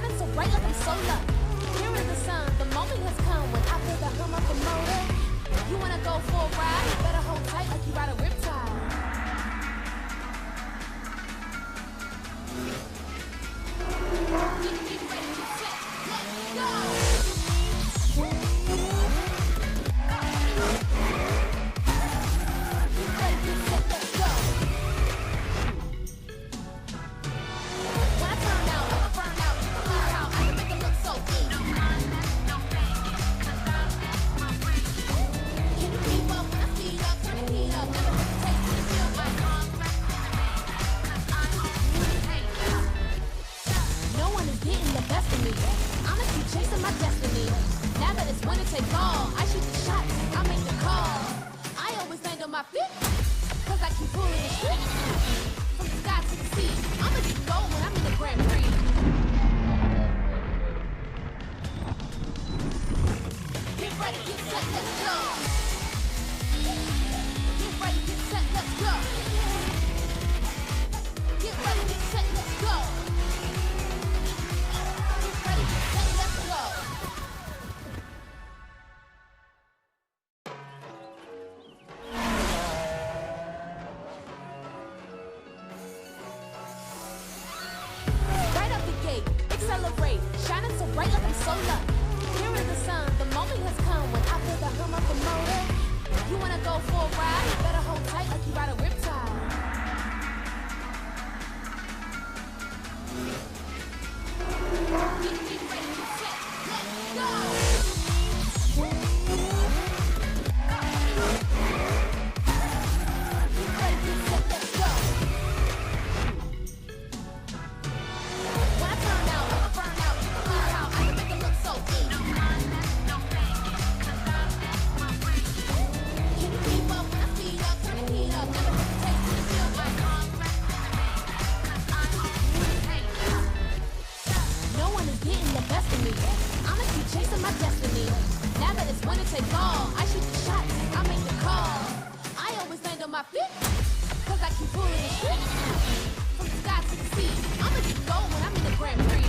shining so bright like I'm solar. Here is the sun, the moment has come when I feel the hum of the motor. You wanna go for a ride? You better hold tight like you ride a riptide. Get ready, get set, let's go! Chasing my destiny. Now that it's winner take all, I shoot the shots, I make the call. I always land on my feet, cause I keep pulling the street. From the sky to the sea, I'ma get gold when I'm in the Grand Prix. Get ready, get set, let's go. Get ready, get set, let's go. Get ready, get set, let's go. Accelerate, shining so bright like I'm solar. Here is the sun, the moment has come when I feel the hum of the motor. You wanna go for a ride? You better hold tight like you ride a riptide. Get ready, get set, let's go! Get ready, get set, let's go! When I turn out, I'ma burn out, you can learn how I can make it look so easy. No contest, no fake, cause I met my brain. Can you keep up when I speed up, turn the heat up, never hesitate to feel my progress in the making, cause I'm always hate. No one is getting the best of me. I'ma keep chasing my destiny. Now that it's winner take all, I shoot the shots, I make the call. I always land on my feet, cause I keep pulling the street. From the sky to the sea, I'ma get gold when I'm in the Grand Prix.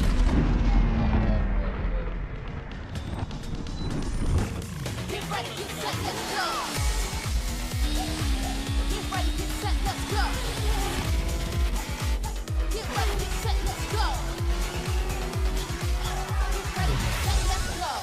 Get ready, get set, let's go. Get ready, get set, let's go. Get ready, get set, let's go. Get ready, get set, let's go.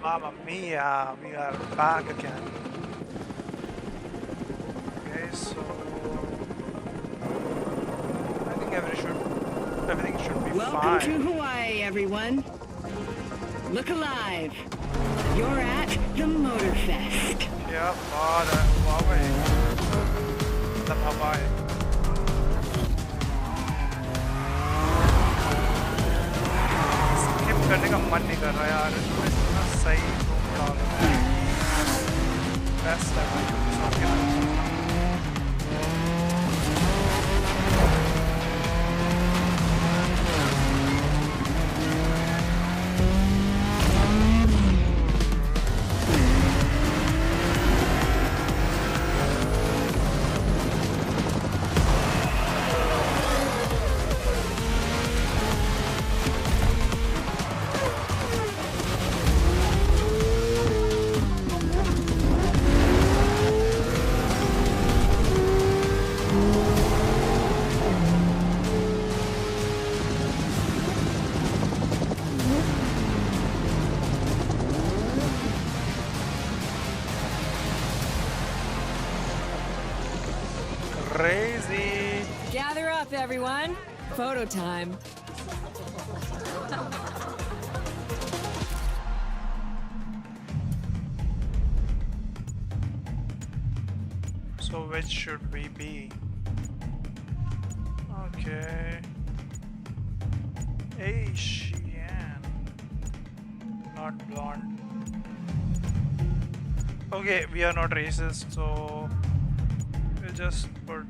Mamma mia, we are back again. Okay, so I think everything should be Welcome fine. to Hawaii, everyone. Look alive. You're at the Motorfest. क्या बात है Huawei मतलब हवाई skip करने का मन नहीं कर रहा यार इसमें इतना सही बेस्ट है भाई Ubisoft के तरफ से। Crazy. Gather up, everyone. Photo time. So which should we be? Okay. Asian. Not blonde. Okay, we are not racist, so we'll just put.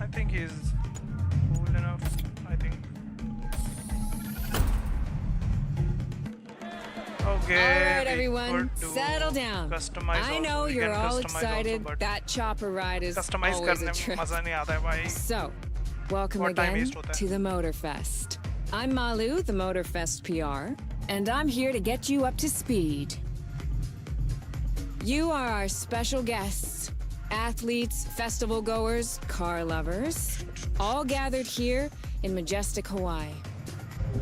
I think he's cool enough. I think. Okay. All right, we everyone, could do settle down. Customize I also. know We you're can all customize excited. also, but That chopper ride is customize always करने a में trip. मजा नहीं आता है भाई. So, welcome What time again waste होता है? to the Motorfest. I'm Malu, the Motorfest PR, and I'm here to get you up to speed. You are our special guests, athletes, festival goers, car lovers, all gathered here in majestic Hawaii.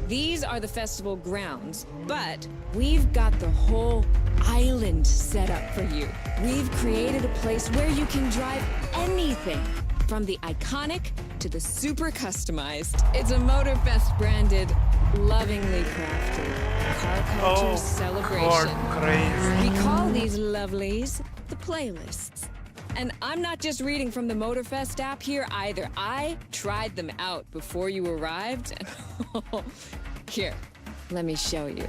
These are the festival grounds, but we've got the whole island set up for you. We've created a place where you can drive anything, from the iconic to the super customized. It's a Motorfest branded, lovingly crafted car culture celebration. God, crazy. We call these lovelies the playlists. And I'm not just reading from the Motorfest app here either. I tried them out before you arrived. Here, let me show you.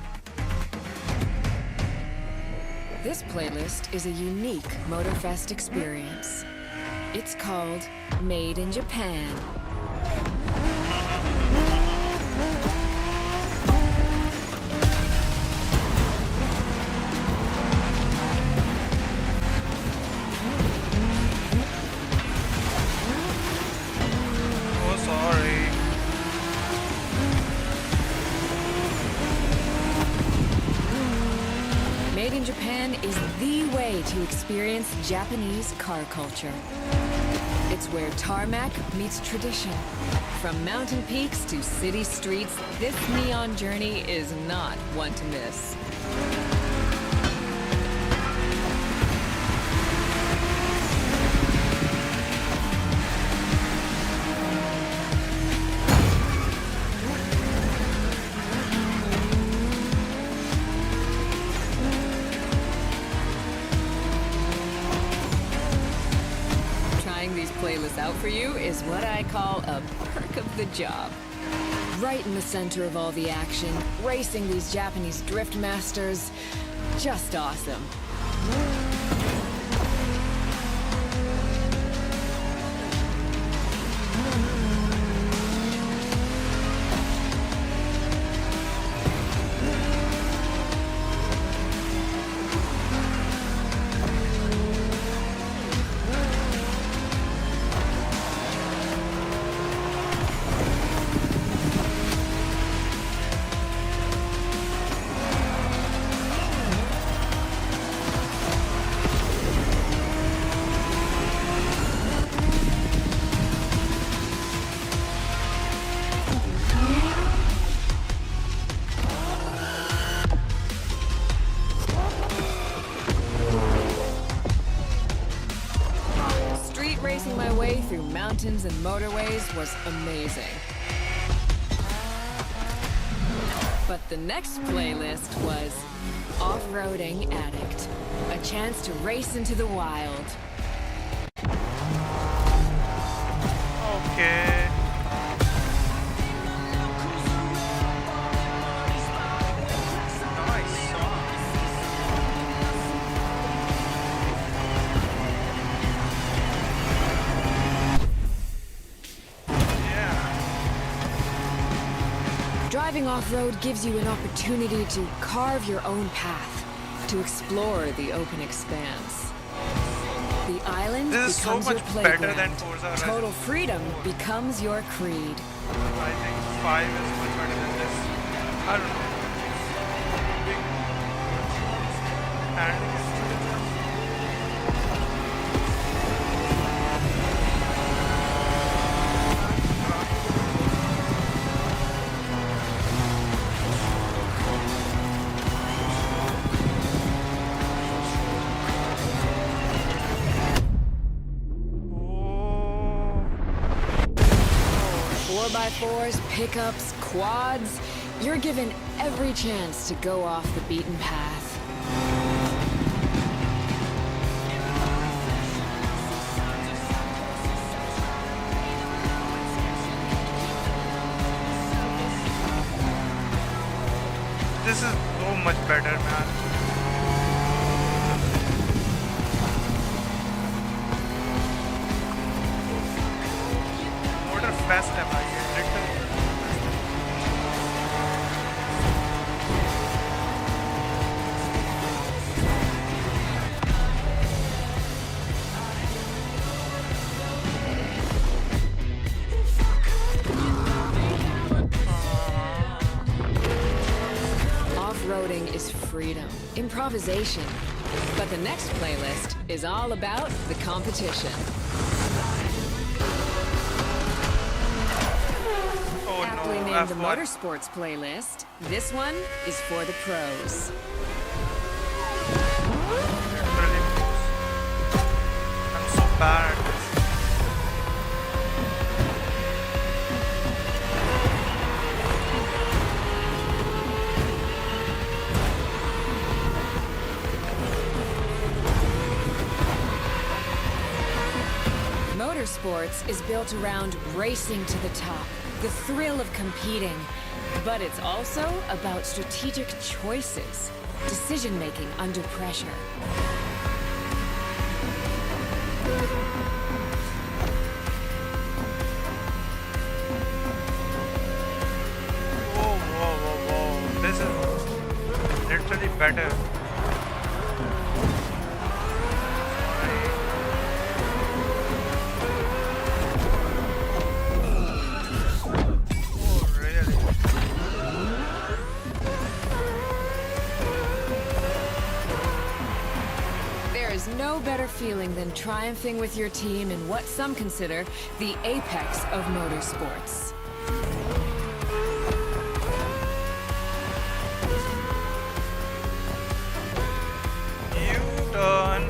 This playlist is a unique Motorfest experience. It's called Made in Japan. Oh, sorry. Made in Japan is the way to experience Japanese car culture. It's where tarmac meets tradition. From mountain peaks to city streets, this neon journey is not one to miss. Trying these playlists out for you is what I call a perk of the job. Right in the center of all the action, racing these Japanese drift masters, just awesome. jams and motorways was amazing. But the next playlist was Off-Roading Addict, a chance to race into the wild. Okay. Nice song. Yeah. Driving off-road gives you an opportunity to carve your own path, to explore the open expanse. The island This is so becomes your much better playground. than Forza Horizon. Total freedom becomes your creed. I think 5 is much better than this. I don't know. And oh, 4x4s, pickups, quads. You're given every chance to go off the beaten path. this is so much better, man. Motorfest है भाई ये literally. Off-roading is freedom, improvisation. But the next playlist is all about the competition. Oh Aptly no, named the F1. Motorsports playlist, this one is for the pros. Literally. I'm so bad at this. Motorsports is built around racing to the top, the thrill of competing. But it's also about strategic choices, decision-making under pressure. Whoa, whoa, whoa, whoa. This is literally better. Oh, really? There is no better feeling than triumphing with your team in what some consider the apex of motorsports. U-turn.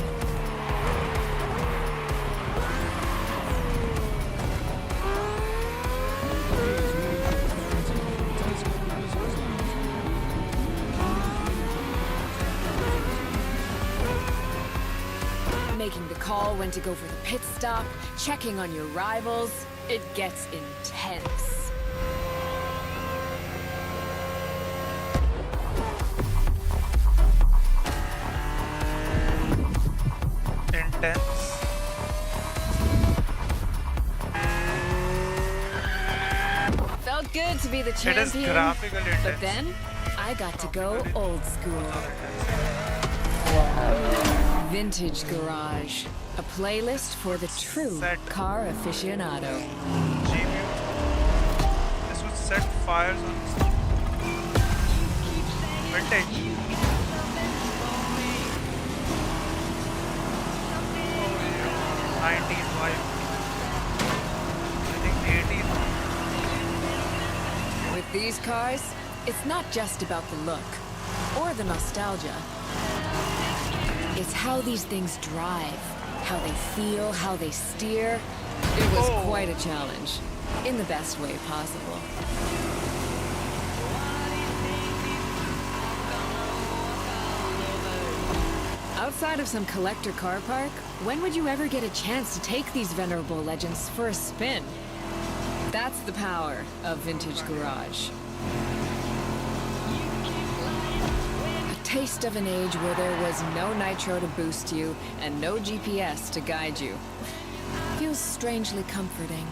Making the call when to go for the pit stop, checking on your rivals, it gets intense. Intense. Felt good to be the It is champion, graphically intense. but then I got to go old school. Vintage Garage, a playlist for the true Set. car aficionado. GPU. This would set fires on vintage. Oh yeah. 90s vibe. I think 80s. With these cars, it's not just about the look or the nostalgia. It's how these things drive, how they feel, how they steer, It was Oh. quite a challenge, in the best way possible. Outside of some collector car park, when would you ever get a chance to take these venerable legends for a spin? That's the power of Vintage Garage. A taste of an age where there was no nitro to boost you and no GPS to guide you. Feels strangely comforting.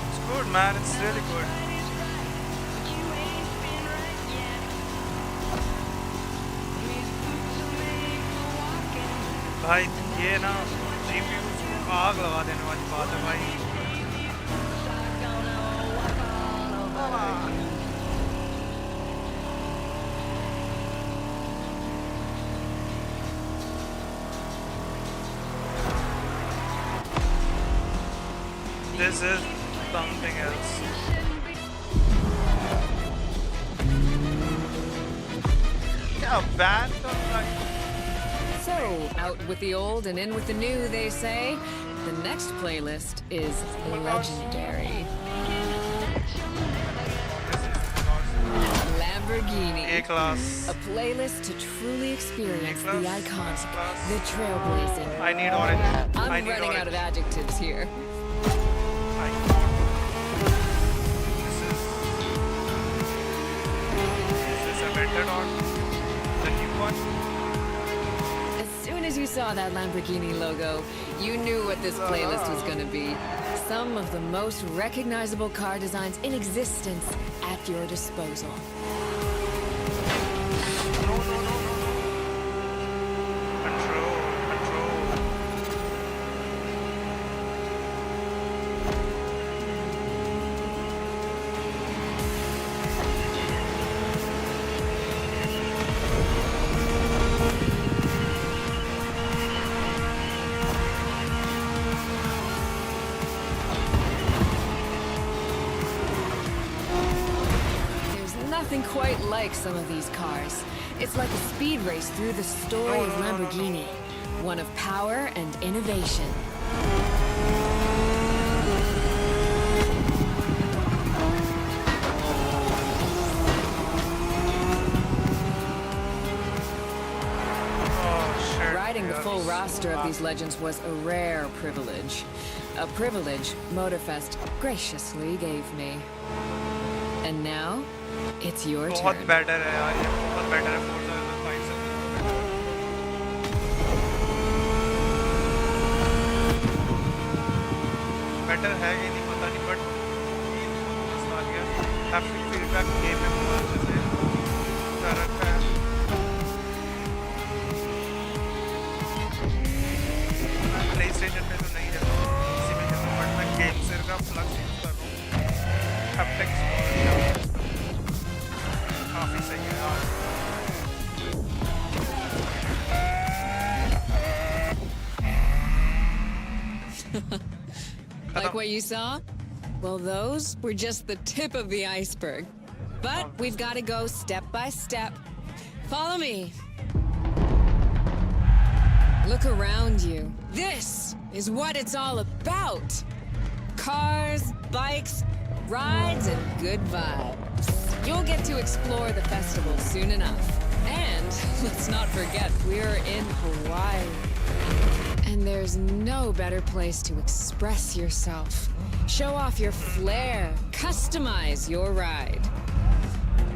It's good, man. It's really good. भाई ये ना GPU को आग लगा देने वाली बात है भाई. This is something else. Yeah, band like. So, out with the old and in with the new, they say. The next playlist is legendary. Lamborghini. A-class. A playlist to truly experience the A-class, icons, S-class. the trailblazing. I need orange. I'm I need running out of orange. adjectives here. Is this a better or the new one? As soon as you saw that Lamborghini logo, you knew what this playlist was going to be. Some of the most recognizable car designs in existence at your disposal. No, no, no, no, no. Control, control. There's nothing quite like some of these cars. It's like a speed race through the story of Lamborghini. One of power and innovation. Oh shit. Riding the yeah, full this roster of is these legends was a rare privilege. A privilege Motorfest graciously gave me. And now, it's your बहुत turn. better है यार ये बहुत better है 4005 से. Better है कि नहीं पता नहीं but ये बहुत मस्त आ गया. Haptic feedback game में बहुत अच्छे से कर रखा है. मैं PlayStation पे तो नहीं रहता इसी में रहता हूँ but मैं गेम से का फ्लक्स यूज कर रहा हूँ. Haptics बहुत अच्छा है. काफी सही है यार. Like what you saw? Well, those were just the tip of the iceberg. But we've got to go step by step. Follow me. Look around you. This is what it's all about. Cars, bikes, rides, and good vibes. You'll get to explore the festival soon enough. And let's not forget, we're in Hawaii. And there's no better place to express yourself. Show off your flair. Customize your ride.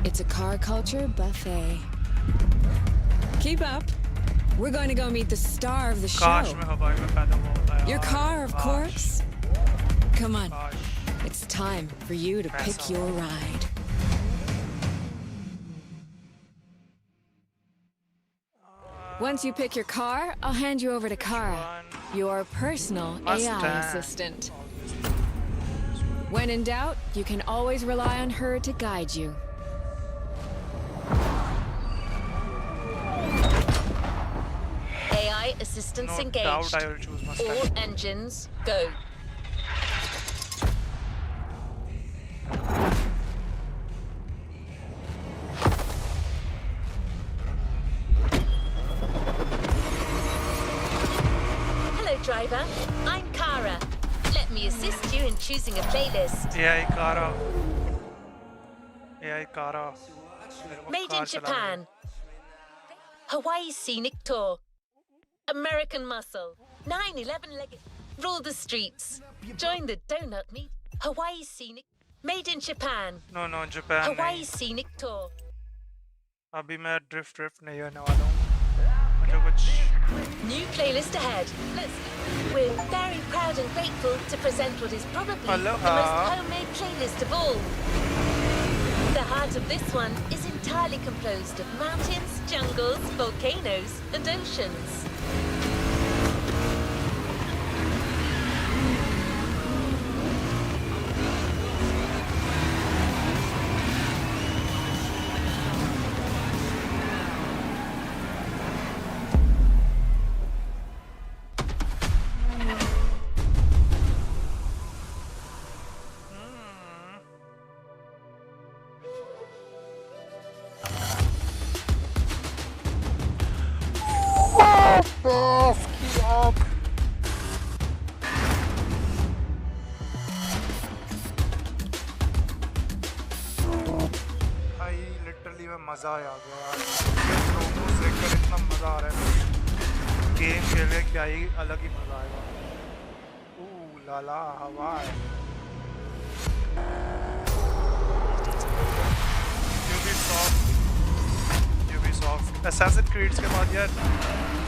It's a car culture buffet. Keep up. We're going to go meet the star of the काश show. मैं हवाई में पैदा हुआ होता यार. Your car, of काश, course. Come on. काश. It's time for you to pick पैसा. your ride. Once you pick your car, I'll hand you over to Kara, your personal AI Mustang. assistant. When in doubt, you can always rely on her to guide you. AI assistance No engaged. doubt I will choose Mustang. All engines go. driver. I'm Kara. Let me assist you in choosing a playlist. AI Kara. AI Kara. Made in Japan. Hawaii Scenic Tour. American Muscle. 9/11 Leg. Rule the streets. Join the donut meet. Hawaii Scenic. Made in Japan. No, no, Japan Hawaii नहीं. Scenic Tour. अभी मैं drift नहीं होने वाला हूँ. मुझे कुछ New playlist ahead. We're very proud and grateful to present what is probably Aloha. the most homemade playlist of all. The heart of this one is entirely composed of mountains, jungles, volcanoes, and oceans. मज़ा आ गया यार. Promo देखकर इतना मज़ा आ रहा है. Game खेल के क्या ही अलग ही मज़ा आएगा. लाला हवा है. Ubisoft Assassin's Creed के बाद यार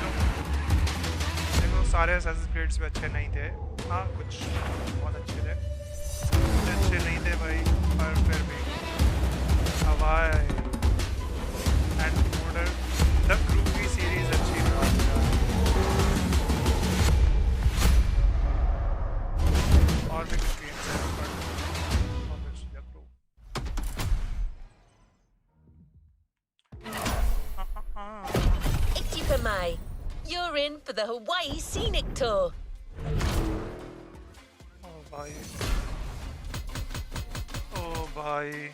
जो देखो सारे Assassin's Creed भी अच्छे नहीं थे. हाँ कुछ बहुत अच्छे थे, कुछ अच्छे नहीं थे भाई, पर फिर भी हवाई and order the groupie series अच्छी बात है. और भी कुछ गेम्स हैं पर obviously the group. Ichipamai, you're in for the Hawaii Scenic Tour. Oh भाई, oh भाई.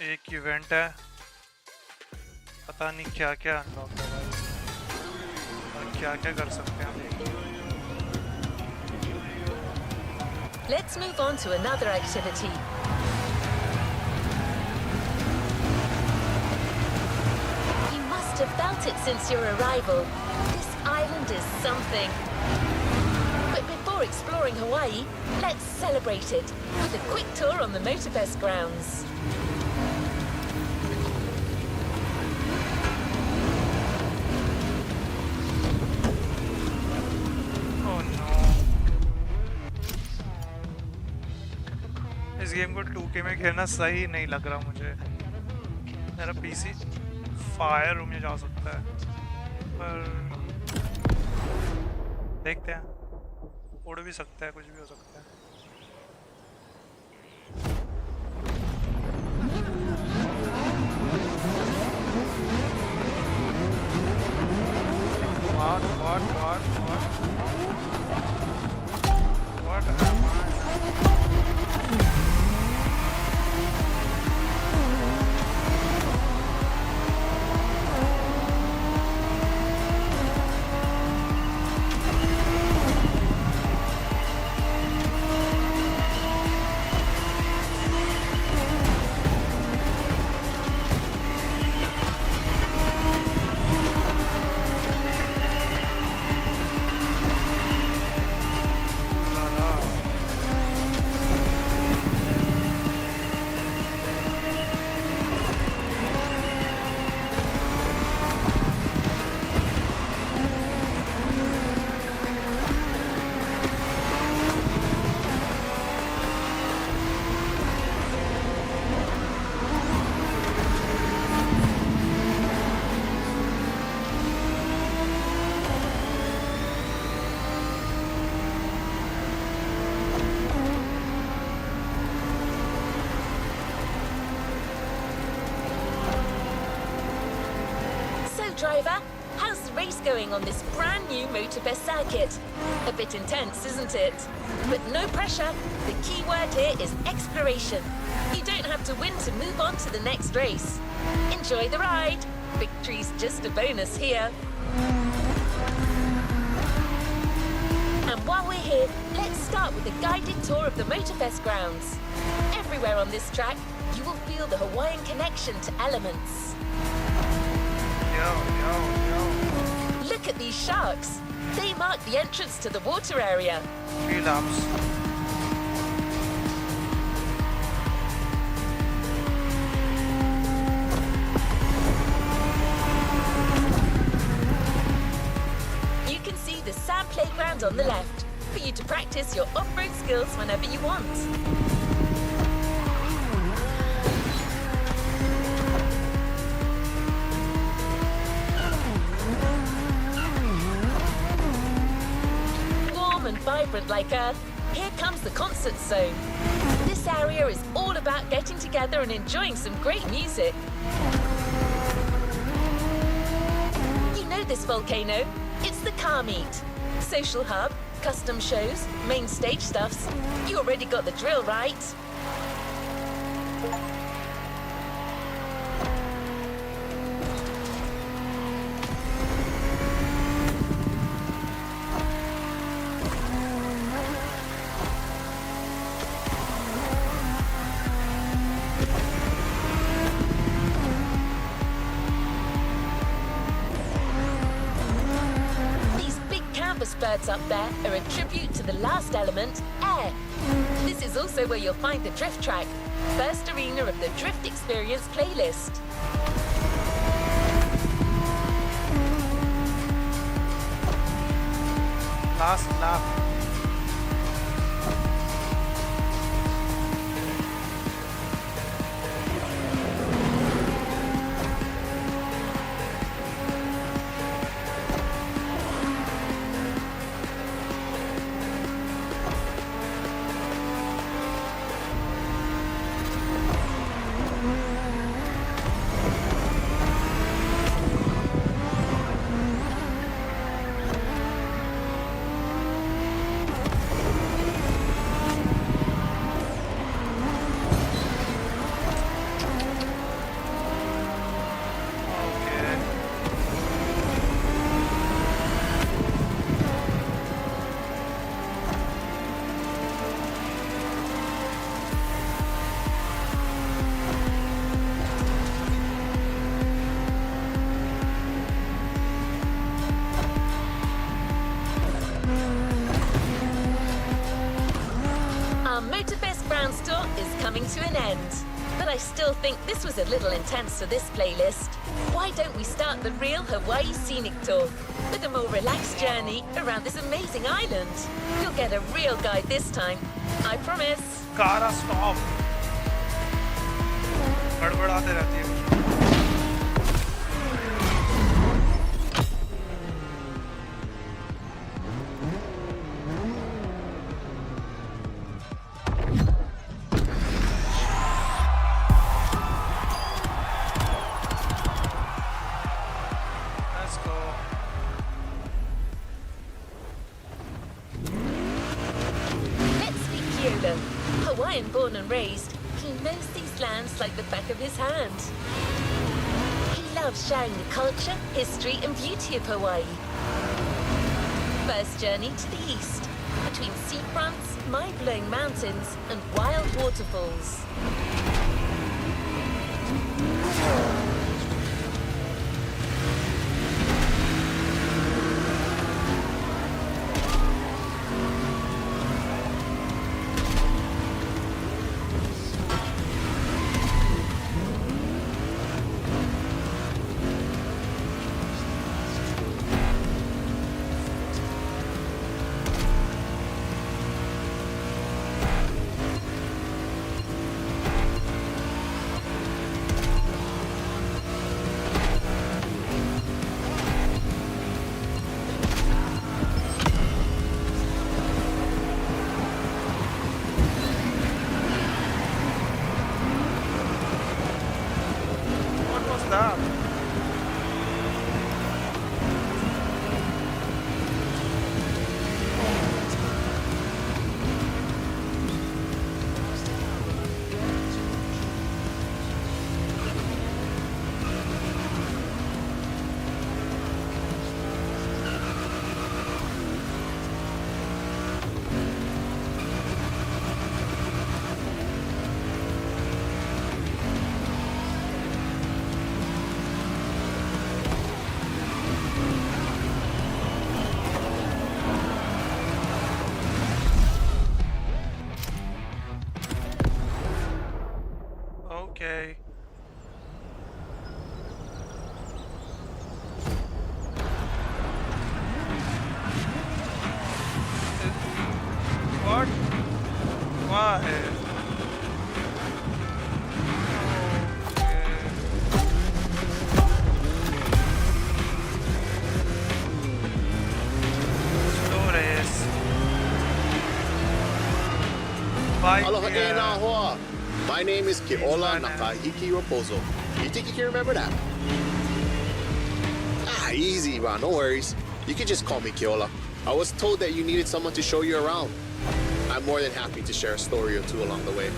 एक इवेंट है, पता नहीं क्या क्या अनलॉक है भाई, और क्या क्या कर सकते हैं. Let's move on to another activity. You must have felt it since your arrival. This island is something. But before exploring Hawaii, let's celebrate it with a quick tour on the Motorfest grounds. इस game को 2K में खेलना सही नहीं लग रहा मुझे. मेरा पीसी फायर रूम में जा सकता है, पर देखते हैं, उड़ भी सकता है, कुछ भी हो सकता है. What am I? Driver, how's the race going on this brand new Motorfest circuit. A bit intense, isn't it? But no pressure. The key word here is exploration. You don't have to win to move on to the next race. Enjoy the ride. Victory's just a bonus here. And while we're here, let's start with a guided tour of the Motorfest grounds. Everywhere on this track, you will feel the Hawaiian connection to elements. Yo. Look at these sharks. They mark the entrance to the water area. 3 laps. You can see the sand playground on the left for you to practice your off-road skills whenever you want. And vibrant like Earth, here comes the concert zone. This area is all about getting together and enjoying some great music. You know this volcano? It's the car meet. Social hub, custom shows, main stage stuffs. You already got the drill, right? Birds up there are a tribute to the last element, air. This is also where you'll find the drift track, first arena of the Drift Experience playlist. Last lap. Motorfest Grounds Tour is coming to an end. But I still think this was a little intense for this playlist. Why don't we start the real Hawaii Scenic Tour with a more relaxed journey around this amazing island? You'll get a real guide this time, I promise. Car stop. गड़बड़ाते रहती है. Hawaiian born and raised, he knows these lands like the back of his hand. He loves sharing the culture, history and beauty of Hawaii. First journey to the east, between seafronts, mind-blowing mountains and wild waterfalls. Okay. What? Why? Slow race. Bike Aloha e here. nā hoa. My name is Keola Nakahiki Raposo. You think you can remember that? Ah, easy, bro. No worries. You can just call me Keola. I was told that you needed someone to show you around. I'm more than happy to share a story or two along the way.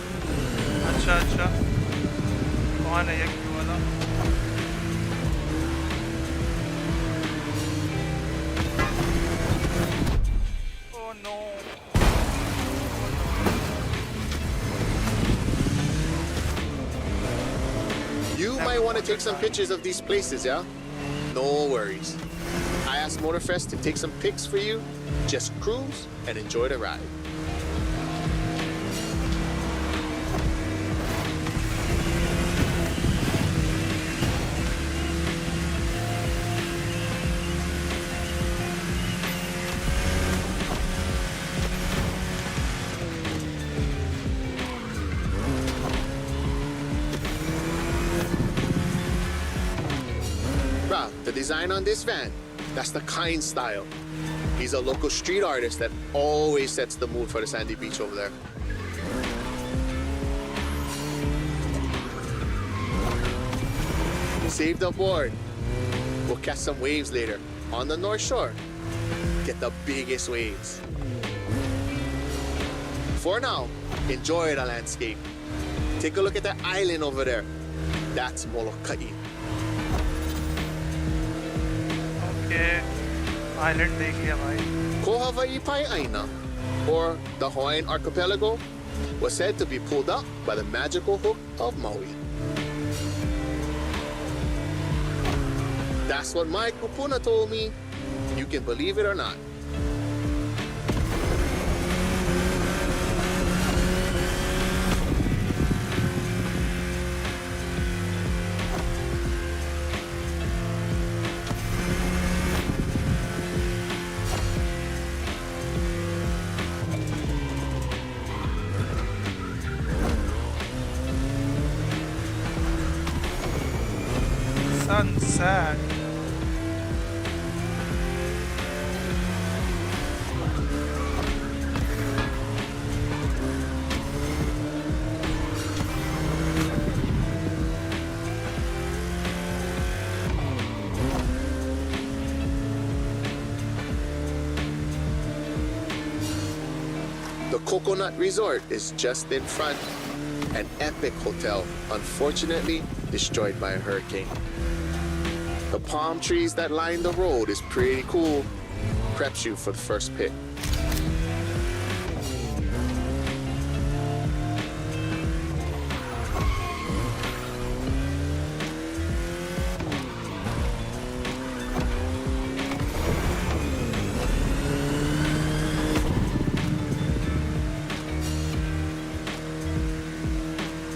अच्छा अच्छा कौन है ये क्यों वाला Oh no. You might want to take some pictures of these places, yeah? No worries. I asked Motorfest to take some pics for you. Just cruise and enjoy the ride. Bruh, the design on this van, that's the Kind style. He's a local street artist that always sets the mood for the sandy beach over there. Saved aboard. We'll catch some waves later on the North Shore. Get the biggest waves. For now, enjoy the landscape. Take a look at that island over there. That's Molokai. Okay. Island देख लिया भाई. Ko Hawaii Pai Aina, or the Hawaiian archipelago, was said to be pulled up by the magical hook of Maui. That's what my kupuna told me. You can believe it or not. Sunset. The Coconut Resort is just in front. An epic hotel, unfortunately destroyed by a hurricane. The palm trees that line the road is pretty cool. Preps you for the first pit.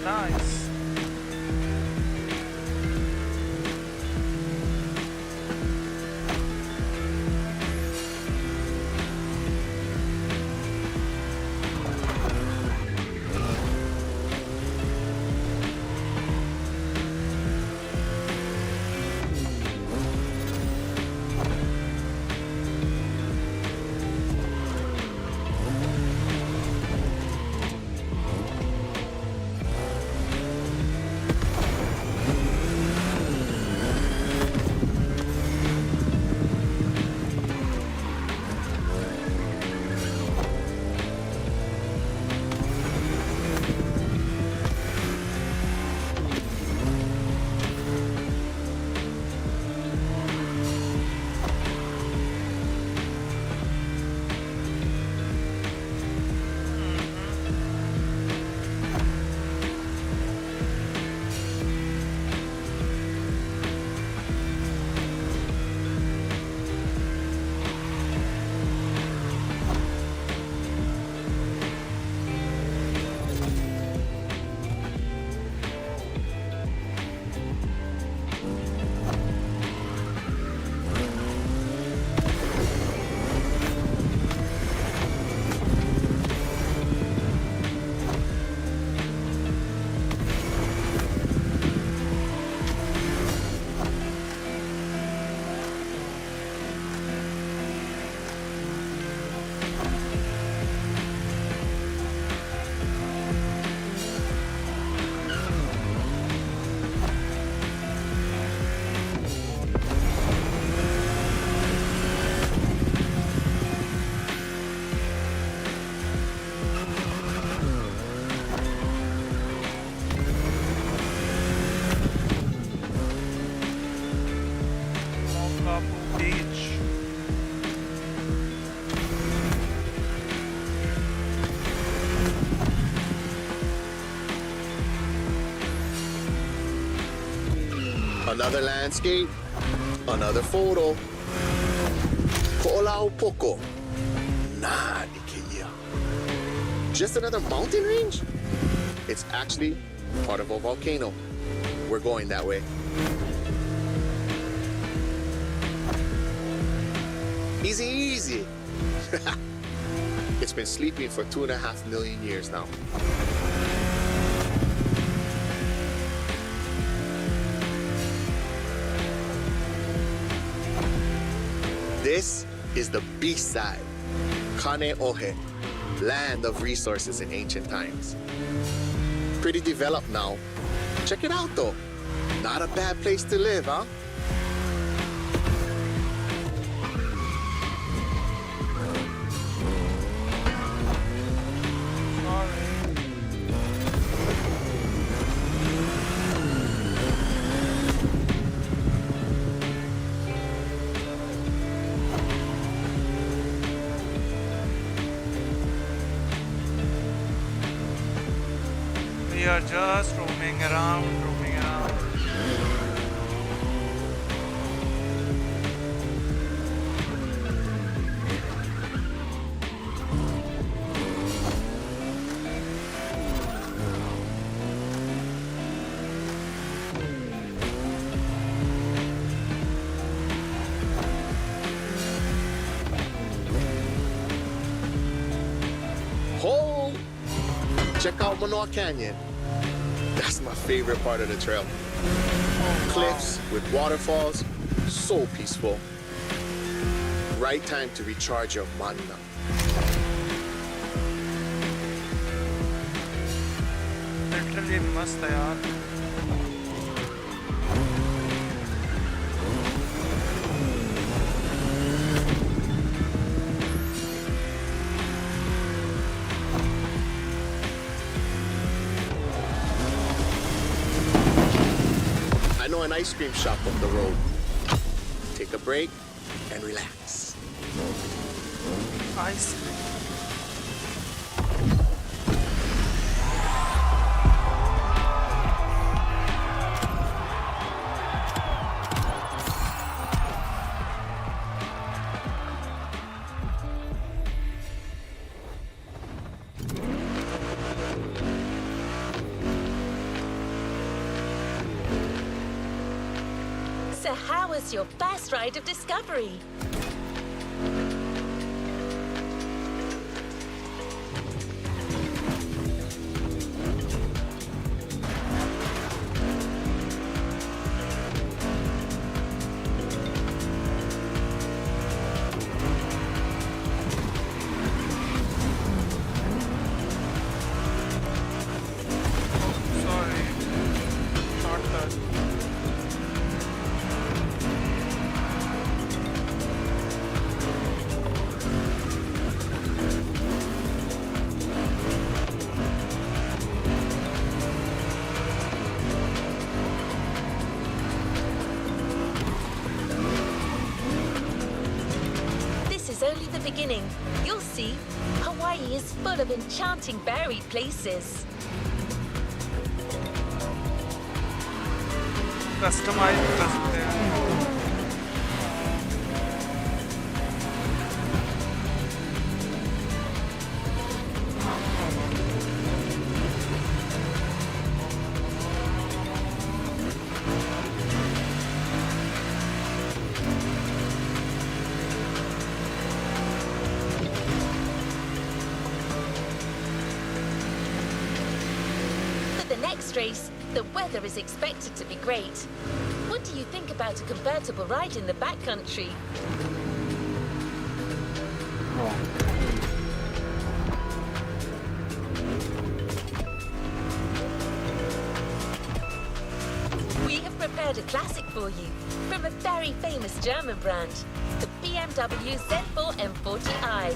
Nice. Another landscape, another photo. Ko'olau poko. Nah, Ikeia. Just another mountain range? It's actually part of a volcano. We're going that way. Easy, easy. It's been sleeping for 2.5 million years now. This is the beast side, Kane Ohe, land of resources in ancient times. Pretty developed now. Check it out though. Not a bad place to live, huh? We are just roaming around, roaming around. Hold! Check out Manoa Canyon. That's my favorite part of the trail. Cliffs with waterfalls, so peaceful. Right time to recharge your mana. Literally मस्त है यार. I know an ice cream shop up the road. Take a break and relax. Ice cream. So how was your first ride of discovery? Sorry. Not that. This is only the beginning. You'll see, Hawaii is full of enchanting buried places. Customize कर सकते हैं. For the next race, the weather is expected to be great. What do you think about a convertible ride in the backcountry? We have prepared a classic for you from a very famous German brand, the BMW Z4 M40i.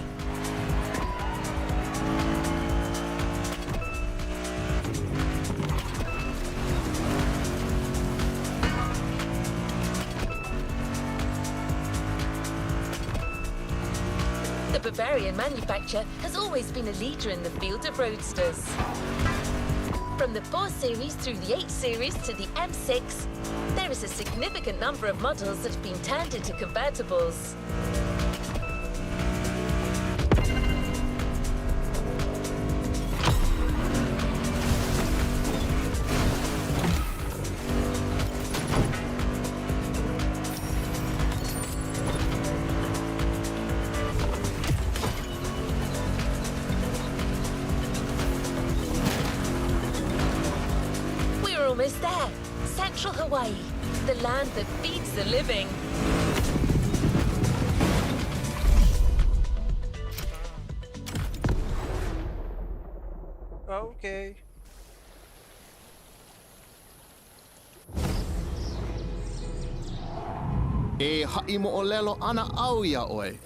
The Bavarian manufacturer has always been a leader in the field of roadsters. From the 4 Series through the 8 Series to the M6, there is a significant number of models that have been turned into convertibles. We're almost there. Central Hawaii, the land that feeds the living. Okay. E ha'i mo'olelo ana au ia oe.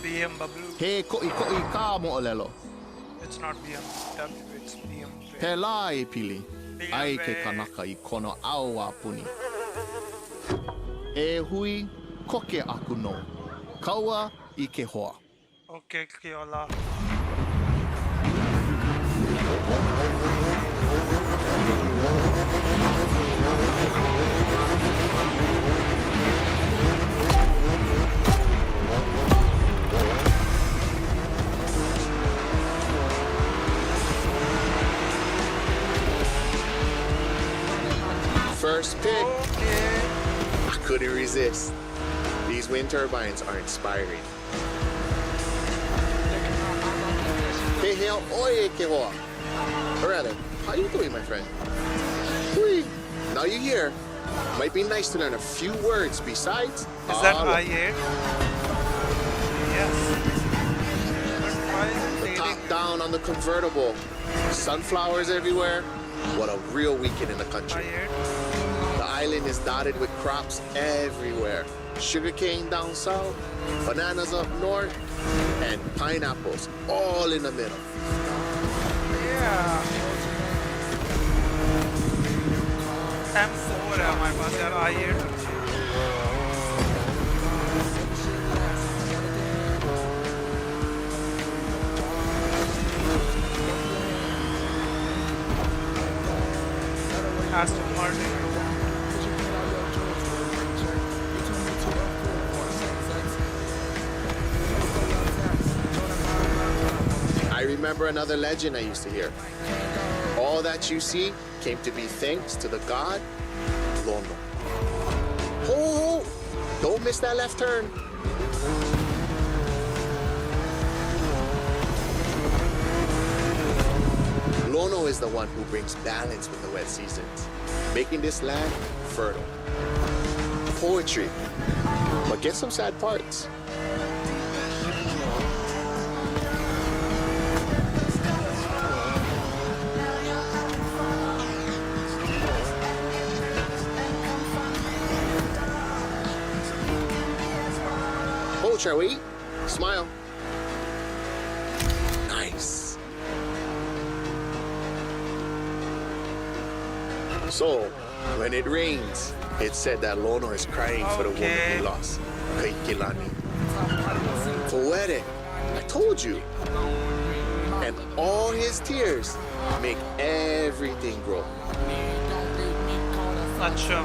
BMW. He ko'i ka mo'olelo. It's not BMW, it's BMW. He la e pili. Ai ke kanaka I kono au a puni. E hui koke aku no. Kaua I ke hoa. Okay, Kiola. First pick. Okay. I couldn't resist. These wind turbines are inspiring. Hey, hell, oye, que hoa. Or rather, how you doing, my friend? Hui. Now you're here. Might be nice to learn a few words besides. Is that aloha. I8? Yes. But why is it The fading? top down on the convertible. Sunflowers everywhere. What a real weekend in the country. I8? The island is dotted with crops everywhere. Sugarcane down south, bananas up north, and pineapples all in the middle. Yeah. M4 है हमारे पास यार I8 Aston Martin. I remember another legend I used to hear. All that you see came to be thanks to the god Lono. Ho! Don't miss that left turn. Lono is the one who brings balance with the wet seasons, making this land fertile. Poetry, but get some sad parts. Hold, shall we? Smile. Nice. So, when it rains, it's said that Lono is crying for the woman Okay. he lost. Kaikilani. Poetic. I told you. And all his tears make everything grow. अच्छा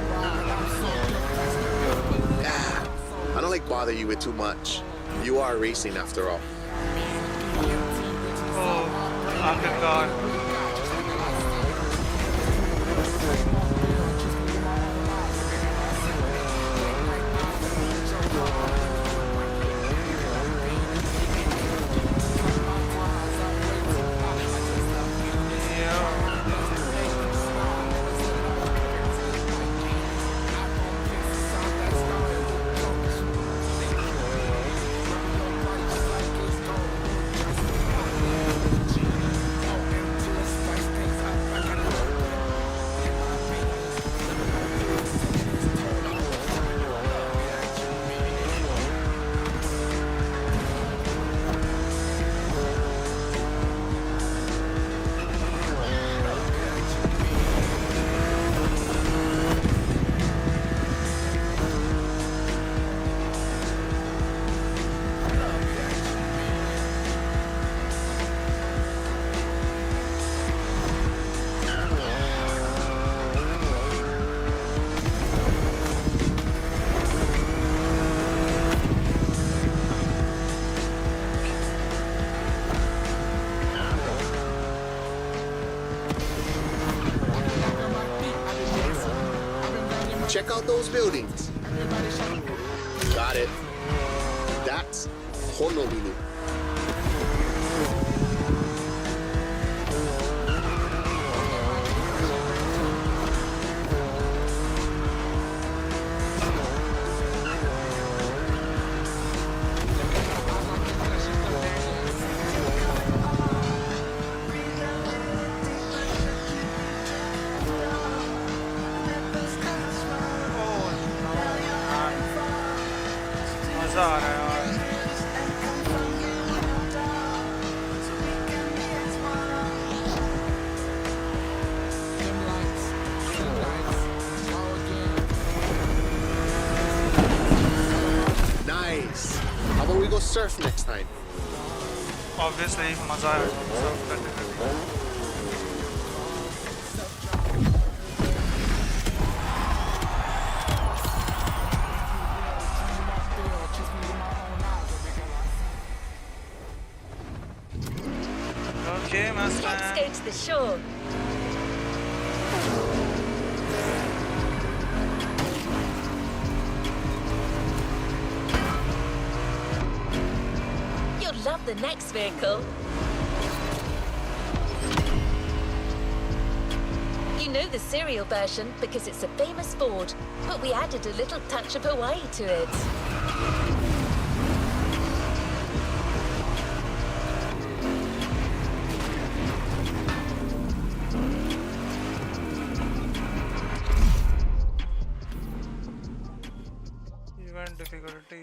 Ah, I don't like bother you with too much. You are racing after all. Oh आखिरकार about those buildings? Got it. That's Honolulu. मजा आ रहा है यार Nice. How about we go surf next time? obviously मजा आया Surf करने में okay master Let's go to the shore. You'll love the next vehicle. You know the serial version because it's a famous Ford, but we added a little touch of Hawaii to it. event difficulty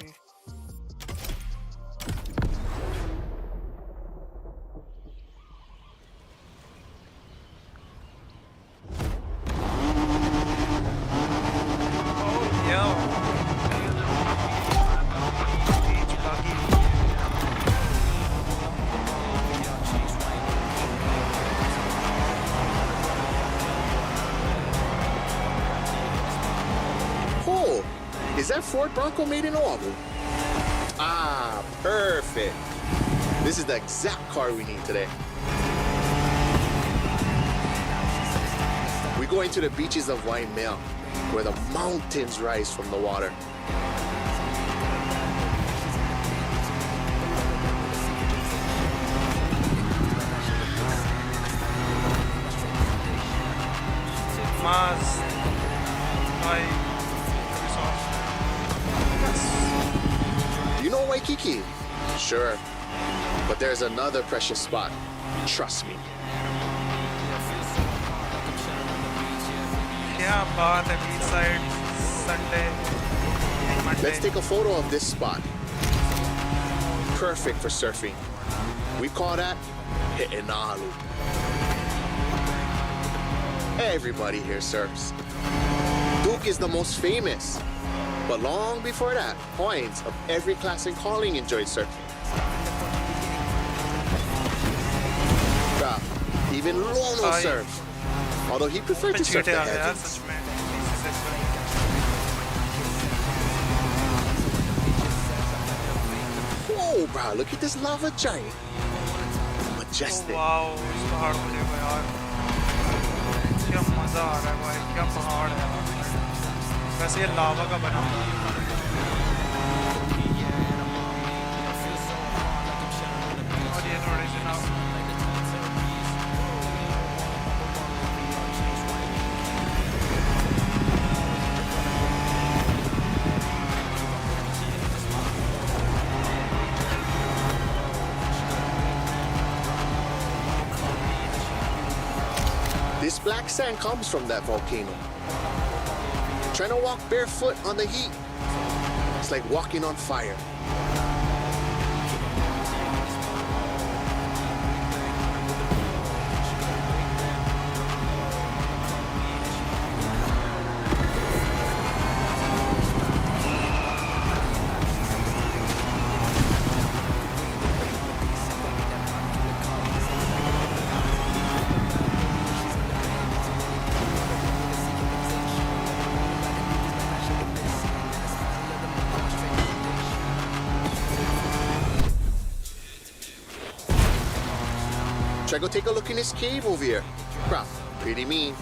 oh yeah beach buggy Oh, is that Ford Bronco made in Oahu? Ah, perfect. This is the exact car we need today. We're going to the beaches of Waimea, where the mountains rise from the water. Maz by Ubisoft yes You know Waikiki? Sure. But there's another precious spot. Trust me. क्या बात है beach side Sunday Monday Let's take a photo of this spot. Perfect for surfing. We call that He'enalu. Everybody here surfs. Duke is the most famous. But long before that, Hawaiians of every class and calling enjoyed surfing. Bruh, even Lono Aye. surfs. Although he preferred to surf चीटे the आ गए यार heavens. सच में Whoa, bruh, look at this lava giant. Majestic. Wow इस पहाड़ को देखो यार क्या मजा आ रहा है भाई क्या पहाड़ है यार वैसे ये लावा का बना हुआ है और ये थोड़ी सी ना This black sand comes from that volcano. Trying to walk barefoot on the heat, it's like walking on fire. Try go take a look in this cave over here. Bruh, pretty mean.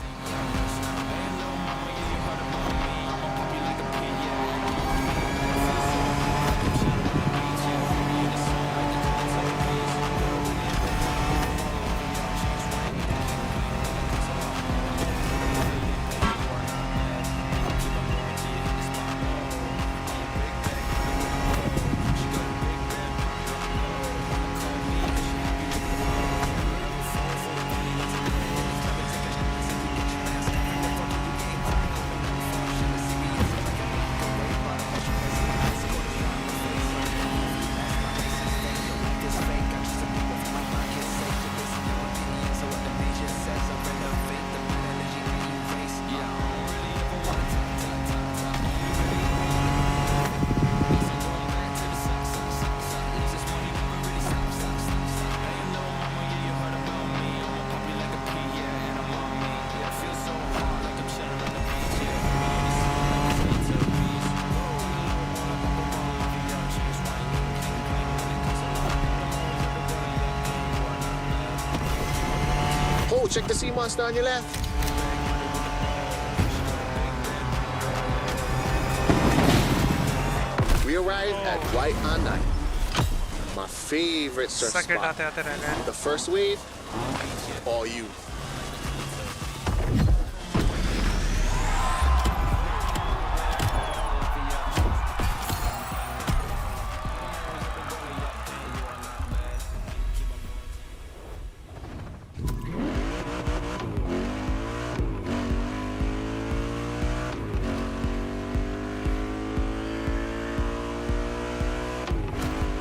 check the sea monster on your left. We arrived at White Anai, my favorite surf second spot. आते आते रह गए The first wave, all you.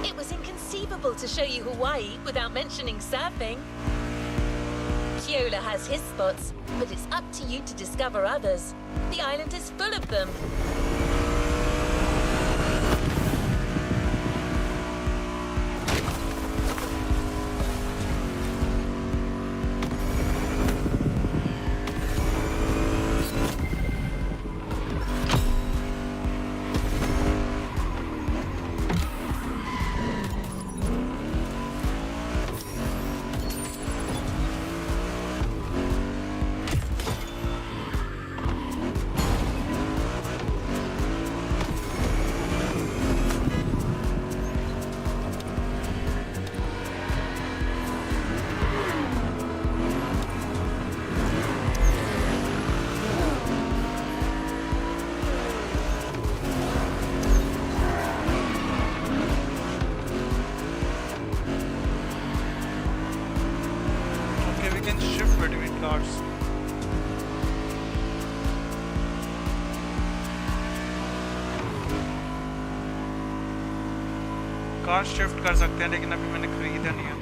It was inconceivable to show you Hawaii without mentioning surfing. Keola has his spots, but it's up to you to discover others. The island is full of them. Okay, we can shift between cars. Car shift कर सकते हैं लेकिन अभी मैंने खरीदा नहीं है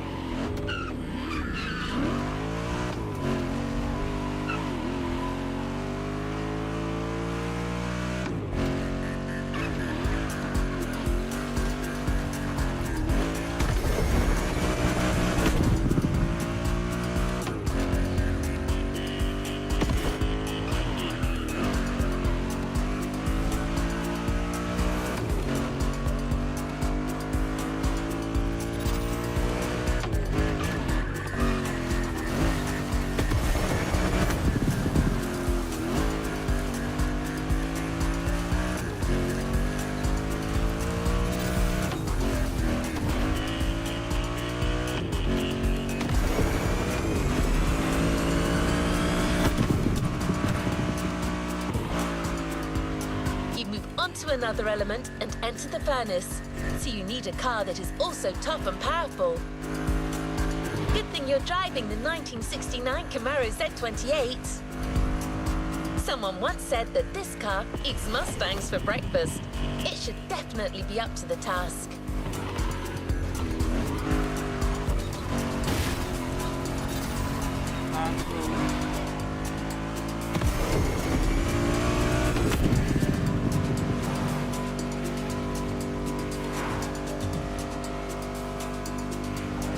To another element and enter the furnace. So you need a car that is also tough and powerful. Good thing you're driving the 1969 Camaro Z28. Someone once said that this car eats Mustangs for breakfast. It should definitely be up to the task.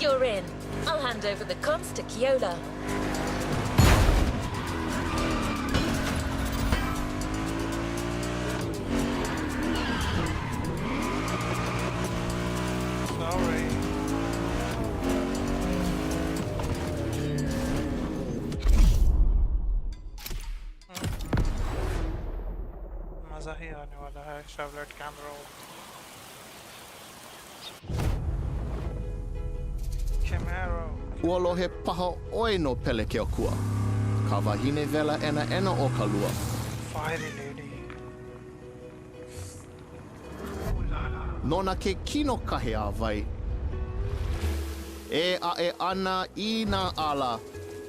You're in. I'll hand over the comms to Keola. Sorry. मजा ही आने वाला है Chevrolet कैमरो Camaro. Uolo he paha oi no pele ke kua. Ka wahine vela ena o ka lua. Fiery lady. Nona ke kino kahe a vai. E a e ana I na ala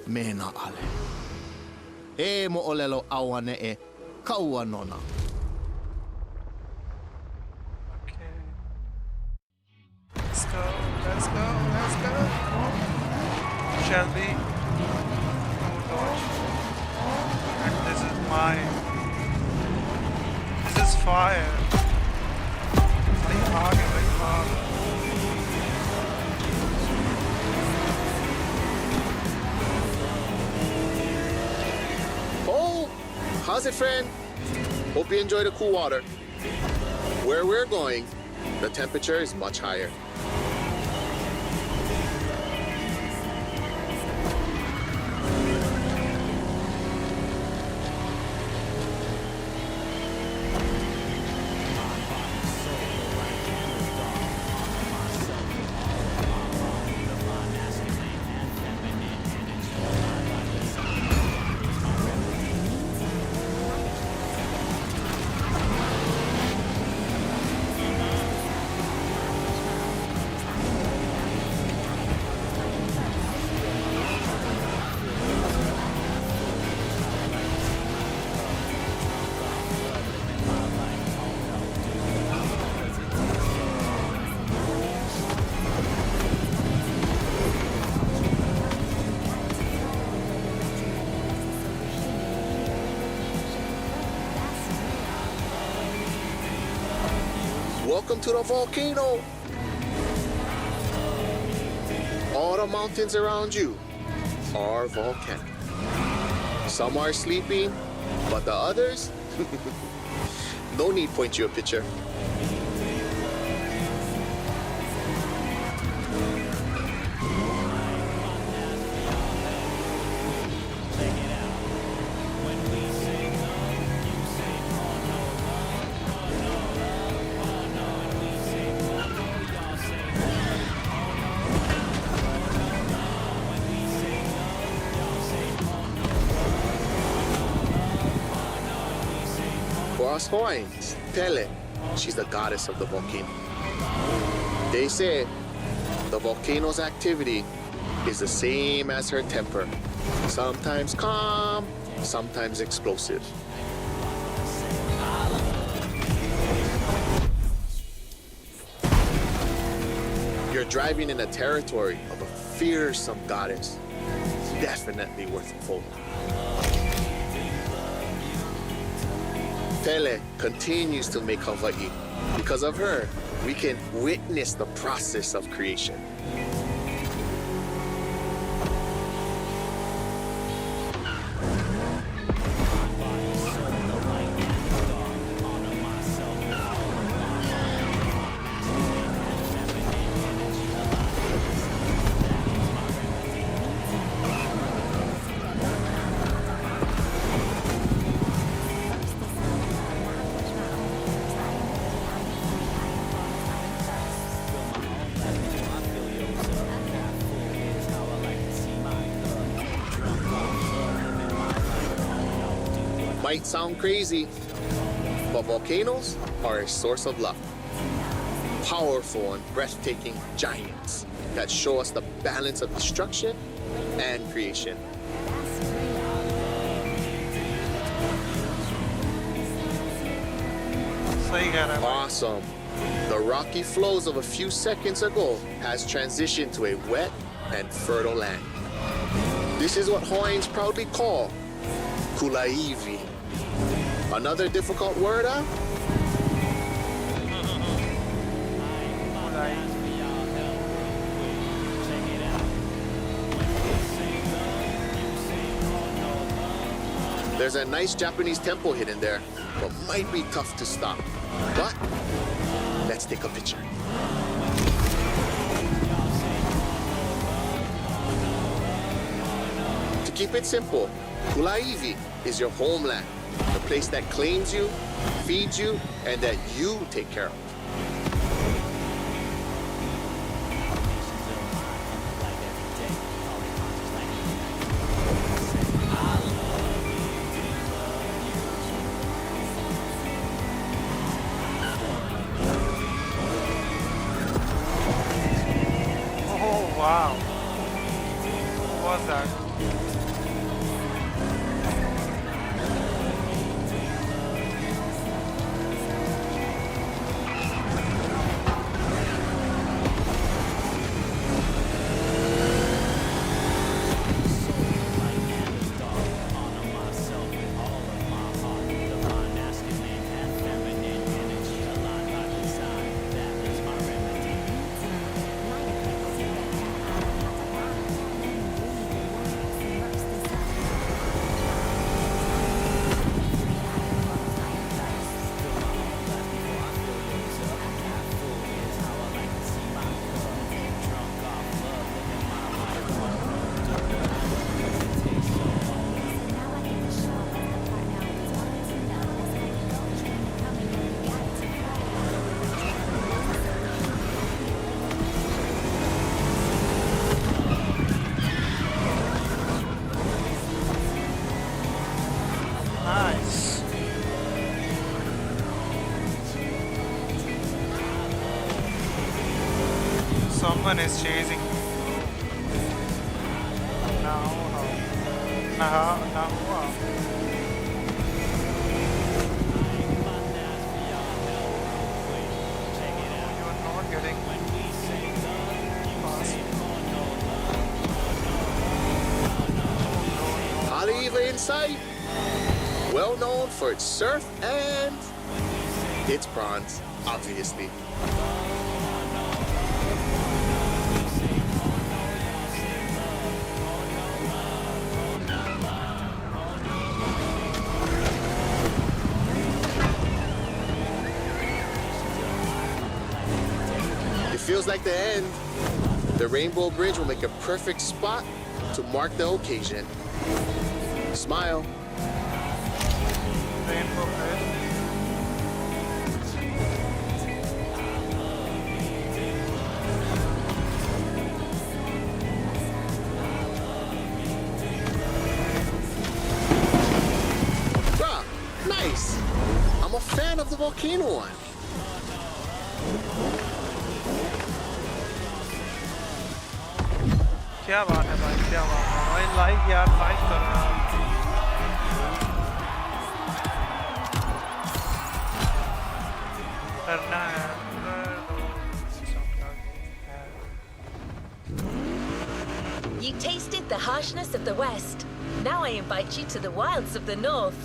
me na ale. E mo olelo awane e kaua nona. Okay. Let's go. Let's go. Let's go. Shelby. Oh gosh. And this is mine. This is fire. Very hard, very hard. Oh, how's it, friend? Hope you enjoy the cool water. Where we're going, the temperature is much higher. Welcome to the volcano. All the mountains around you are volcanic. Some are sleeping, but the others, no need point you a picture. For us Hawaiians, Pele, she's the goddess of the volcano. They say the volcano's activity is the same as her temper. Sometimes calm, sometimes explosive. You're driving in a territory of a fearsome goddess. Definitely worth a photo. Pele continues to make Hawaii. Because of her, we can witness the process of creation. Might sound crazy, but volcanoes are a source of luck. Powerful and breathtaking giants that show us the balance of destruction and creation. सही कह रहा है भाई। Awesome. The rocky flows of a few seconds ago has transitioned to a wet and fertile land. This is what Hawaiians proudly call kulaivi. Another difficult word, huh? There's a nice Japanese temple hidden there, but might be tough to stop. But let's take a picture. To keep it simple, Kulaivi is your homeland, the place that claims you, feeds you, and that you take care of. Oh wow! What was that? Nice. Someone is chasing. Now, you're not getting past. Haleiwa in sight. Well known for its surf and its prawns. obviously. It feels like the end. The Rainbow Bridge will make a perfect spot to mark the occasion. Smile. Rainbow Bridge. Bruh, nice. I'm a fan of the volcano one. क्या बात है भाई, क्या बात है भाई, live यार, live कर रहा हूँ। करना है, You tasted the harshness of the West. Now I invite you to the wilds of the North.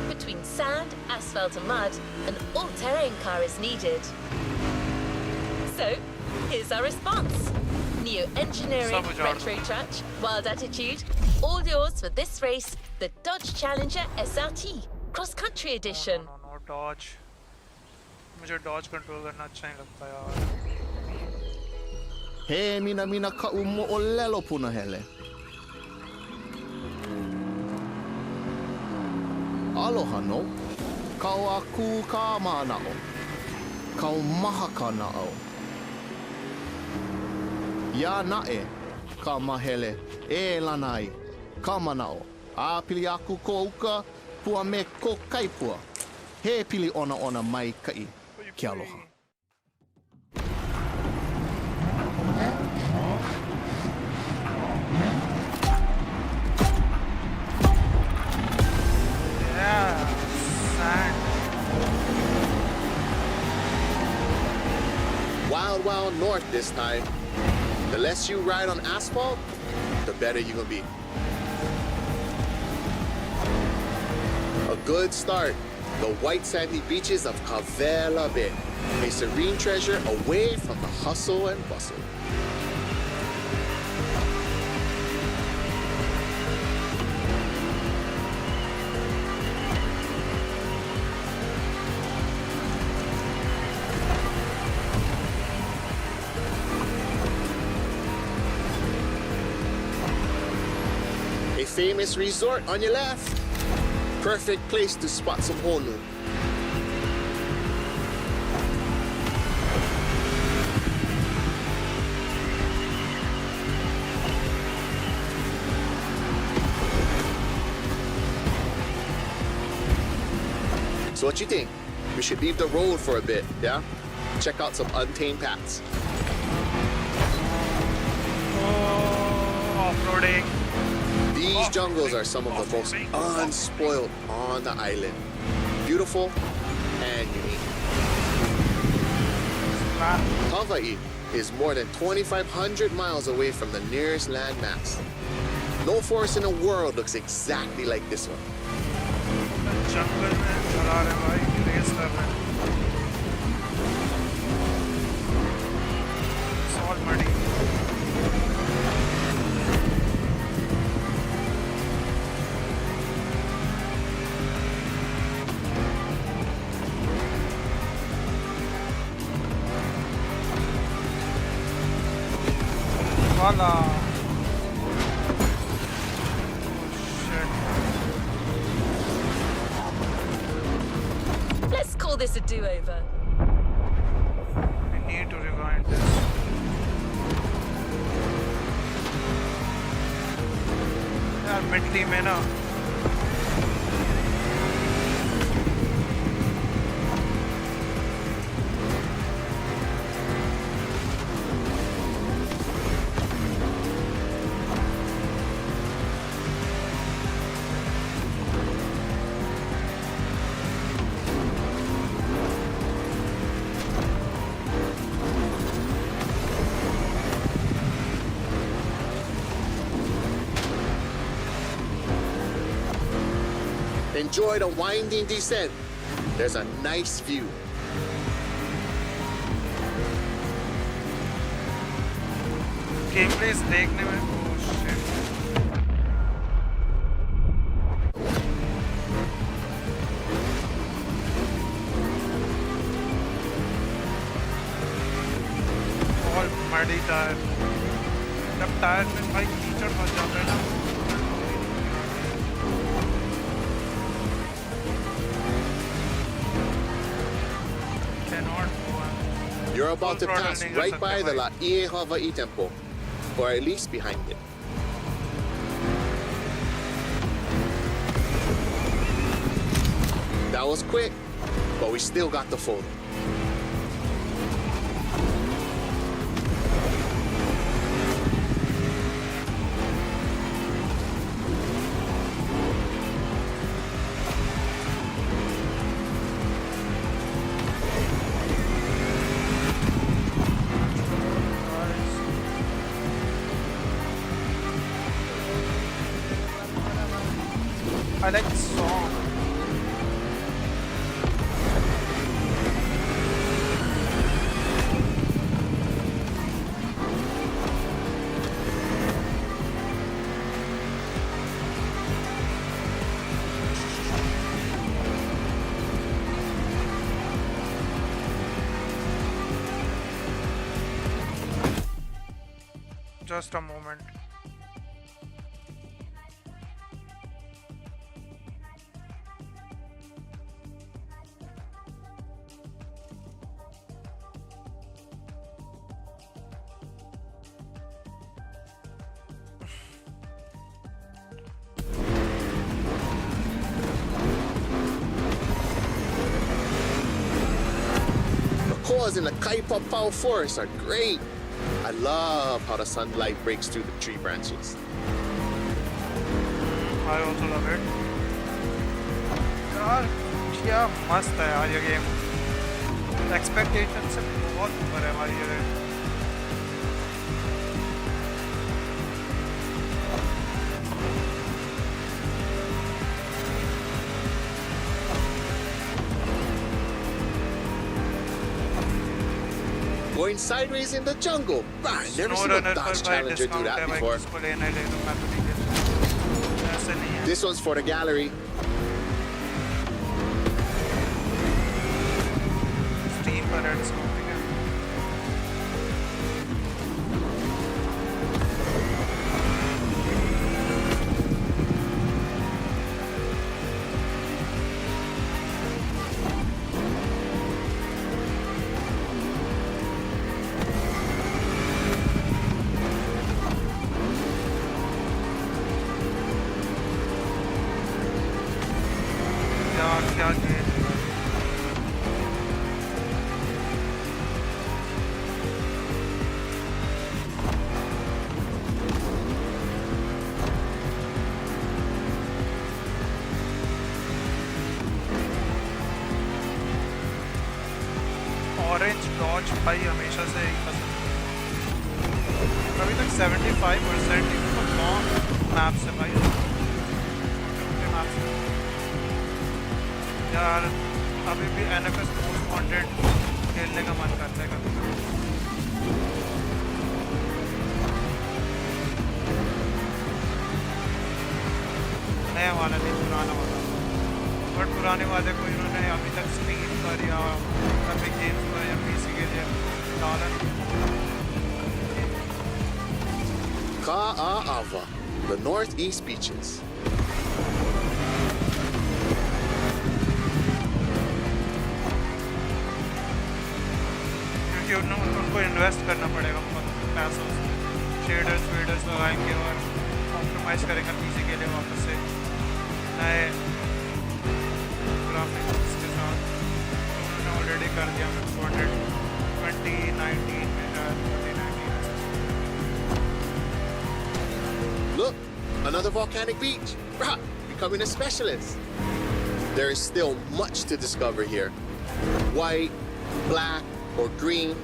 Between sand, asphalt and mud, an all-terrain car is needed. So, here's our response. Neo engineering, retro touch, wild attitude, all yours for this race, the Dodge Challenger SRT, cross-country edition. No, Dodge. मुझे Dodge control करना अच्छा नहीं लगता यार। He mina ka umo o lelo puna hele. Aloha no. Kau aku ka manao. Kau maha ka nao. Ya nae ka mahele e lanai ka manao. A pili aku ko uka pua me ko kaipua. He pili ona mai kai ki aloha. Yeah, sand. Wild north this time. The less you ride on asphalt, the better you're gonna be. A good start. The white sandy beaches of Cavela Bay. A serene treasure away from the hustle and bustle. A famous resort on your left. Perfect place to spot some honu. So what you think? We should leave the road for a bit, yeah? Check out some untamed paths. Oh, off-roading. These jungles are some of the most unspoiled on the island. Beautiful and unique. Hawaii is more than 2,500 miles away from the nearest landmass. No forest in the world looks exactly like this one. जंगल में चला रहे भाई, race कर रहे हैं। Salt muddy. Voila. Let's call this a do-over. We need to rewind this. यार मिटली में ना Enjoy the winding descent. There's a nice view. Game place देखने में oh shit. और मड़ी टायर जब टायर में भाई कीचड़ फंस जाता है ना cannot go on. You're about to Full throttle pass नहीं कर right सकते by the भाई. La Ie Hawaii Temple, or at least behind it. That was quick, but we still got the photo. I like the song. Just a moment. The cores in the Kaipa Pau Forest are great. I love how the sunlight breaks through the tree branches. I also love it. यार क्या मस्त है यार ये game. Expectation से बहुत ऊपर है भाई ये. Going sideways in the jungle. Bah, never seen a SnowRunner Dodge पर भाई Challenger do डिस्काउंट that है भाई before. किसको लेना है ले लो मैं तो ठीक है. ऐसे नहीं है. This one's for the gallery. Steam पर है डिस्काउंट ठीक है. यार क्या गेम. ऑरेंज डॉज भाई हमेशा से ही पसंद है. अभी तक 75% ही तो लॉन्ग मैप से भाई छोटे मैप से. यार अभी भी NFS मोस्ट वांटेड खेलने का मन करता है कभी कभी. नया वाला नहीं पुराना वाला. बट पुराने वाले को इन्होंने अभी तक स्टीम पर या अभी गेम्स पर या PC के लिए डाला नहीं. Ka'ava, the northeast beaches. क्योंकि उनको इन्वेस्ट करना पड़ेगा बहुत पैसों से. शेडर्स वेडर्स लगाएंगे और ऑप्टिमाइज करेंगे PC के लिए वापस से नए ग्राफिक्स के साथ. उन्होंने ऑलरेडी कर दिया 2019 में शायद 2019. Look, another volcanic beach. Rah, becoming a specialist. There is still much to discover here. White, black, or green.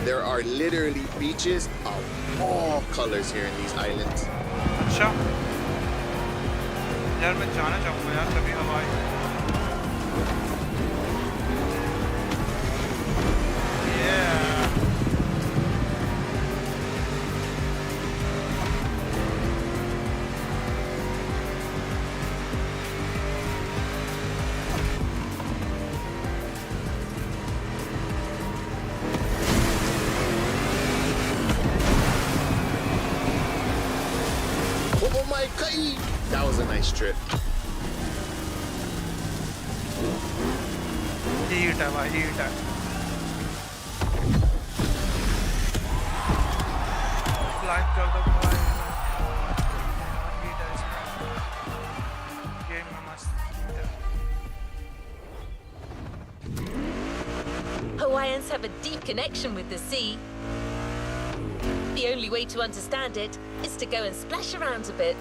There are literally beaches of all colors here in these islands. अच्छा यार मैं जाना चाहूँगा यार कभी हवाई. Yeah. Oh my God! That was a nice trip. Heat है भाई, हीट है। फ्लाइट कर दो भाई। हीट है इसमें। गेम में मस्त हीट है। Hawaiians have a deep connection with the sea. The only way to understand it is to go and splash around a bit.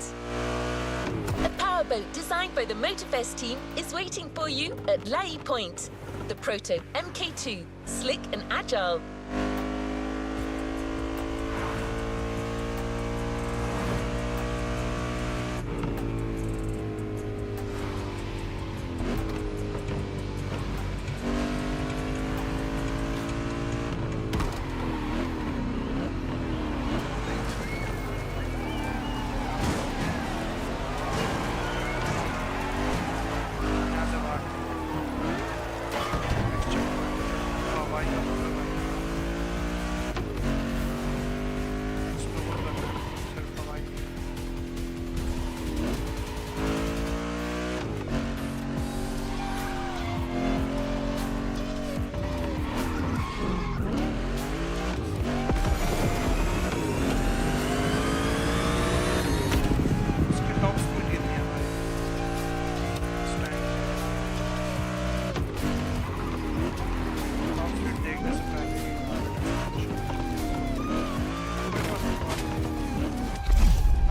A powerboat designed by the Motorfest team is waiting for you at Lai Point. The Proto MK2, slick and agile. यहाँ से बाहर हवाई जहाज explore करना सिर्फ हवाई। उसके top speed कितनी है भाई इस टाइम? टॉप स्पीड देखने से पहले ही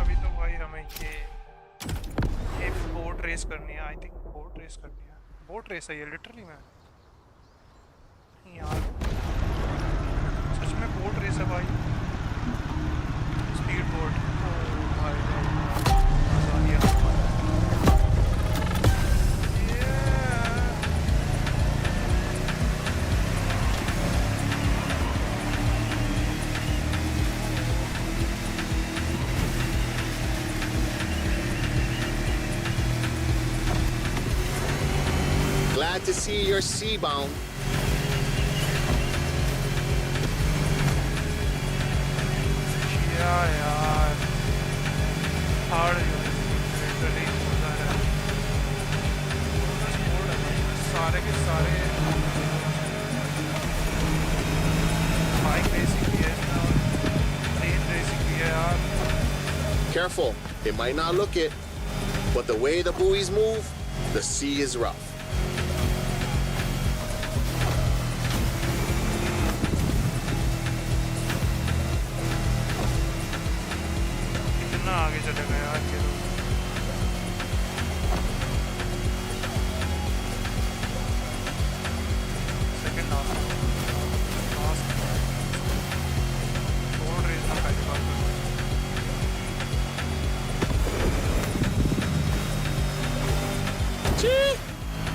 अभी तो भाई हमें ये बोट रेस करनी है। आई थिंक बोट रेस करनी है। बोट रेस है ये लिटरली में यार, सच में बोट रेस है भाई। Speed boat. ओ भाई मजा आ गया। Yeah. Glad to see you're sea-bound. क्या यार, हार्ड लिटरली मजा आ रहा है। बस बोर्ड है भाई, सारे के सारे बाइक रेसिंग भी है इसमें और ट्रेन रेसिंग भी है यार। Careful, it might not look it, but the way the buoys move, the sea is rough. कितना आगे चले गए यार ये लोग। Second half last board race में पहली बार कर रहे हैं। Chee!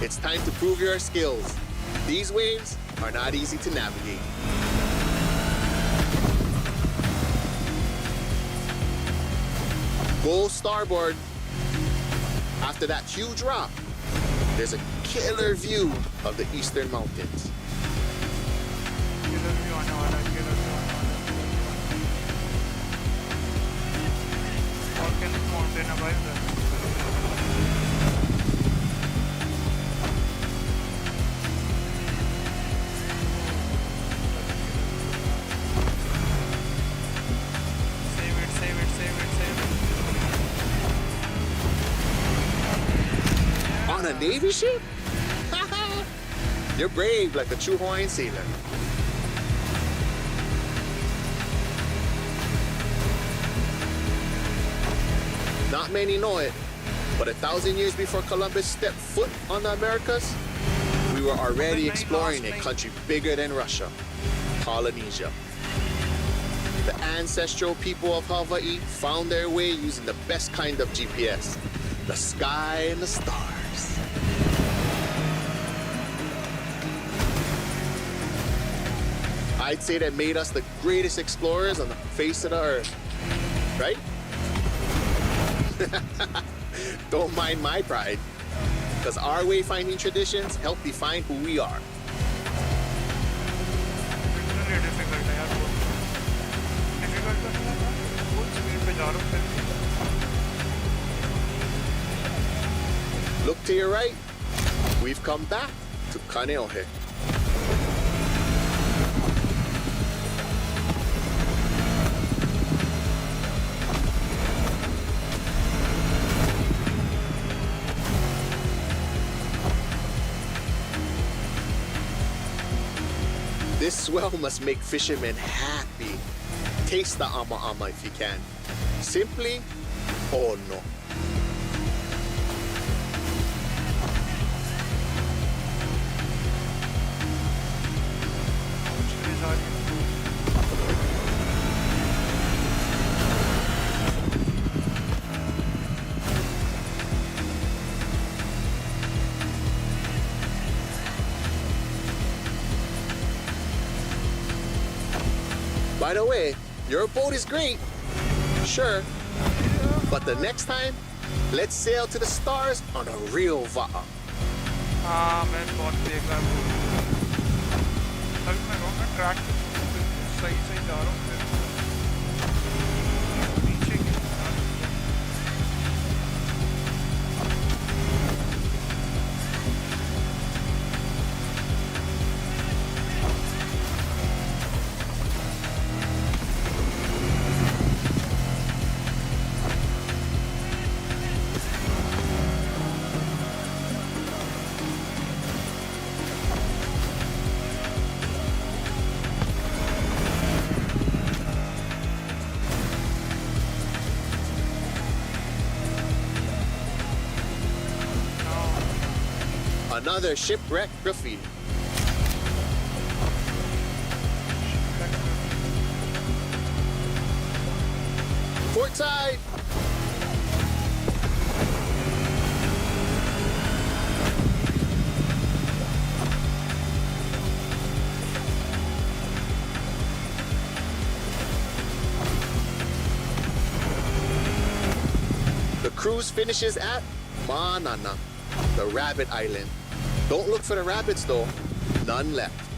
It's time to prove your skills. These waves are not easy to navigate. Go starboard. After that huge rock, there's a killer view of the eastern mountains. किधर भी आने वाला है, किधर भी आने वाला है। और क्या माउंटेन है भाई उधर। Save it, save it, save it, save it. On a Navy ship? You're brave like a true Hawaiian sailor. Not many know it, but 1,000 years before Columbus stepped foot on the Americas, we were already exploring a country bigger than Russia, Polynesia. The ancestral people of Hawaii found their way using the best kind of GPS, the sky and the stars. I'd say that made us the greatest explorers on the face of the earth, right? Don't mind my pride, because our wayfinding traditions help define who we are. Literally difficult है यार वो। Difficult तो नहीं है, full speed पे जा रहा हूँ फिर भी। Look to your right. We've come back to Kaneohe. This swell must make fishermen happy. Taste the ama if you can. Simply, oh no. By the way, your boat is great, sure, but the next time, let's sail to the stars on a real va'a. मैं बहुत देख रहा हूँ अभी मैं कहूँगा track सही जा रहा हूँ नीचे की Another shipwreck graffiti. Port side! The cruise finishes at Manana, the Rabbit Island. Don't look for the rabbits though, none left.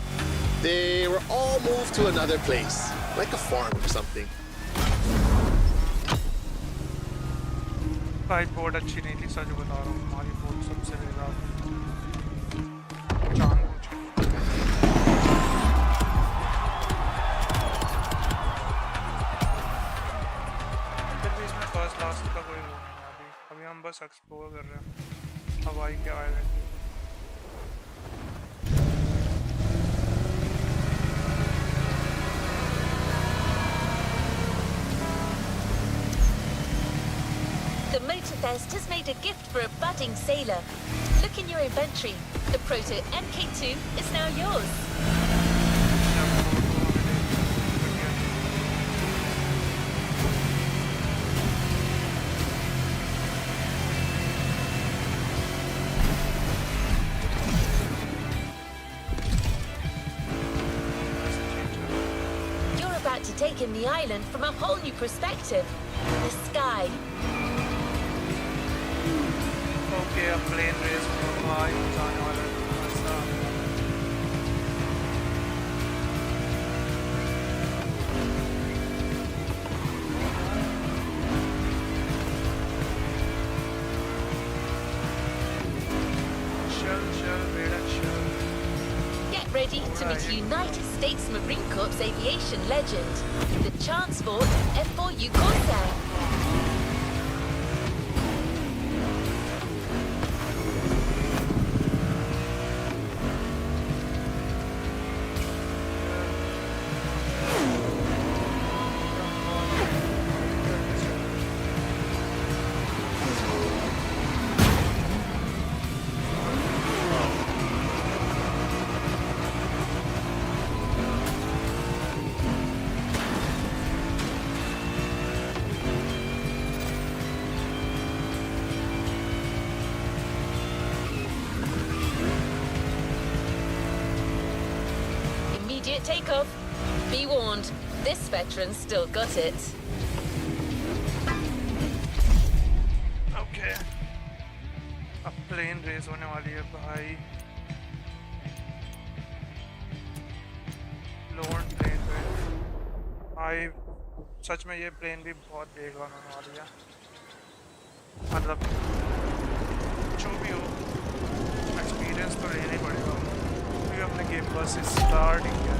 They were all moved to another place, like a farm or something. भाई board अच्छी नहीं थी सच बता रहा हूँ हमारी board सबसे बेकार जानबूझ के फिर भी इसमें फर्स्ट लास्ट का कोई वो नहीं है अभी हम बस एक्सप्लोर कर रहे हैं हवाई के island The Motorfest has made a gift for a budding sailor. Look in your inventory. The Proto MK2 is now yours. You're about to take in the island from a whole new perspective. The sky. Okay अब plane race भाई जाने वाला है ऐसा चल बेटा चल Get ready to meet United States Marine Corps aviation legend, the Transport F4U Corsair. Immediate takeoff. Be warned, this veteran's still got it. Okay अब प्लेन रेस होने वाली है भाई लोन प्लेन रेस भाई सच में ये प्लेन भी बहुत बेकार होने वाली है मतलब जो भी हो एक्सपीरियंस तो लेना ही पड़ेगा क्योंकि हमने गेम बस स्टार्ट ही किया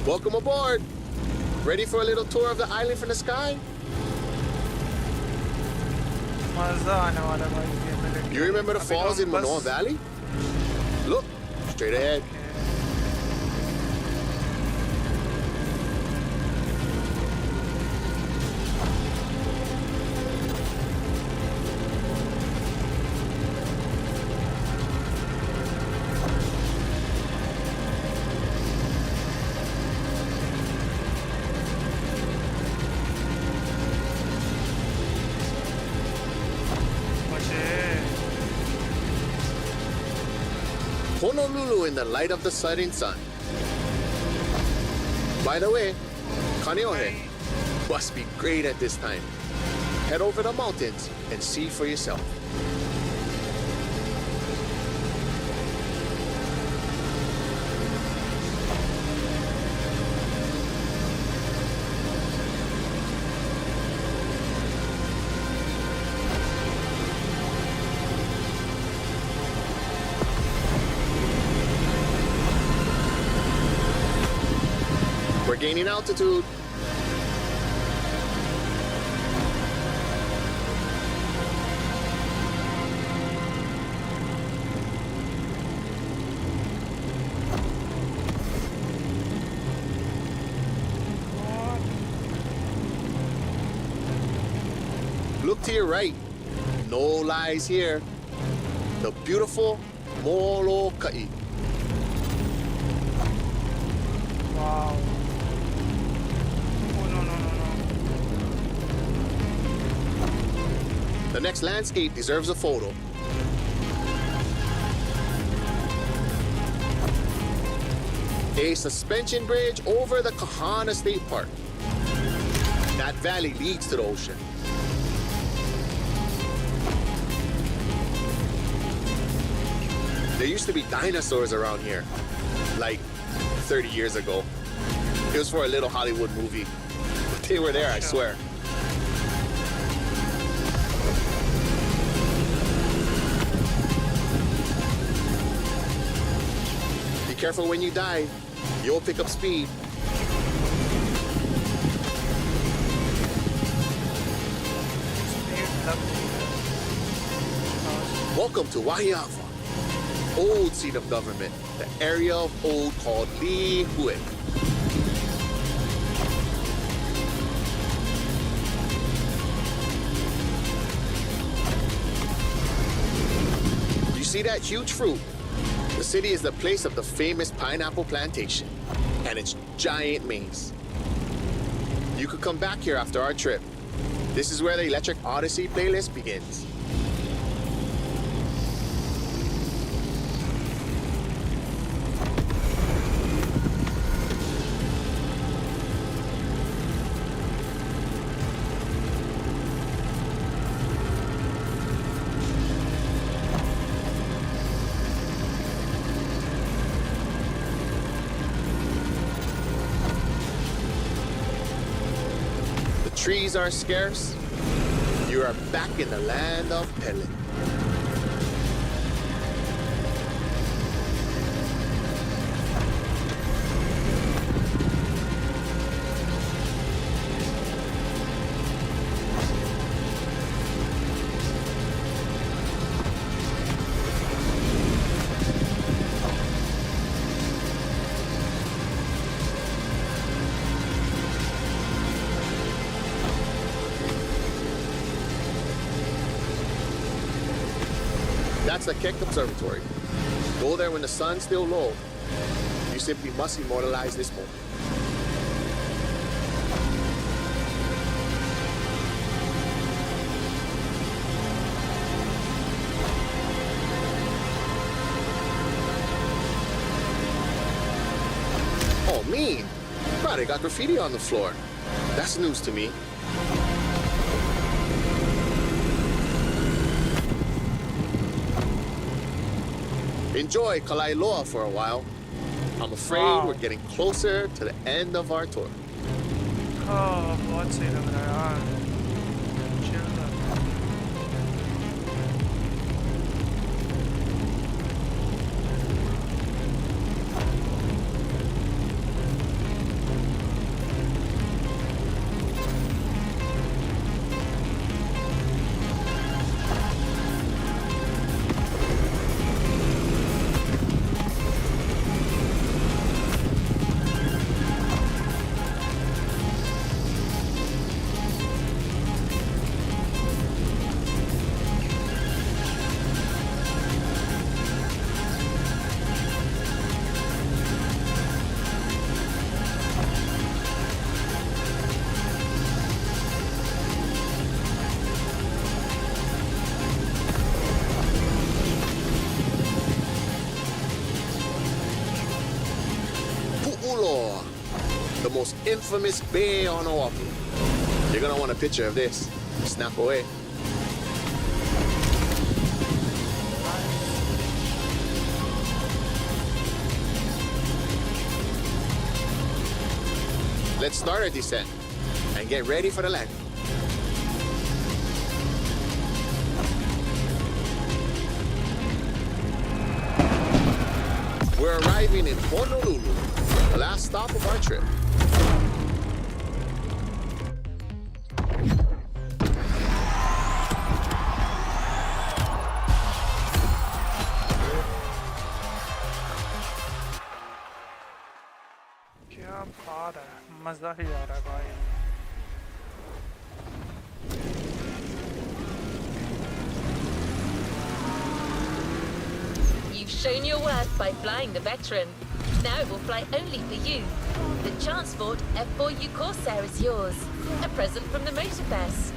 Welcome aboard. Ready for a little tour of the island from the sky? मजा आने वाला है भाई गेम में लेके You remember the अभी तो falls हम in बस- Manoa Valley? Look, straight ahead. Honolulu in the light of the setting sun. By the way, Kaneohe must be great at this time. Head over the mountains and see for yourself. We're gaining altitude. Look to your right. No lies here. The beautiful Molokai. Wow. Oh no. The next landscape deserves a photo. A suspension bridge over the Kahana State Park. That valley leads to the ocean. There used to be dinosaurs around here, like 30 years ago. It was for a little Hollywood movie. But they were there, I swear. Be careful when you dive. You'll pick up speed. Welcome to Waiawa, old seat of government, the area of old called Lihue. You see that huge fruit? The city is the place of the famous pineapple plantation and its giant maze. You could come back here after our trip. This is where the Electric Odyssey playlist begins. Trees are scarce. You are back in the land of Pele. That's the Keck Observatory. Go there when the sun's still low. You simply must immortalize this moment. Oh, mean. Wow, they got graffiti on the floor. That's news to me. Enjoy Kalailoa for a while. I'm afraid Wow. we're getting closer to the end of our tour. Oh, बहुत सही लग रहा है यार. Chill लग रहा है. Pu'uloa, the most infamous bay on Oahu. You're gonna want a picture of this. Snap away. Let's start our descent and get ready for the landing. We're arriving in Honolulu, the last stop of our trip. क्या बात है, मजा ही आ रहा है भाई. You've shown your worth by flying the Veteran. Now it will fly only for you. The Transport F4U Corsair is yours. A present from the Motorfest.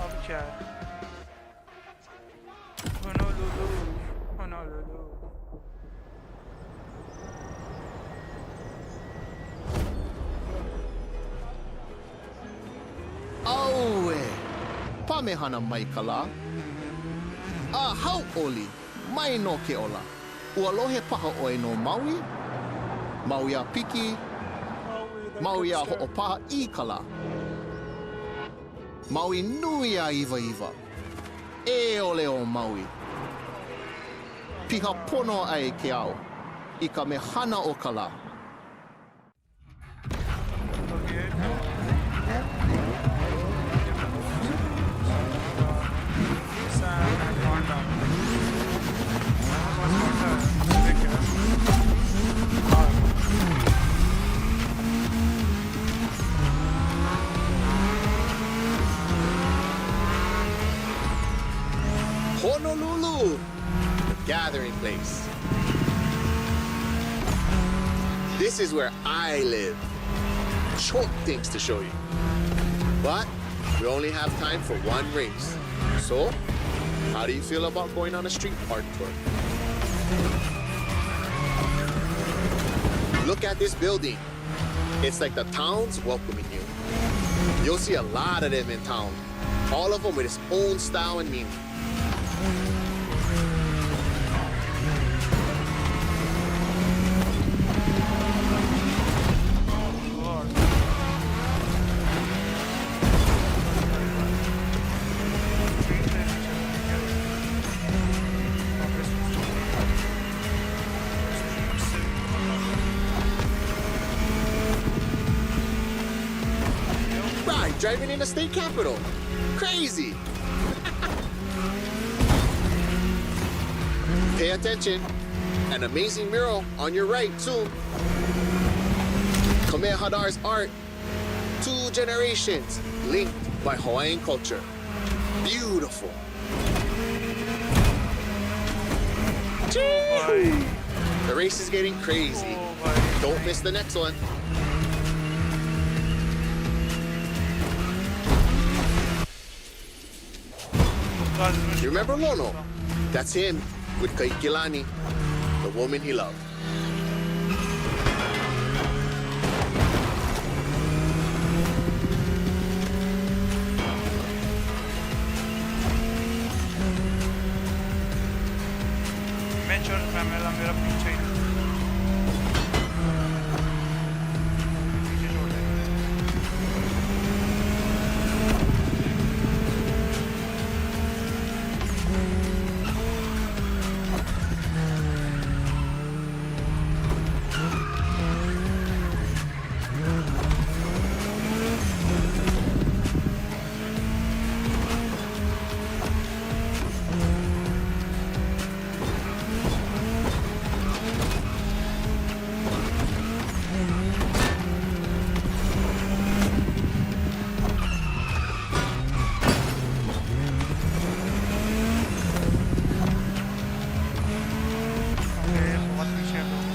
अब क्या है? Honolulu, Honolulu. Aue, pamehana maikala. A hau oli, mai no ke ola. Ua lohe paha oi no Maui. Maui a piki, Maui a ho'opaha I kala. Maui nui a iwa iwa. E ole o Maui. Piha pono ai ke ao. I ka mehana o kala. Honolulu, the gathering place. This is where I live. Short things to show you. But we only have time for one race. So, how do you feel about going on a street art tour? Look at this building. It's like the town's welcoming you. You'll see a lot of them in town. All of them with its own style and meaning. Right, driving in the state capital. Crazy. Pay attention. An amazing mural on your right, too. Kamehameha's art. 2 generations linked by Hawaiian culture. Beautiful. Chee-hoo. The race is getting crazy. Don't miss the next one. You remember Lono? That's him. with Kaikilani, the woman he loved. Mention camera मेरा पीछे ही पीछे छोड़ दे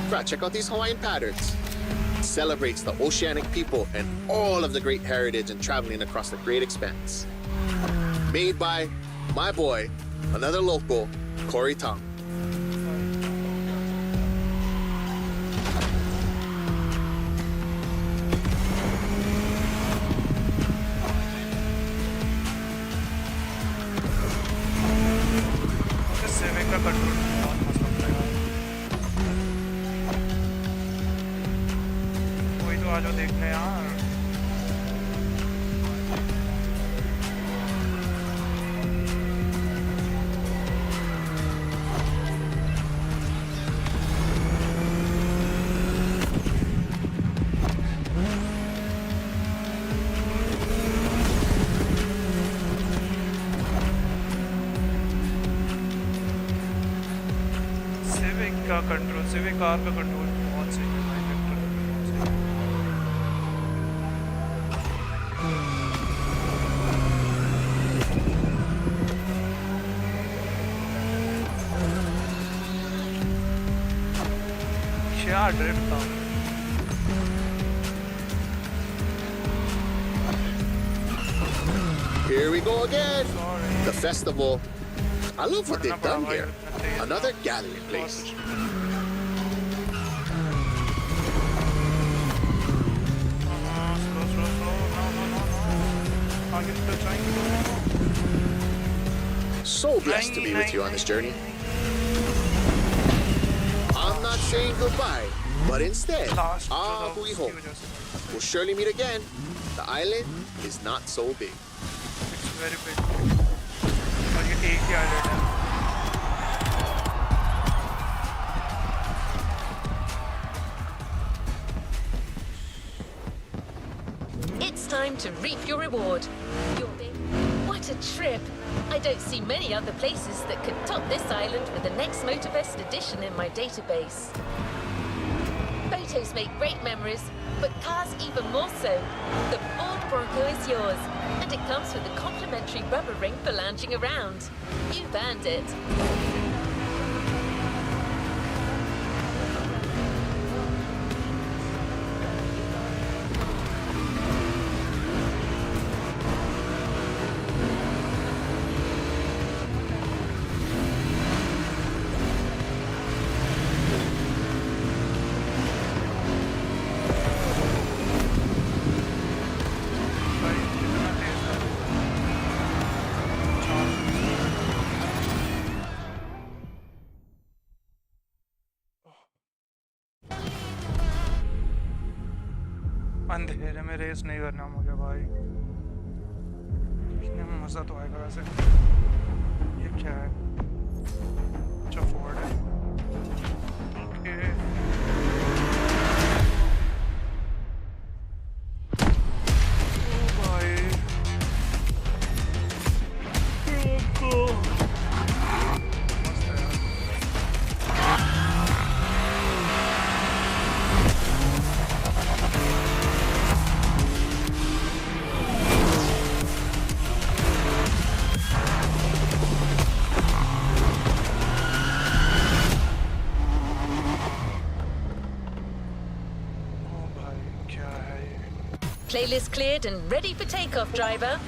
Brad, check out these Hawaiian patterns. It celebrates the oceanic people and all of the great heritage and traveling across the great expanse. Made by my boy, another local, Corey Tong. Civic का control बहुत मस्त लगता है कोई तो आ जाओ देखने यार का कंट्रोल सिविक कार का कंट्रोल बहुत सही है भाई वेक्टर बहुत सही है क्या ड्रिफ्ट था Here we go again. Sorry. The festival. I love what they've done here. Another gathering place. So blessed to be with you on this journey. I'm not saying goodbye, but instead, we hope. We'll surely meet again. The island is not so big. It's very big. और ये एक ही island है. It's time to reap your reward. What a trip! I don't see many other places that could top this island with the next Motorfest edition in my database. Photos make great memories, but cars even more so. The Ford Bronco is yours, and it comes with a complimentary rubber ring for lounging around. You've earned it. अंधेरे में race नहीं करना मुझे भाई देखने में मज़ा तो आएगा वैसे ये क्या है अच्छा फोर्ड है ओके ओ भाई मस्त है यार Playlist cleared and ready for takeoff, driver.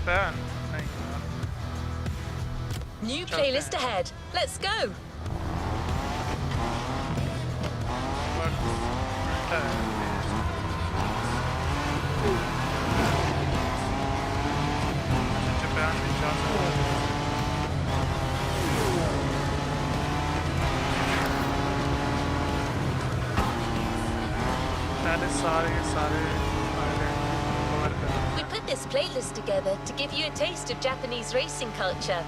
Japan नहीं यार New चलते playlist हैं ahead. Let's go. पर उल्टा है जापान में जा सकते हैं पहले सारे आइलैंड कवर कर We put this playlist together to give you a taste of Japanese racing culture.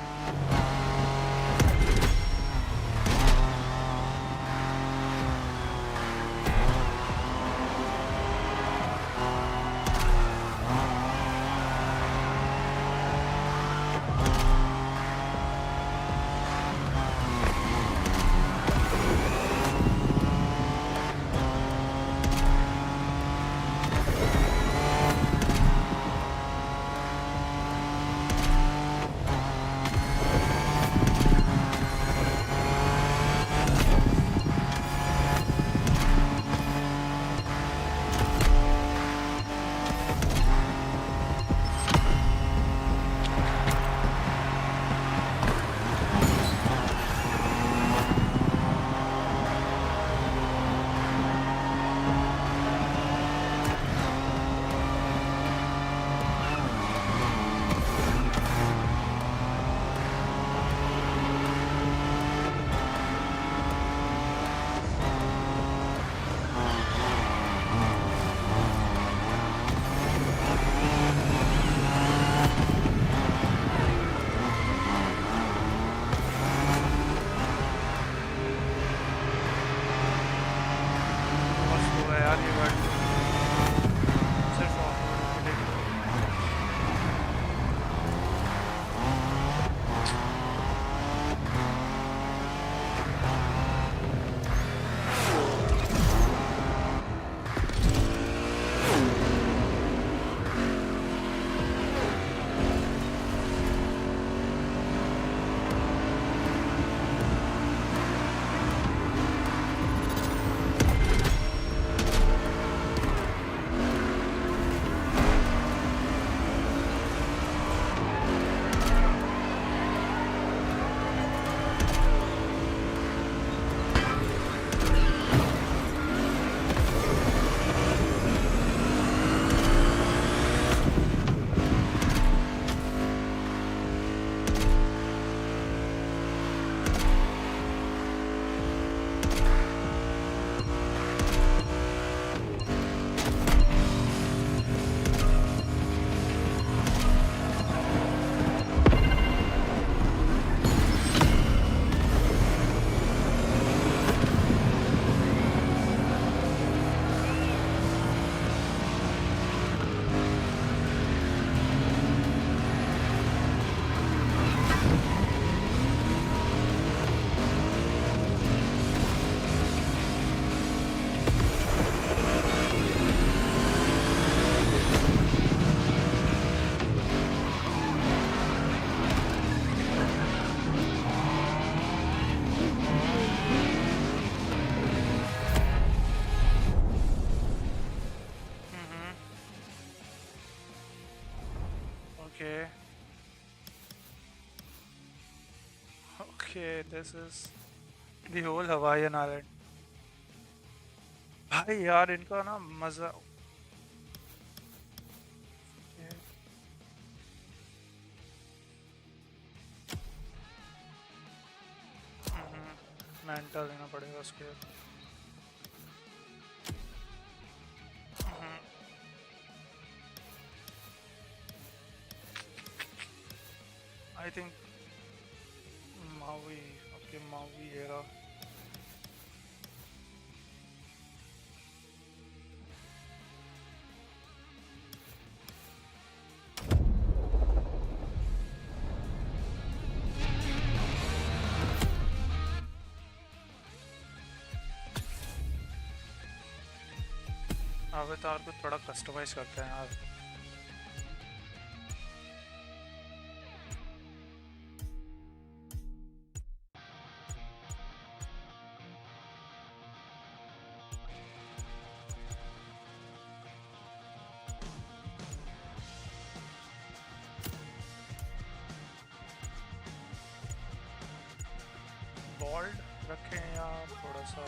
Okay. Okay, this is the whole Hawaiian island. भाई यार इनका ना मजा मेंटल लेना पड़ेगा उसके I think Maui, okay, Maui era. अवतार को थोड़ा कस्टमाइज करते हैं यार वॉल्ड रखें या थोड़ा सा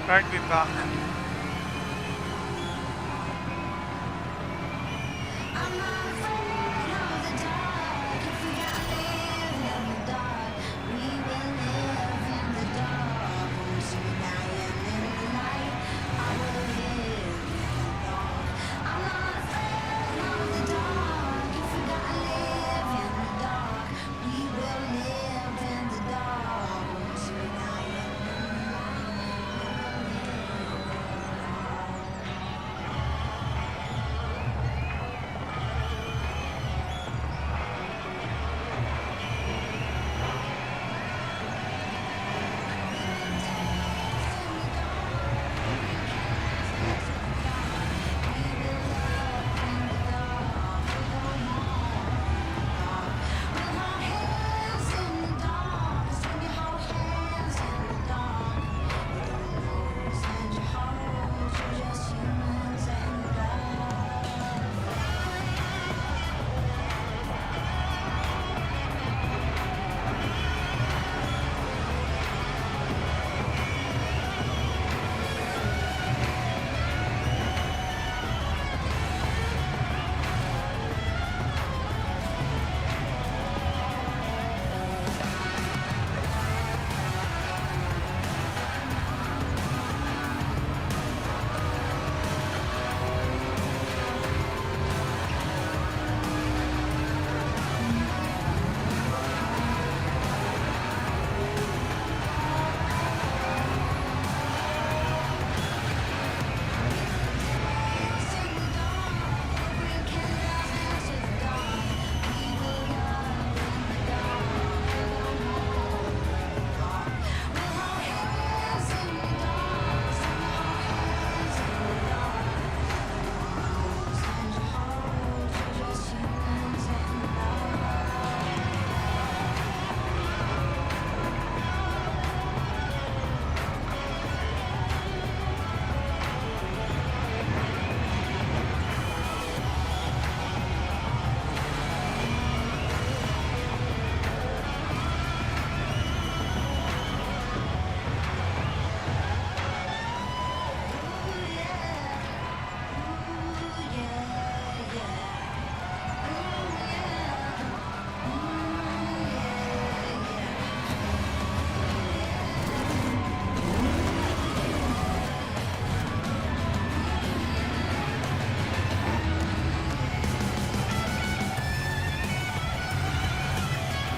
Right, we're back.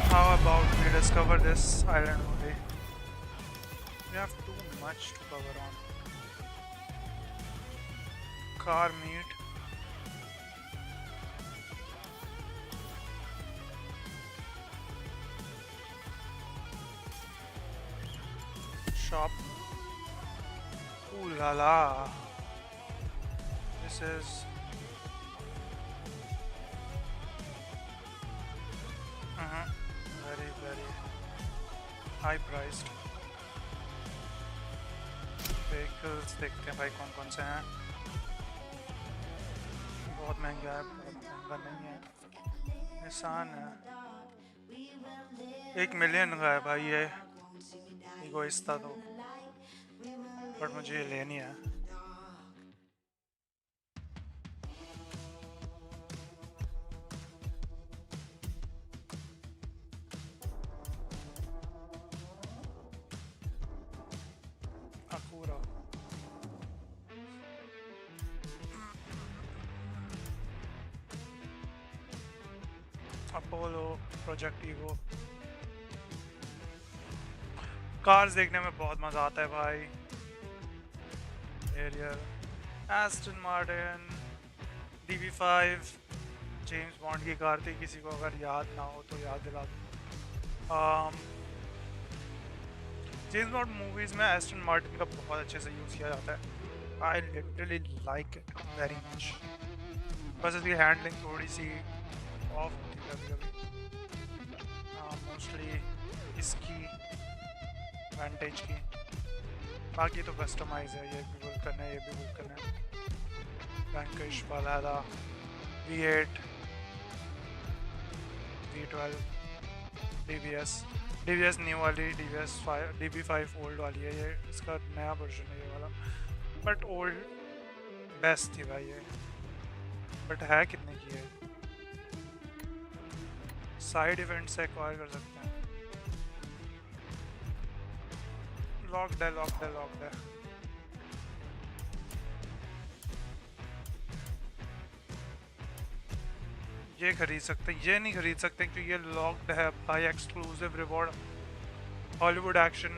How about we discover this island only? We have too much to cover on. Car meet. Shop. Ooh la la. This is very high priced. Vehicles देखते हैं भाई कौन कौन से हैं. बहुत महंगा है, बहुत महंगा नहीं है. निसान है. 1 मिलियन का है भाई ये. इगोइस्ट था तो, बट मुझे ये लेनी है. Akura. Apollo, project ego. Cars देखने में बहुत मजा आता है भाई. Ariel, Aston Martin, DB5, James Bond की कार थी. किसी को अगर याद ना हो तो याद दिला दूँ. जेम्स बॉन्ड मूवीज में एस्टन मार्टिन का बहुत अच्छे से यूज़ किया जाता है. I literally like it very much. बस इसकी हैंडलिंग थोड़ी सी ऑफ होती है कभी कभी. मोस्टली इसकी वेंटेज की. बाकी तो कस्टमाइज है. ये भी वुल्कन है, ये भी वुल्कन है. वैंकिश, वालहला, V8, V12, DBS न्यू वाली, DB5 ओल्ड वाली है. ये इसका नया वर्जन है ये वाला. बट ओल्ड बेस्ट थी भाई ये. बट है कितने की है. साइड इवेंट से एक्वायर कर सकते हैं. लॉक्ड है. ये खरीद सकते हैं. ये नहीं खरीद सकते क्योंकि ये लॉक्ड है by exclusive reward Hollywood action.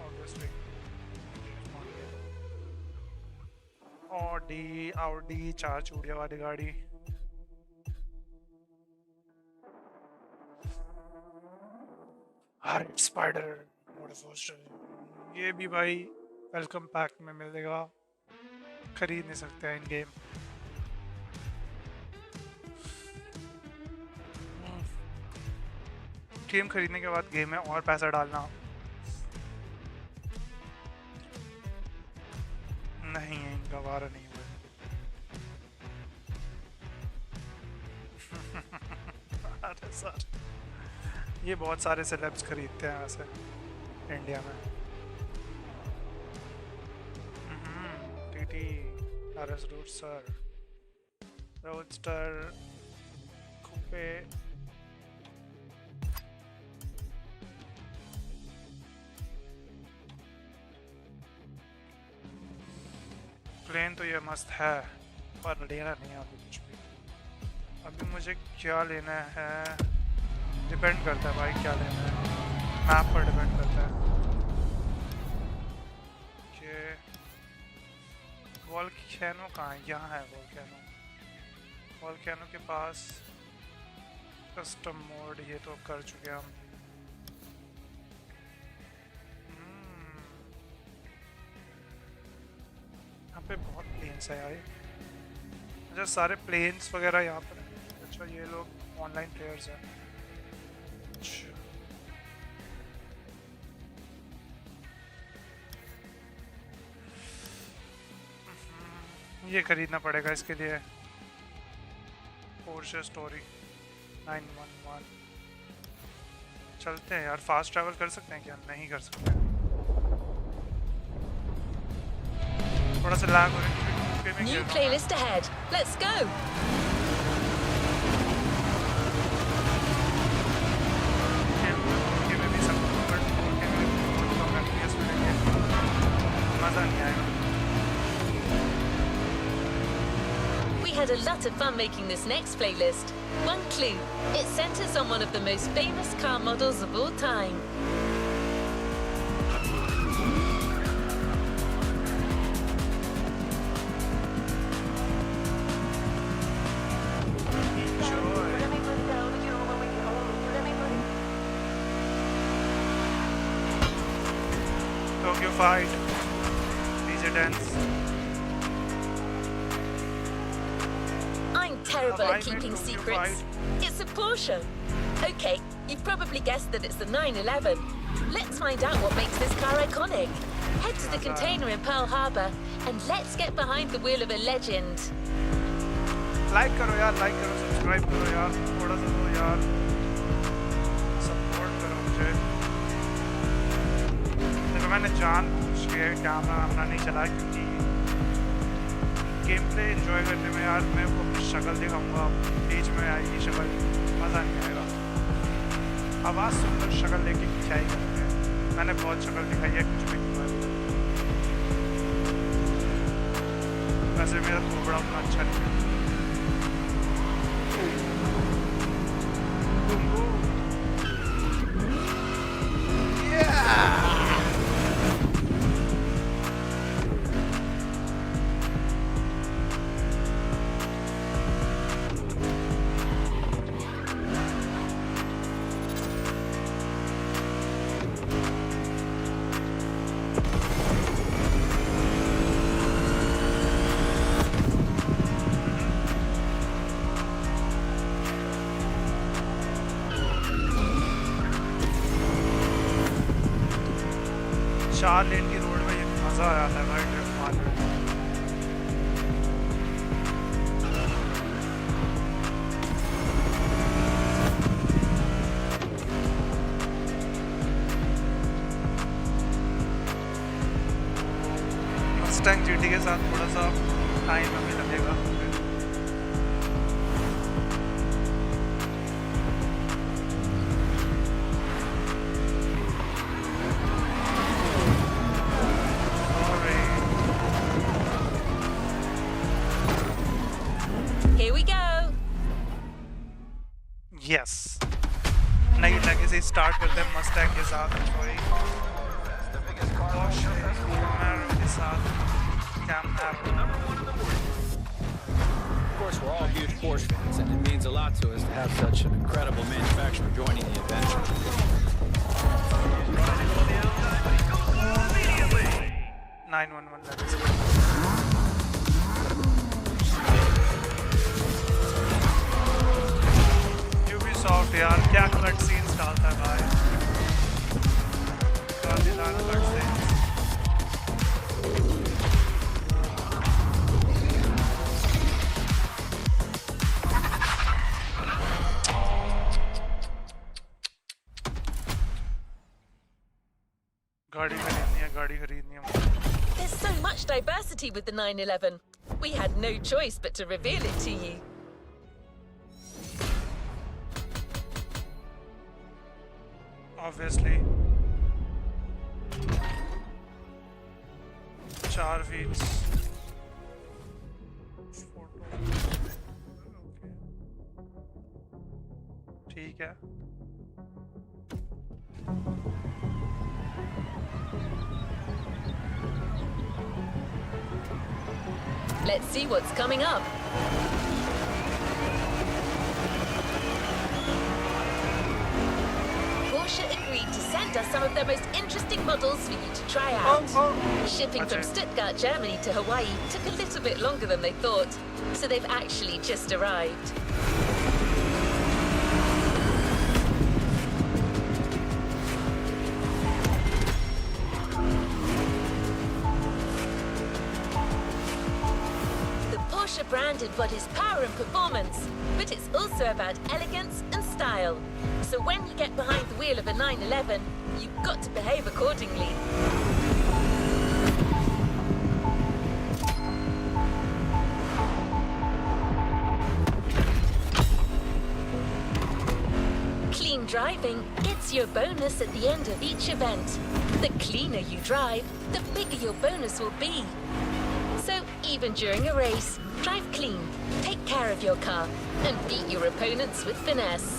Obviously Audi 4 चूड़िया वाली गाड़ी. स्पाइडर मोटरफोस्टर. ये भी भाई वेलकम पैक में मिलेगा. खरीद नहीं सकते हैं इन गेम. गेम खरीदने के बाद गेम में और पैसा डालना नहीं है. इनका वारा नहीं हुआ. अरे सर, ये बहुत सारे सेलेब्स खरीदते हैं वैसे इंडिया में. टीटी, RS रूटसर, रोडस्टर, कूपे. प्लेन तो ये मस्त है पर लेना नहीं है अभी कुछ भी. अभी मुझे क्या लेना है डिपेंड करता है भाई. क्या लेना है मैप पर डिपेंड करता है. कि वॉल्केनो कहाँ है. यहाँ है वॉल्केनो के पास. कस्टम मोड ये तो कर चुके हम. यहाँ पे बहुत प्लेन्स है यार. अच्छा, सारे प्लेन्स वगैरह यहाँ पर हैं. अच्छा, ये लोग ऑनलाइन प्लेयर्स हैं. अच्छा, ये खरीदना पड़ेगा इसके लिए. Porsche story 911. चलते हैं यार. फास्ट ट्रैवल कर सकते हैं क्या? नहीं कर सकते. थोड़ा सा लैग हो रहा है. New playlist ahead. Let's go. मजा नहीं आएगा. We had a lot of fun making this next playlist. One clue. It centers on one of the most famous car models of all time. Tokyo Fight, DJ Dance. I'm terrible Have I at keeping made Tokyo secrets. It's a Porsche. Okay, you've probably guessed that it's the 911. Let's find out what makes this car iconic. Head to the container in Pearl Harbor and let's get behind the wheel of a legend. Like करो यार, like करो, subscribe करो यार, थोड़ा सा दो यार, support करो मुझे। देखो मैंने जानबूझ के कैमरा नहीं चलाया क्योंकि गेम प्ले एंजॉय करने में यार मैं वो अपनी शक्ल दिखाऊंगा, बीच में आएगी शक्ल, मज़ा नहीं आएगा। आवाज़ सुनकर शक्ल लेके क्या ही करेंगे? मैंने बहुत शक्ल दिखाई है, कुछ भी नहीं हुआ। वैसे मेरा थोड़ा उतना अच्छा नहीं है। चार लेन की रोड में ये मजा आ जाता है भाई ड्रिफ्ट मारने में। मस्टैंग जीटी के साथ थोड़ा सा टाइम हमें लगेगा। Here we go. Yes. नई लेगेसी स्टार्ट करते हैं मस्टैंग के साथ। सॉरी Porsche Camaro के साथ Camaro। Of course, we're all huge Porsche fans, and it means a lot to us to have such an incredible manufacturer joining the adventure. 911 legacy। Ubisoft यार क्या cut scenes डालता है भाई, काफी ज्यादा cut scenes. गाड़ी खरीदनी है मुझे। There's so much diversity with the 911. We had no choice but to reveal it to you. Obviously 4 feet photo ठीक है। Let's see what's coming up. Porsche agreed to send us some of their most interesting models for you to try out. Shipping from Stuttgart, Germany to Hawaii took a little bit longer than they thought, so they've actually just arrived. The Porsche brand embodies power and performance, but it's also about elegance and style. So when you get behind the wheel of a 911, you've got to behave accordingly. Clean driving gets you a bonus at the end of each event. The cleaner you drive, the bigger your bonus will be. So Even during a race, drive clean, take care of your car, and beat your opponents with finesse.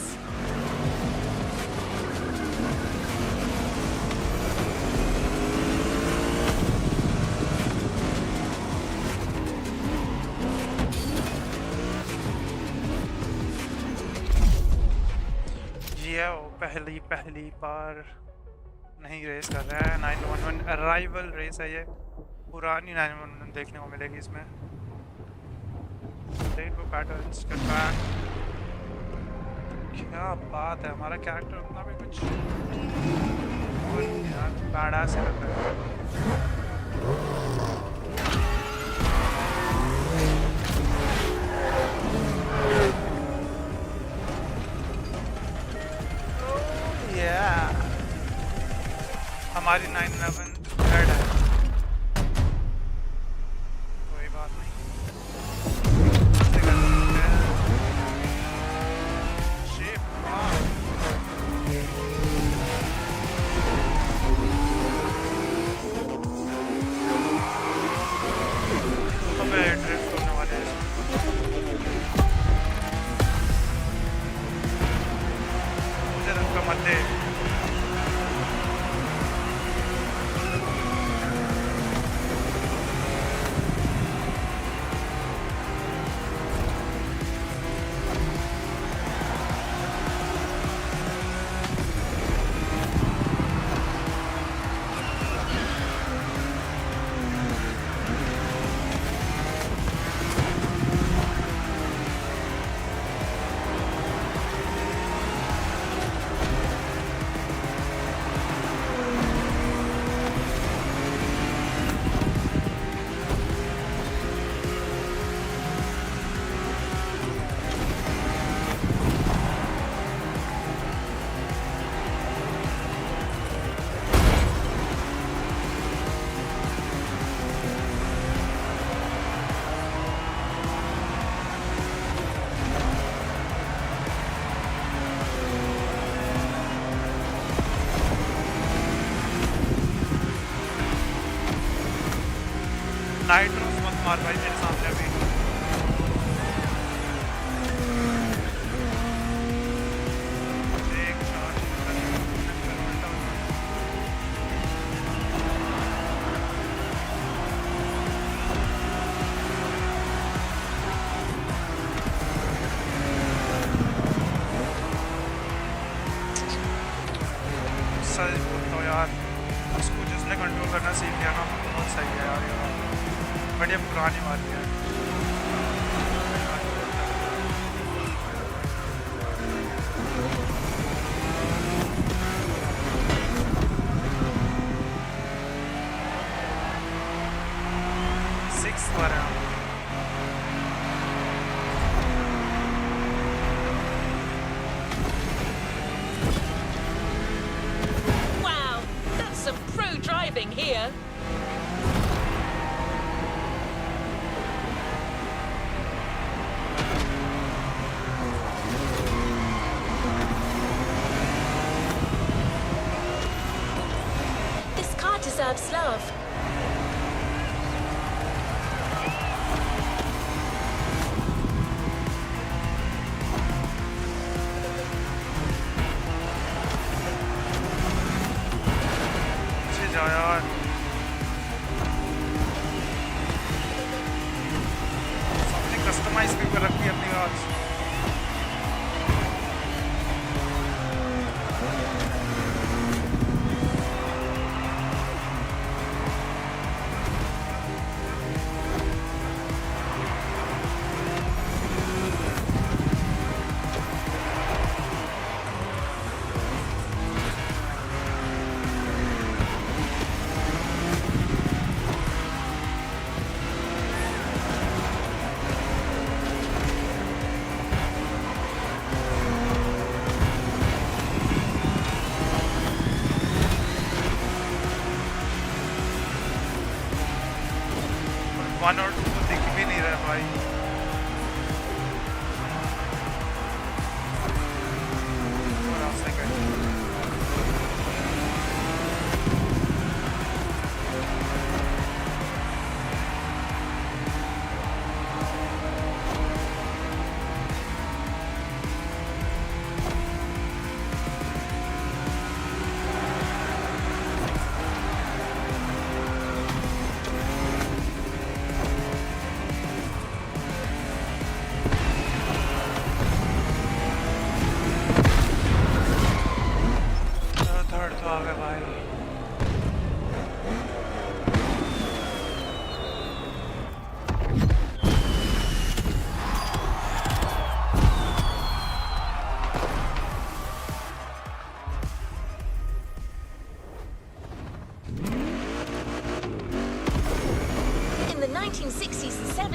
ये वो पहली बार नहीं race कर रहा है। 911 arrival race है ये, पुरानी 911 देखने को मिलेगी इसमें। रेनबो पैटर्न्स के बैक, क्या बात है, हमारा कैरेक्टर उतना भी कुछ यार बैडास है लग रहा है। हमारी 911 रेड है, कोई बात नहीं, ऐसे कर सकते हैं। शेप अबे ड्रिफ्ट होने वाले हैं। मुझे धक्का मत दे। नाइट्रोस मत मार भाई मेरे सामने अभी। एक शॉट सच बोलता हूँ यार, उसको जिसने कंट्रोल करना सीख लिया ना बहुत सही है यार। बढ़िया पुरानी बात है। सिक्स पर है। Wow, that's some pro driving here. Deserves love. जाओ यार, सबने कस्टमाइज करके रख दी अपनी आज। वन और टू को दिख भी नहीं रहा भाई।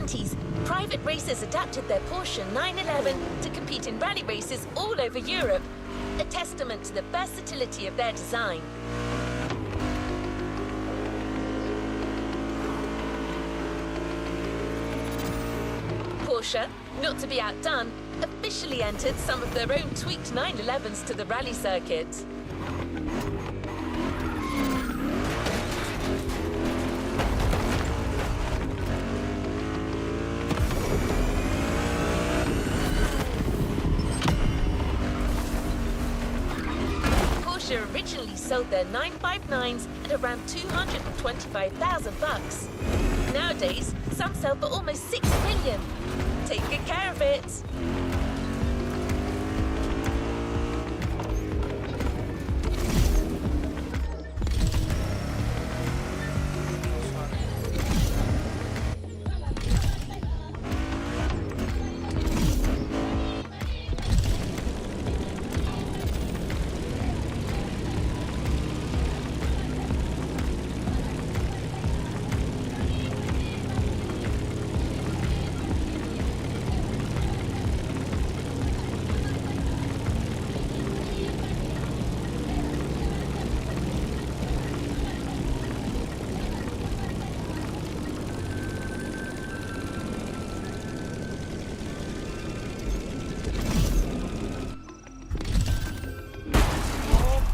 1920s, private racers adapted their Porsche 911 to compete in rally races all over Europe, a testament to the versatility of their design. Porsche, not to be outdone, officially entered some of their own tweaked 911s to the rally circuit. Porsche originally sold their 959s at around $225,000. Nowadays, some sell for almost $6 million. Take good care of it.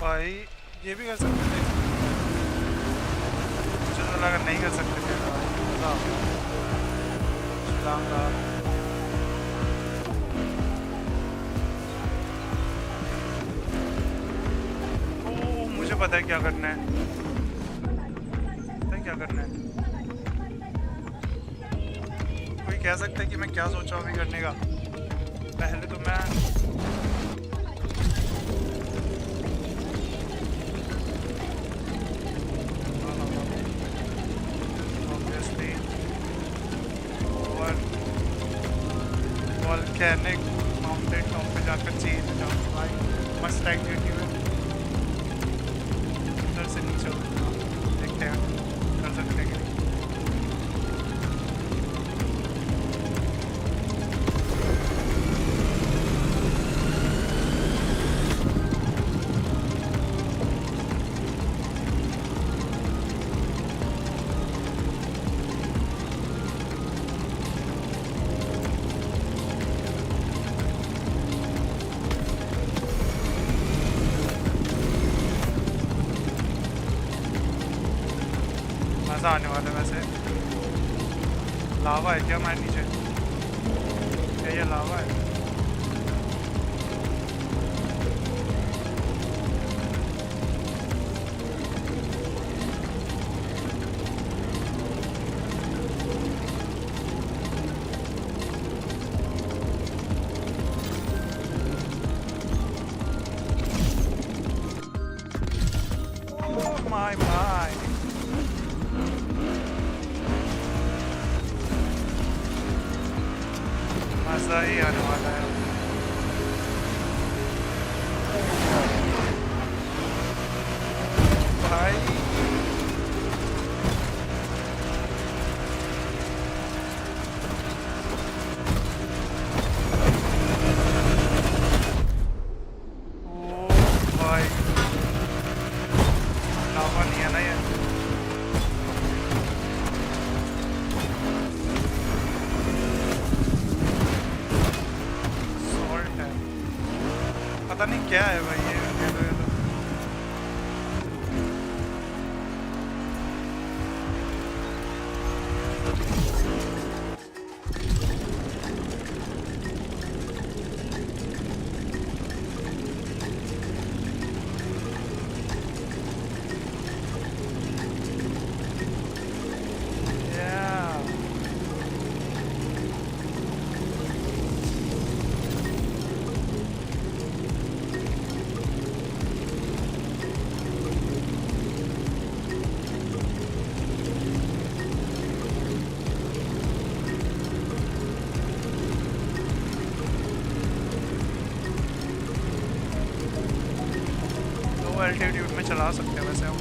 भाई ये भी कर सकते थे, मुझे तो लगा नहीं कर सकते थे भाई। चलाऊंगा मुझे पता है क्या करना है, पता है क्या करना है। कोई कह सकता है कि मैं क्या सोचा हूँ अभी करने का। पहले तो मैं वॉल्केनिक माउंटेन टॉप पे जाकर चेंज हो जाऊँ भाई, मस्त एक्टिविटी है। उधर से नीचे देखते हैं कर सकते हैं। मज़ा आने वाला है। वैसे लावा है क्या हमारे नीचे? क्या ये लावा है? Oh my my! मज़ा ही आने वाला है। भाई ओ भाई लावा नहीं है ना ये। पता नहीं क्या है भाई ये तो। एल्टीट्यूड में चला सकते हैं वैसे हम।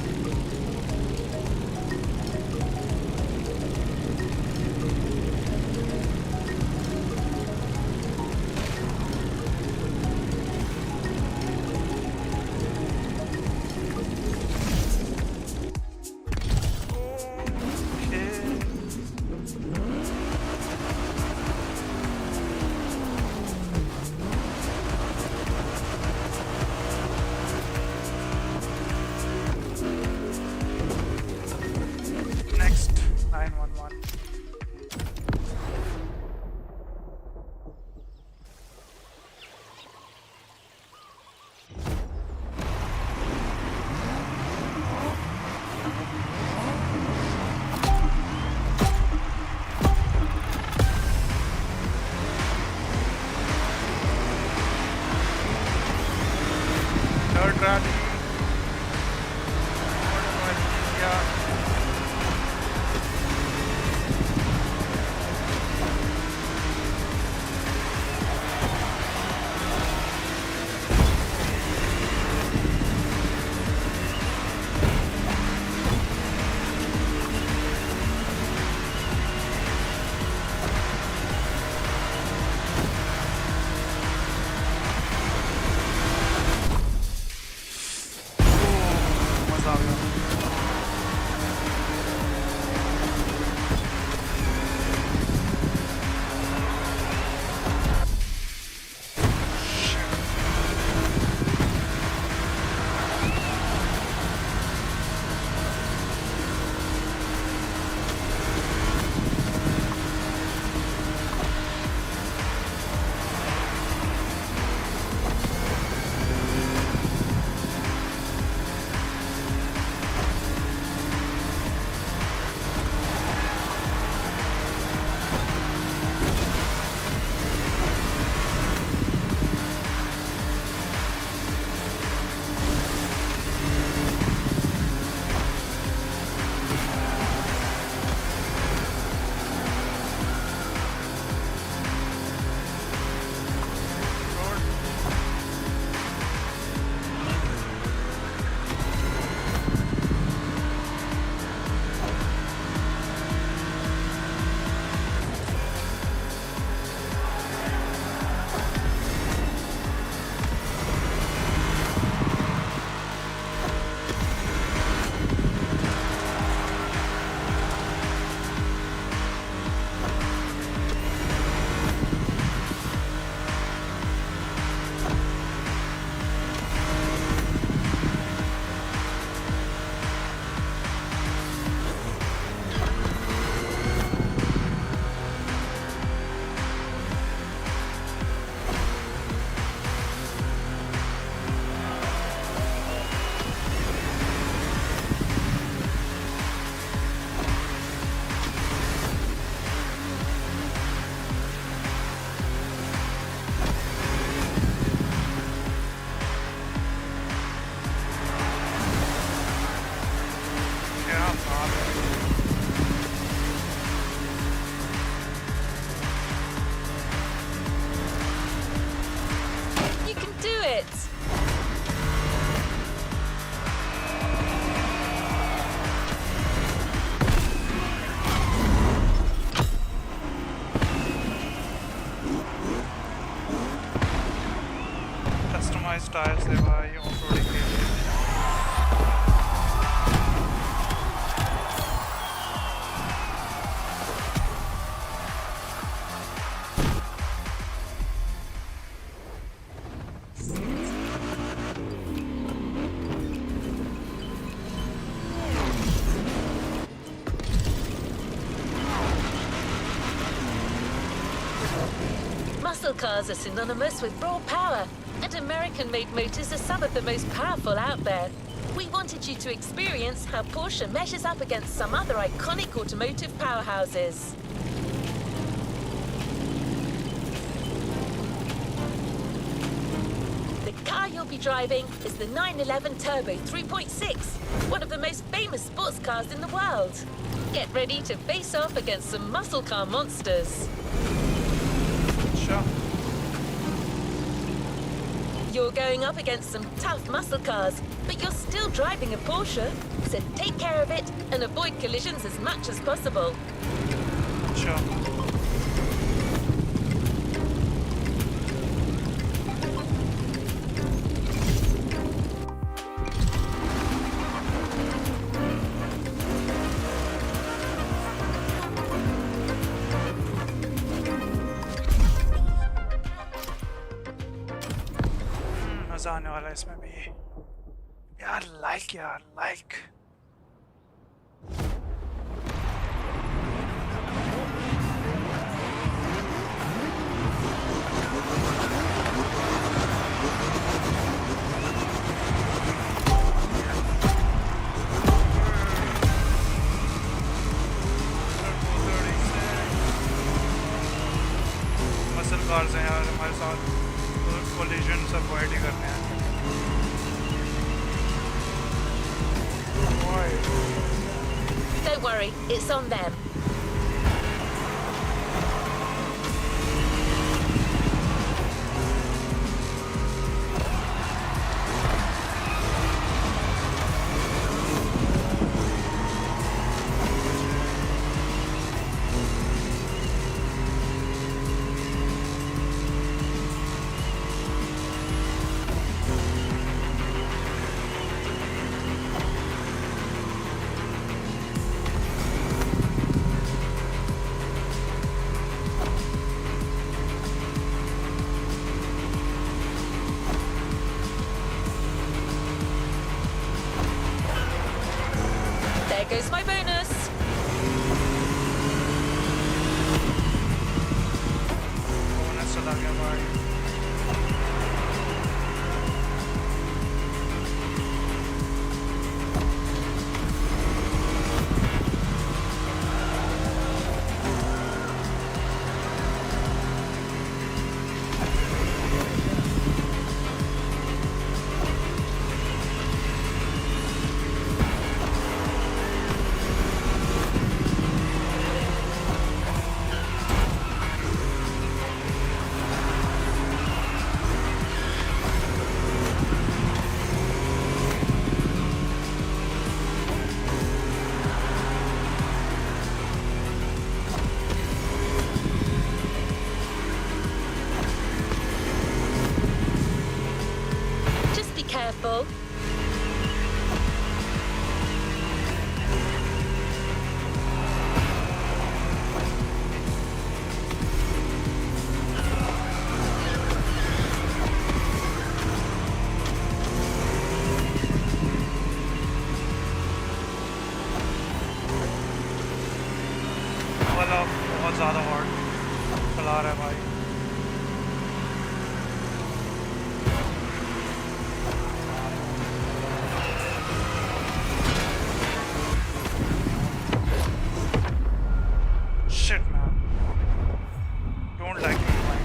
rally. Yeah. मजा आ गया। क्या बात है। You can do it! Customised tyres है भाई ऑफ रोडिंग के लिए। Muscle cars are synonymous with raw power, and American-made motors are some of the most powerful out there. We wanted you to experience how Porsche measures up against some other iconic automotive powerhouses. The car you'll be driving is the 911 Turbo 3.6, one of the most famous sports cars in the world. Get ready to face off against some muscle car monsters. अच्छा You're going up against some tough muscle cars, but you're still driving a Porsche, so take care of it and avoid collisions as much as possible. अच्छा मजा आने वाला है इसमें भी यार like muscle cars हैं यार हमारे साथ कोलिजन अवॉइड ही करने हैं Don't worry, it's on them. There goes my bonus. Bonus चला गया भाई। Just be careful. वाला बहुत ज़्यादा हॉट चला रहा है भाई। Shit, man. Don't like it, man.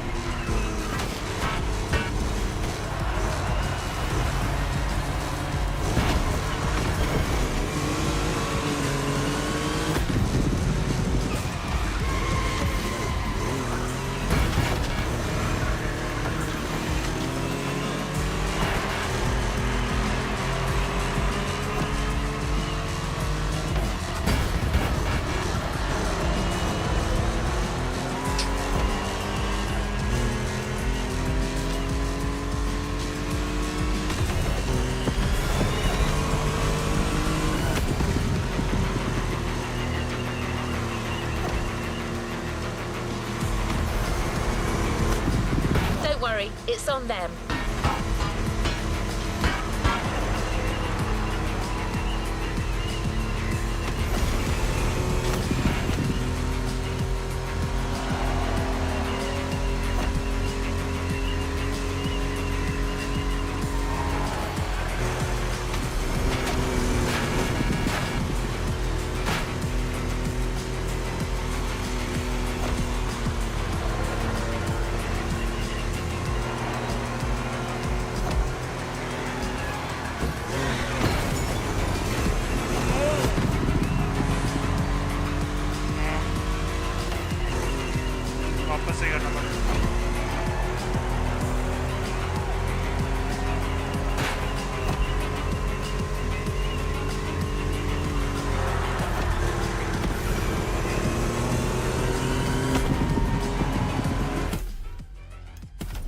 Don't worry, it's on them. वापस से करना पड़ेगा।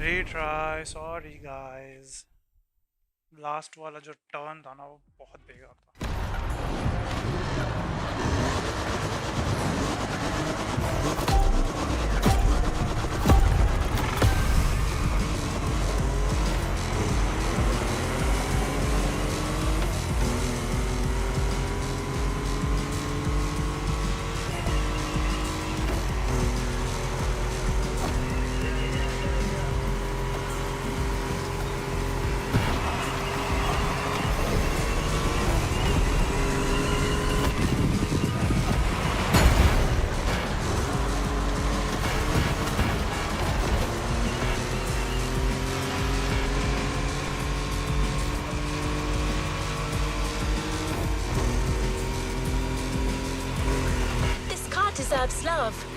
Retry, sorry guys. लास्ट वाला जो टर्न था ना वो बहुत बेकार था। deserves love.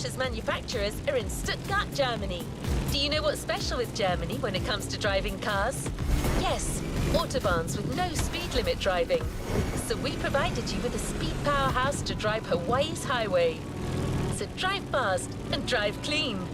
Porsche's manufacturers are in Stuttgart, Germany. Do you know what's special with Germany when it comes to driving cars? Yes, autobahns with no speed limit driving. So we provided you with a speed powerhouse to drive Hawaii's highway. So drive fast and drive clean.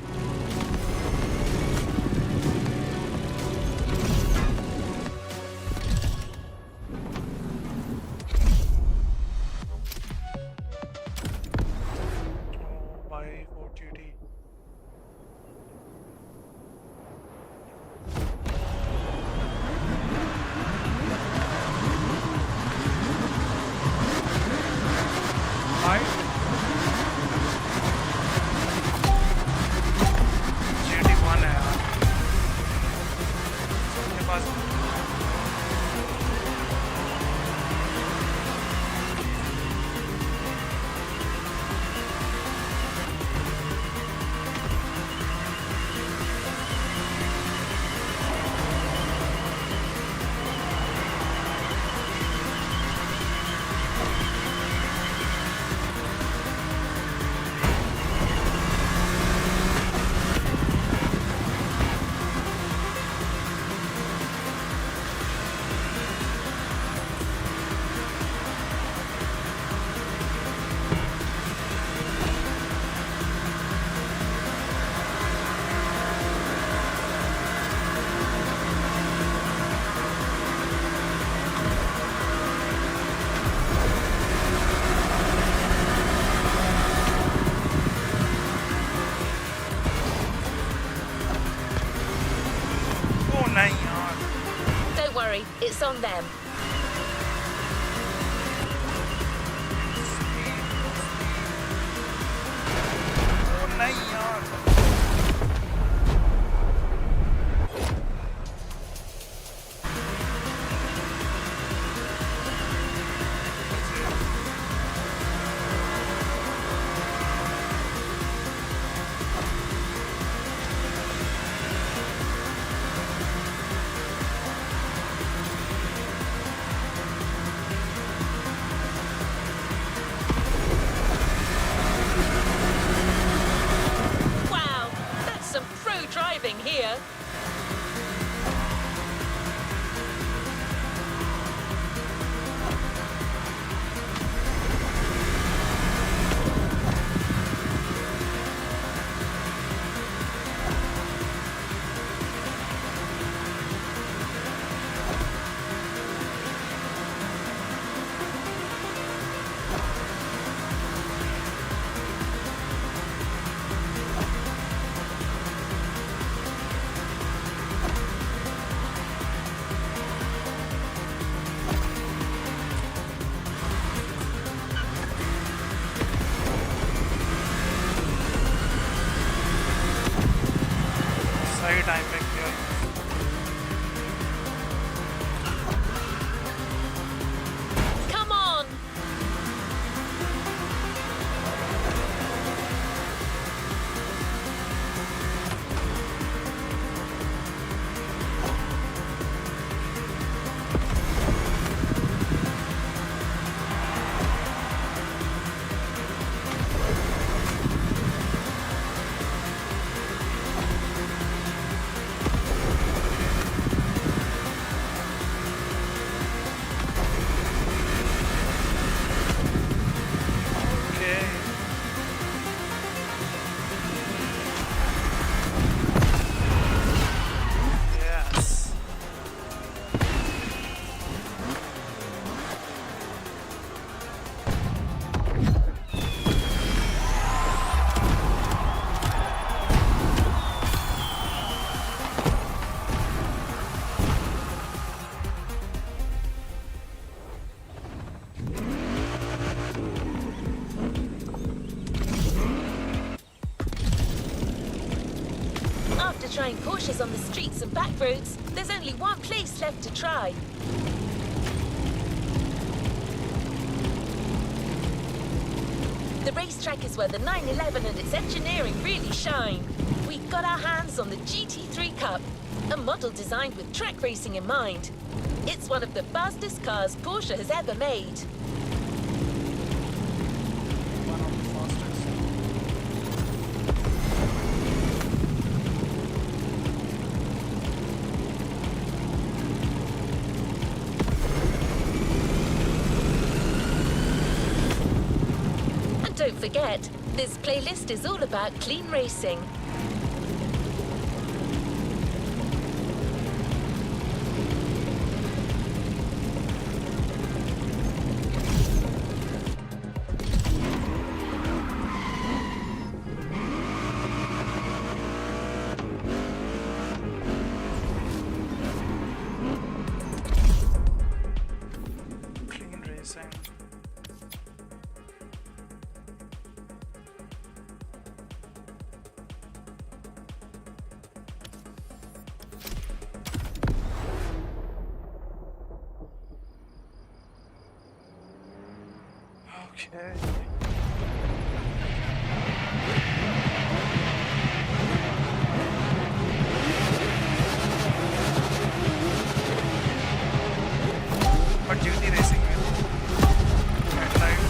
focus on them. Oh नहीं यार. Wow, that's some pro driving here. सही time पे किया. Come on. Okay. Yes. After trying Porsches on the streets and back roads, there's only one place left to try. The racetrack is where the 911 and its engineering really shine. We got our hands on the GT3 Cup, a model designed with track racing in mind. It's one of the fastest cars Porsche has ever made. One of the fastest. And don't forget, this playlist is all about clean racing. Clean racing. Okay. But GT racing will at night.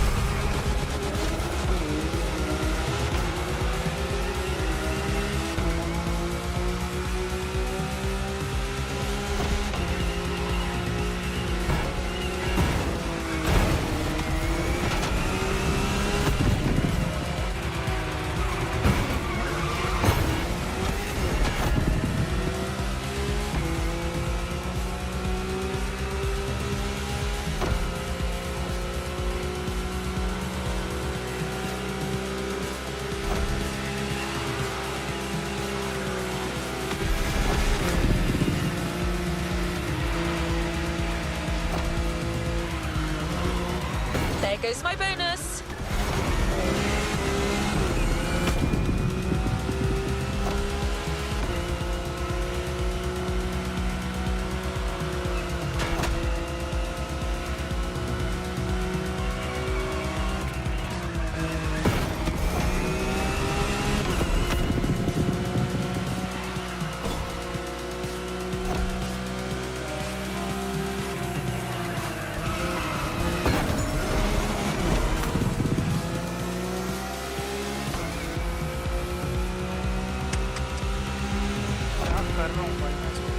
goes my bonus. क्या कर रहा हूँ भाई मैं इसको?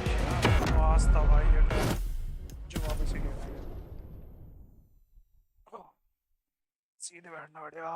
क्या आवाज़ था भाई ये तो, जो वापस ही गिर गया। सीधे बैठना पड़ेगा।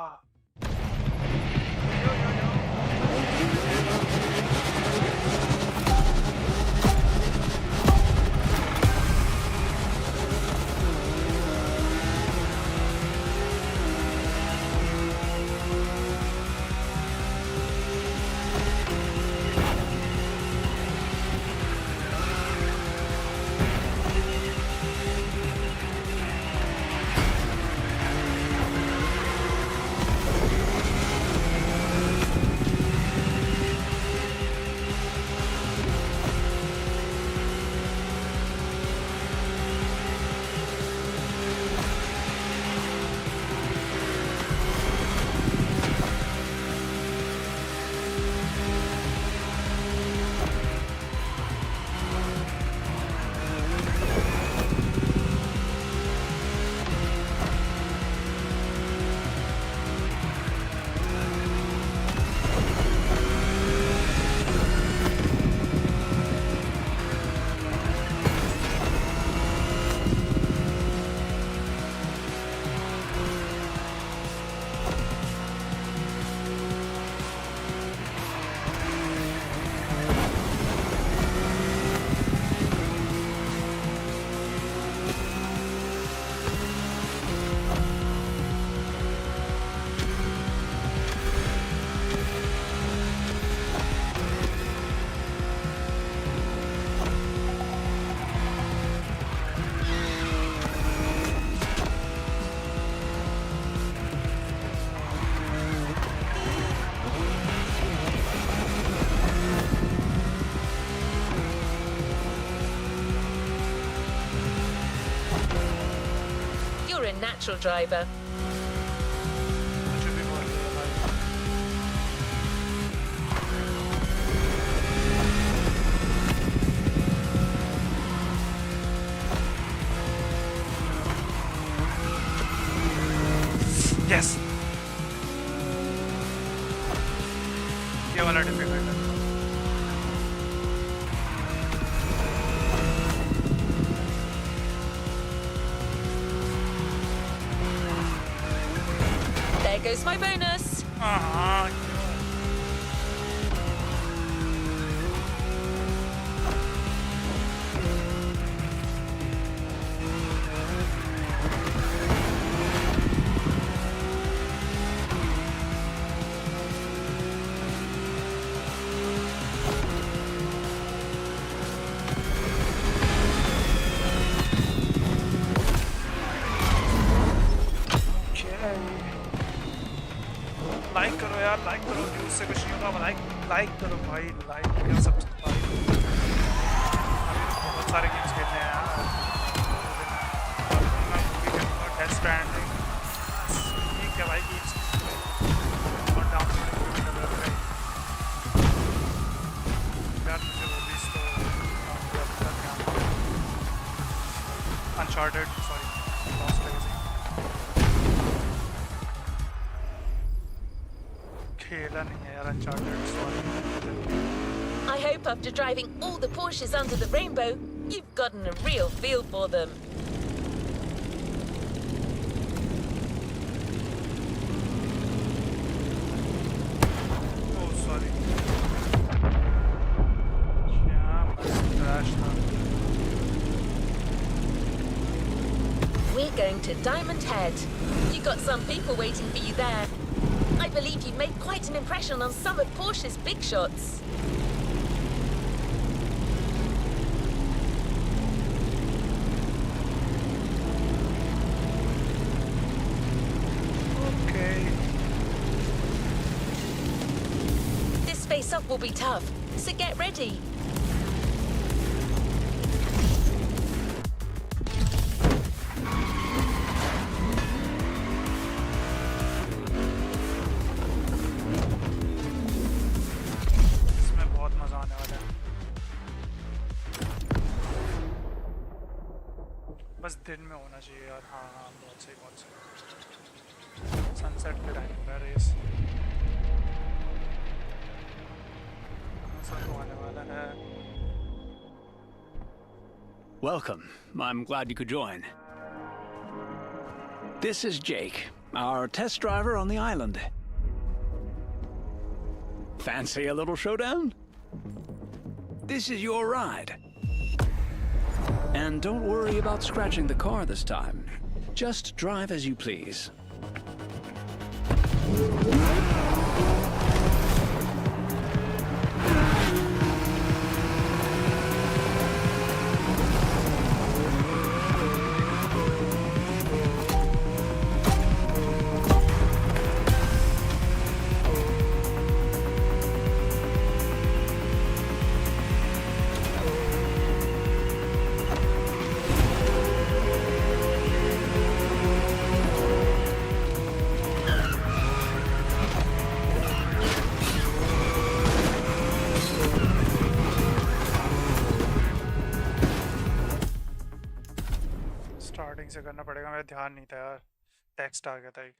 You're a natural driver. मुझे भी बोल रही है भाई। Yes. ये वाला डिफिकल्ट है। There goes my bonus. हाँ, लाइक करो यार, लाइक करो, व्यूज से कुछ नहीं होगा। लाइक करो भाई, लाइक क्या सब भाई। अभी तो बहुत सारे गेम्स खेलने हैं यार। डेथ स्ट्रैंडिंग ठीक है भाई, गेम्स और डाउनलोड यार, मुझे वो भी तो अनचार्टेड, सॉरी, लॉस्ट लेगेसी खेला नहीं है यार, uncharted, sorry. I hope after driving all the Porsches under the rainbow, you've gotten a real feel for them. Oh, sorry. क्या मस्त We're going to Diamond Head. You got some people waiting for you there. I believe you've made quite an impression on some of Porsche's big shots. Okay. This face-off will be tough, so get ready. इसमें बहुत मजा आने वाला है। बस दिन में होना चाहिए यार। हाँ हाँ, बहुत सही बहुत सही। सनसेट पे टाइम होगा रेस। मजा तो आने वाला है। Welcome. I'm glad you could join. This is Jake, our test driver on the island. Fancy a little showdown? This is your ride. And don't worry about scratching the car this time. Just drive as you please. Starting से करना पड़ेगा, मेरा ध्यान नहीं था यार। Text आ गया था एक।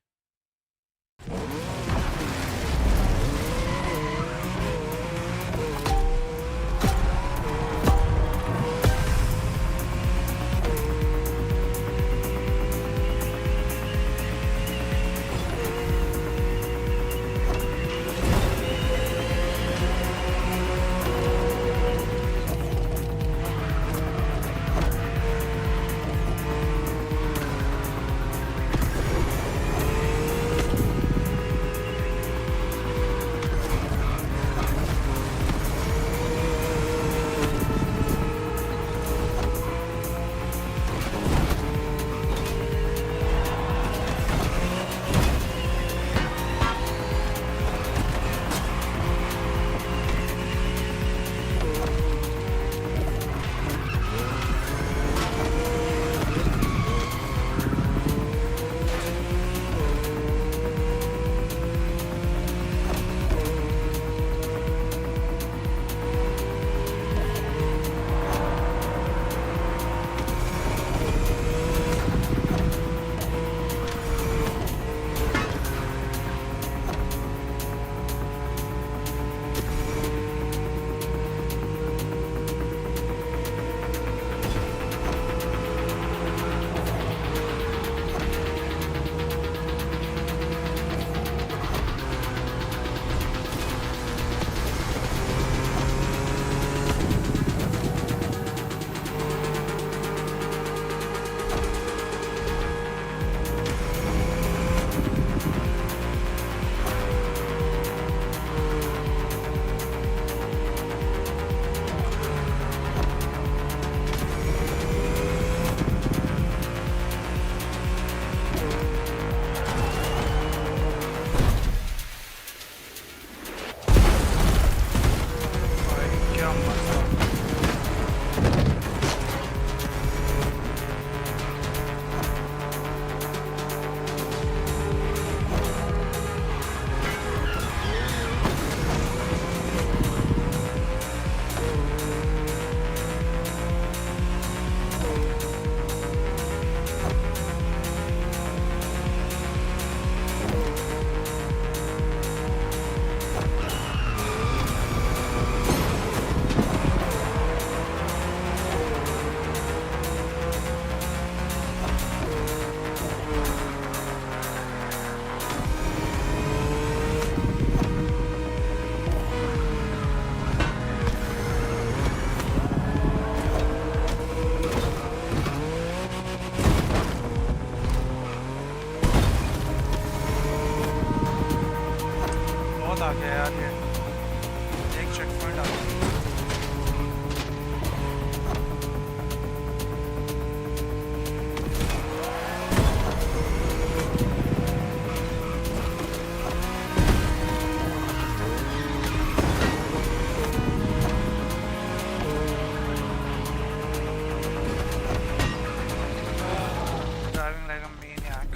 गया यार ये एक चेक पॉइंट आ गया driving like a maniac.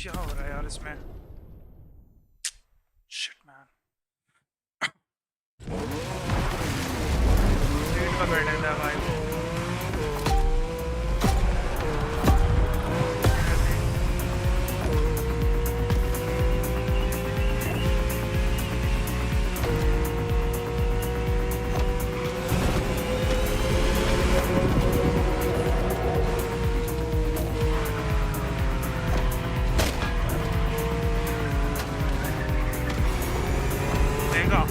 क्या हो रहा है यार इसमें शिट मैन स्पीड पकड़ लेता है भाई देगा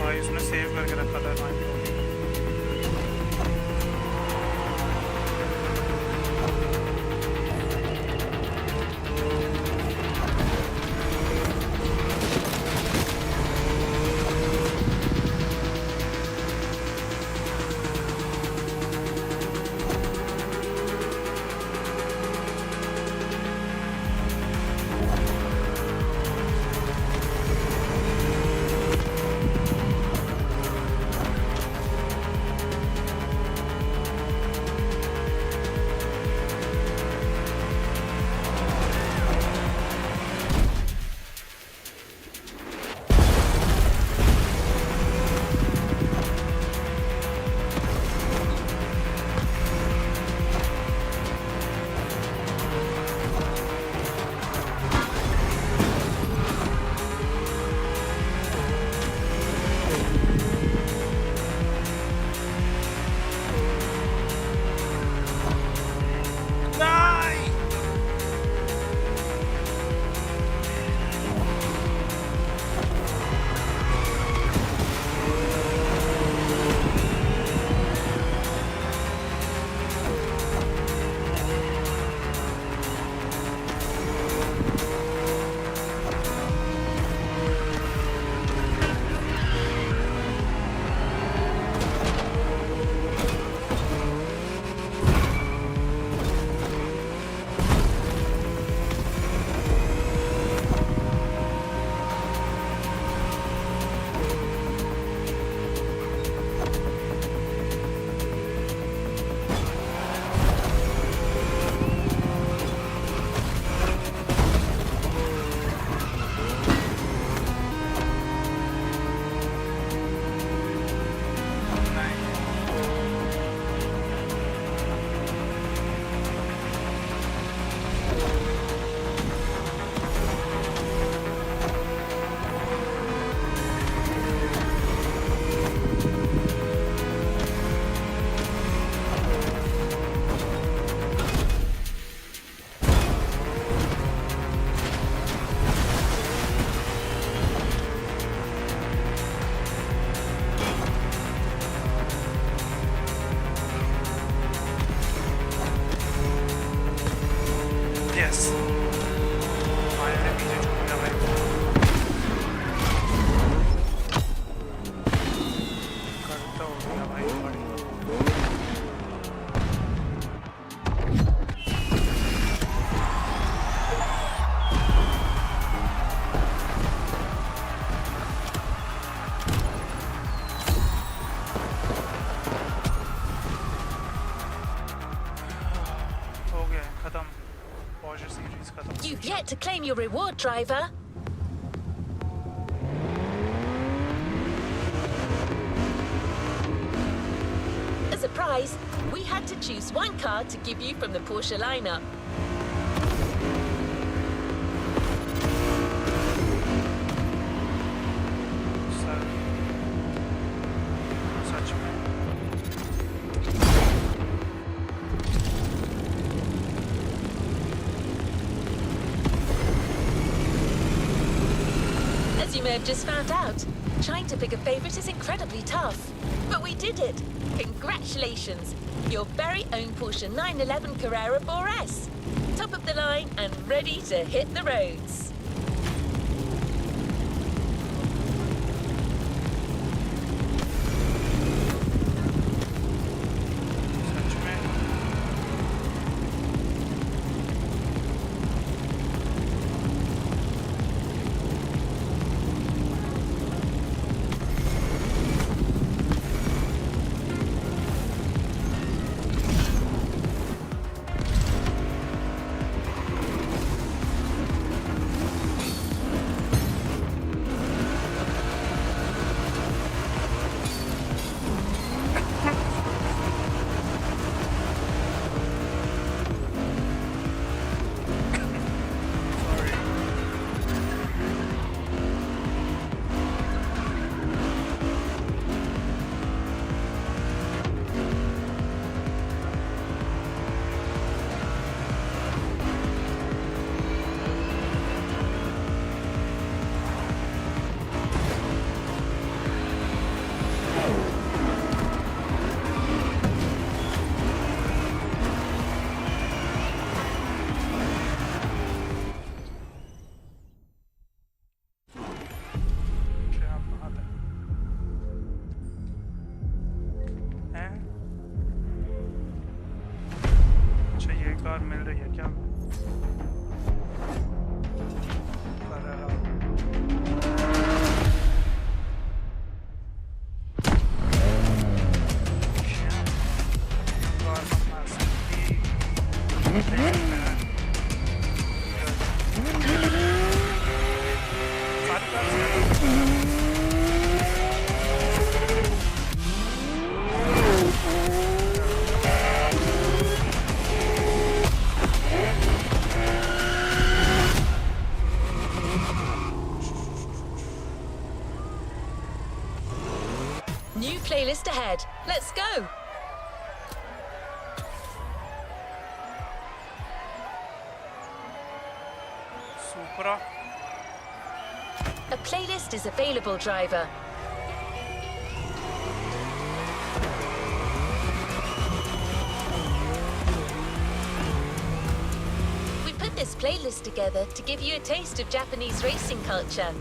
भाई उसने सेव करके रखा था 90। to claim your reward, driver. As a prize, we had to choose one car to give you from the Porsche lineup. सच में As you may have just found out, trying to pick a favorite is incredibly tough. But we did it! Congratulations! Your very own Porsche 911 Carrera 4S. Top of the line and ready to hit the roads. सच में क्या बात है हैं? अच्छा ये car मिल रही है क्या Carrera। कार का New playlist ahead. Let's go! Supra। A playlist is available, driver. We put this playlist together to give you a taste of Japanese racing culture.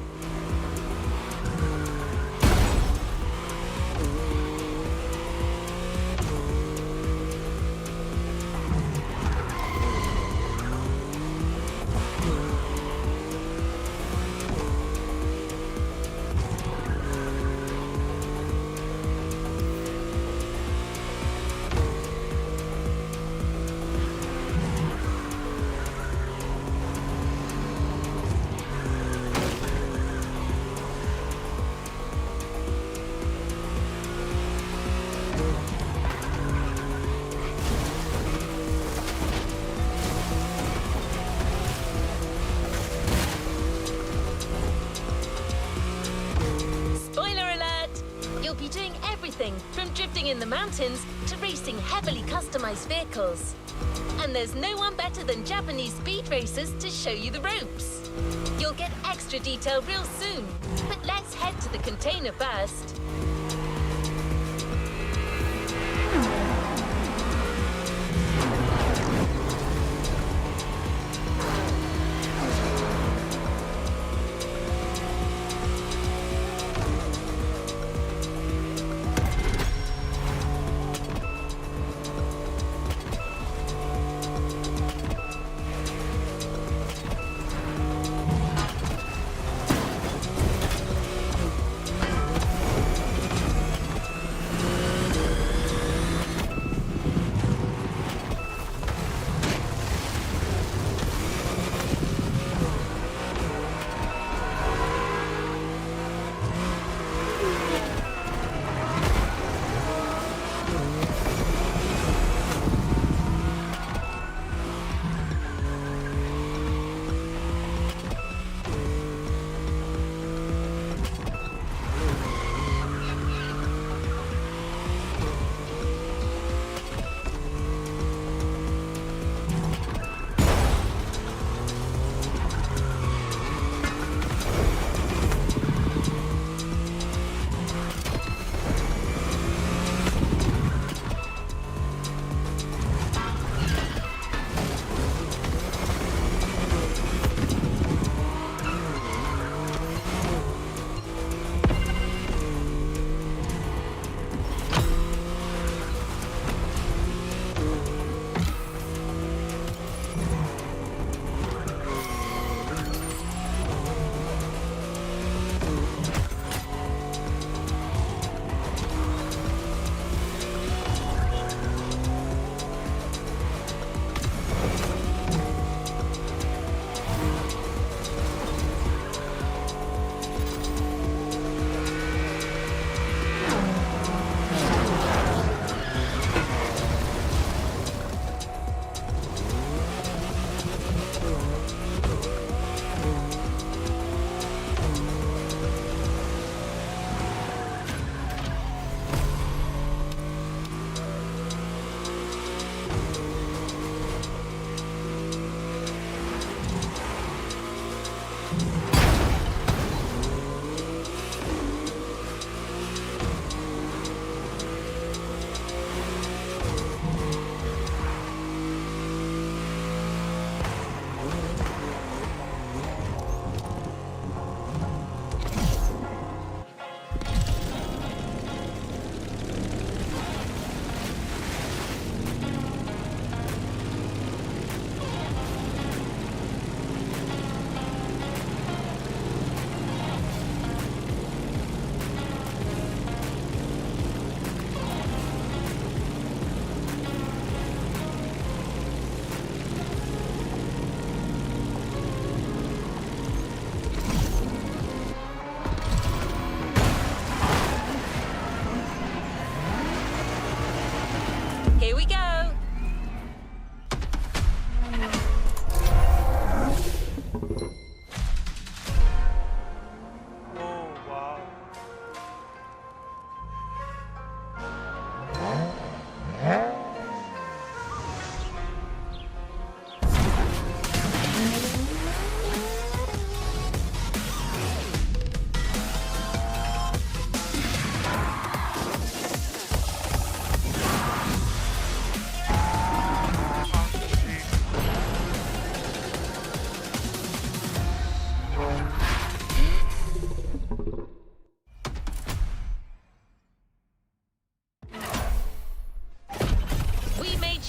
From drifting in the mountains to racing heavily customized vehicles. And there's no one better than Japanese speed racers to show you the ropes. You'll get extra detail real soon, but let's head to the container first.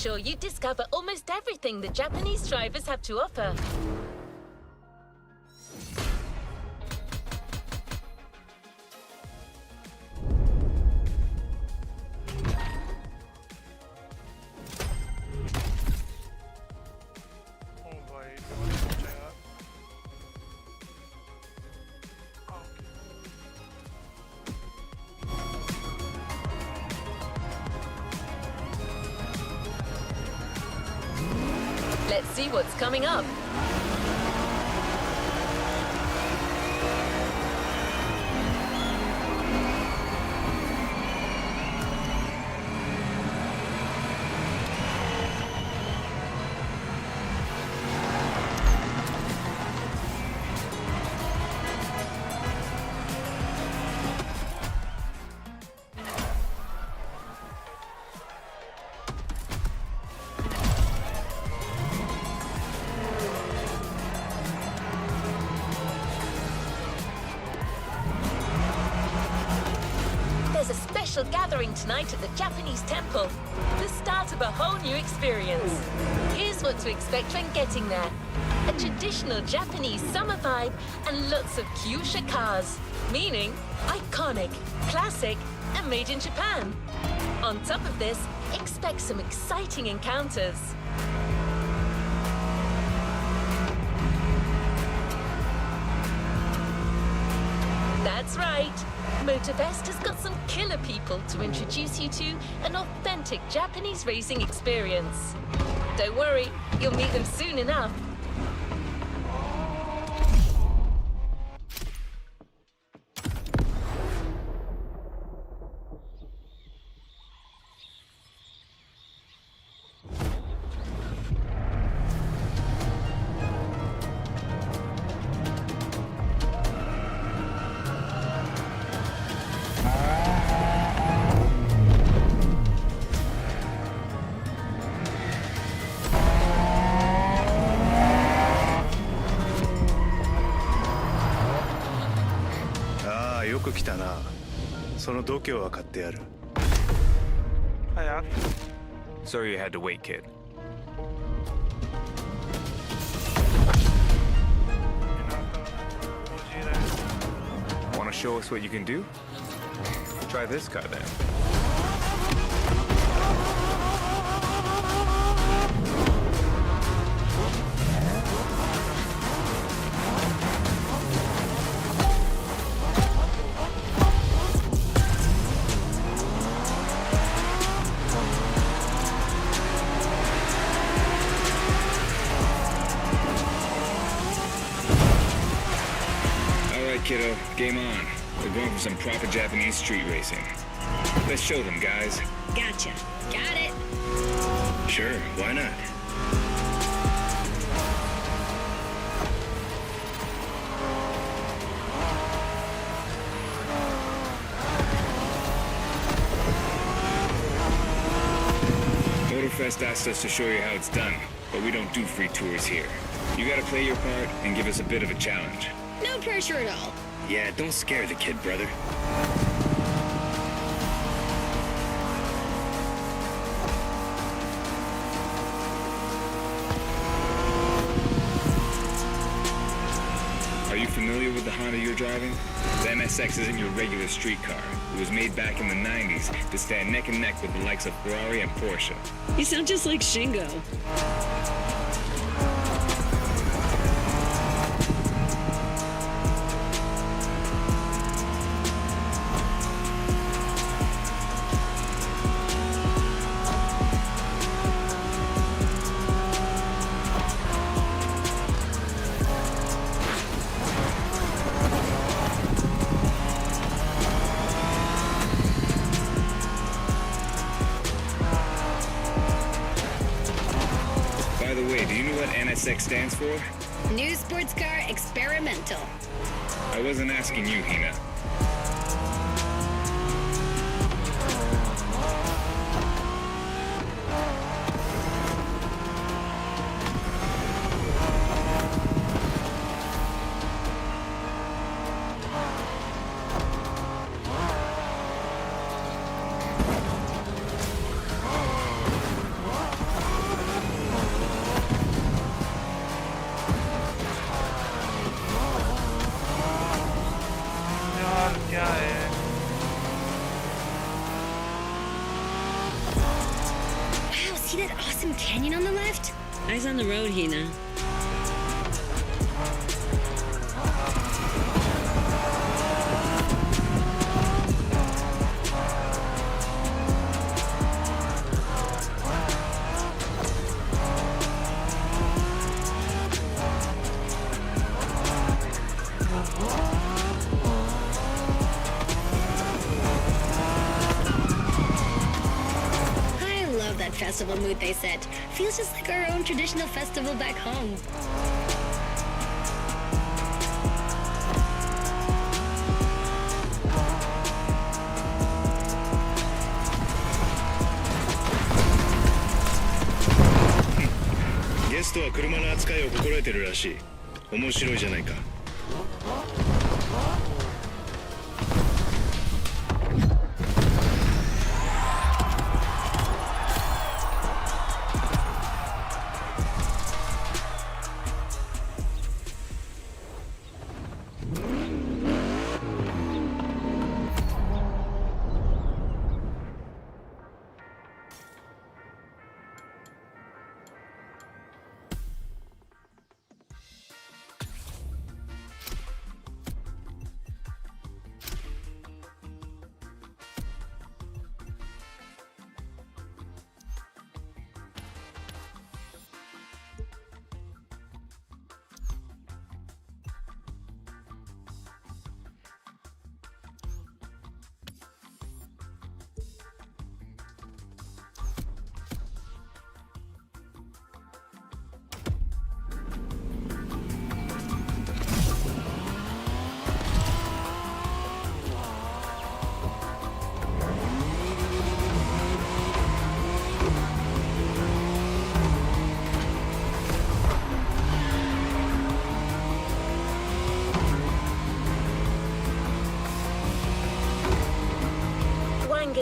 sure you discover almost everything the Japanese drivers have to offer. ओ भाई बहुत अच्छा है यार। Let's see what's coming up. There's a special gathering tonight at the Japanese temple. The start of a whole new experience. Here's what to expect when getting there. A traditional Japanese summer vibe and lots of kyusha cars. Meaning iconic, classic, and made in Japan. On top of this, expect some exciting encounters. That's right. Motorfest has got some killer people to introduce you to an authentic Japanese racing experience. Don't worry, you'll meet them soon enough. Ah, よく来たな。その度胸は買ってやる。हाँ यार। Sorry you had to wait, kid. Want to show us what you can do? Try this car then. Kiddo, game on. We're going for some proper Japanese street racing. Let's show them, guys. Gotcha. Got it. Sure, why not? Motorfest asked us to show you how it's done, but we don't do free tours here. You gotta play your part and give us a bit of a challenge. No pressure at all. Yeah, don't scare the kid, brother. Are you familiar with the Honda you're driving? The NSX isn't your regular street car. It was made back in the 90s to stand neck and neck with the likes of Ferrari and Porsche. You sound just like Shingo. By the way, do you know what NSX stands for? New sports car experimental. I wasn't asking you, Hina. See that awesome canyon on the left? Eyes on the road, Hina. That festival mood they set. Feels just like our own traditional festival back home. Guest は車の扱いを心得てるらしい。面白いじゃないか。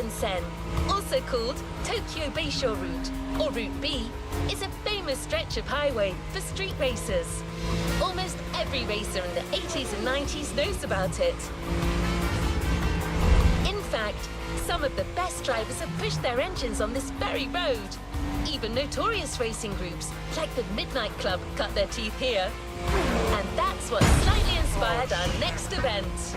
Sen, also called Tokyo Bayshore Route, or Route B, is a famous stretch of highway for street racers. Almost every racer in the 80s and 90s knows about it. In fact, some of the best drivers have pushed their engines on this very road. Even notorious racing groups, like the Midnight Club, cut their teeth here. And that's what slightly inspired our next event.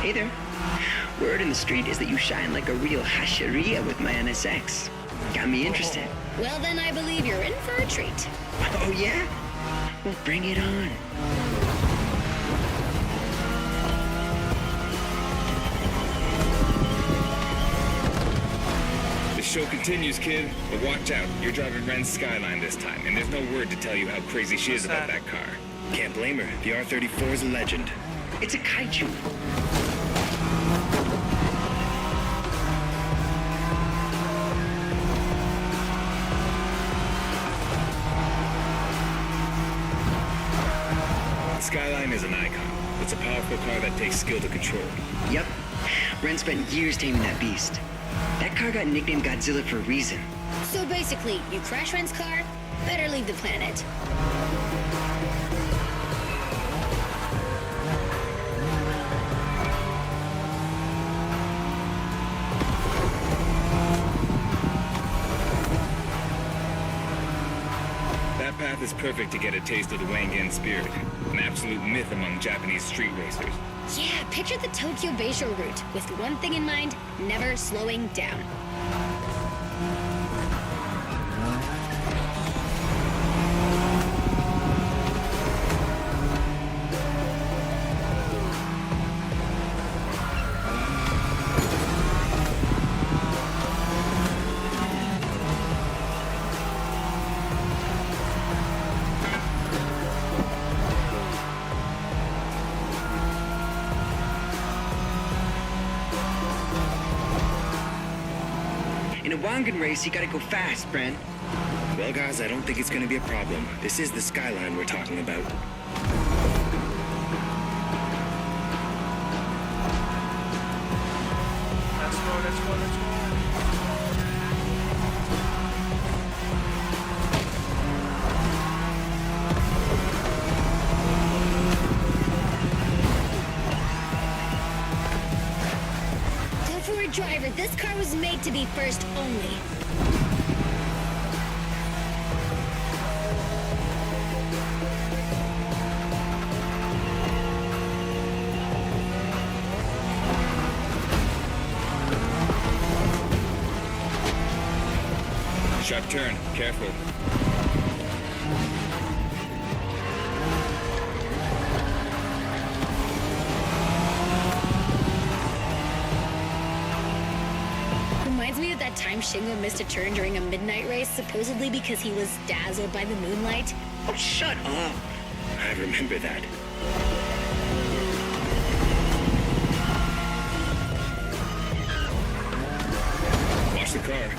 Hey there. Word in the street is that you shine like a real hasheria with my NSX. Got me interested. Well, then I believe you're in for a treat. Oh, yeah? Well, bring it on. The show continues, kid. But watch out. You're driving Ren's Skyline this time, and there's no word to tell you how crazy she is about that car. Can't blame her. The R34 is a legend. It's a kaiju. Skyline is an icon. It's a powerful car that takes skill to control. Yep. Ren spent years taming that beast. That car got nicknamed Godzilla for a reason. So basically, you crash Ren's car, better leave the planet. That path path is perfect to get a taste of the Wangan spirit, an absolute myth among Japanese street racers. Yeah, picture the Tokyo Bayshore route, with one thing in mind, never slowing down. In a Wangan race, you gotta go fast, Brent. Well, guys, I don't think it's gonna be a problem. This is the skyline we're talking about. Let's go, let's go, let's go. Go for it, driver. This car was made to be first only. Sharp turn. Careful. Reminds me of that time Shingo missed a turn during a midnight race, supposedly because he was dazzled by the moonlight. Oh, shut up. I remember that. Watch the car.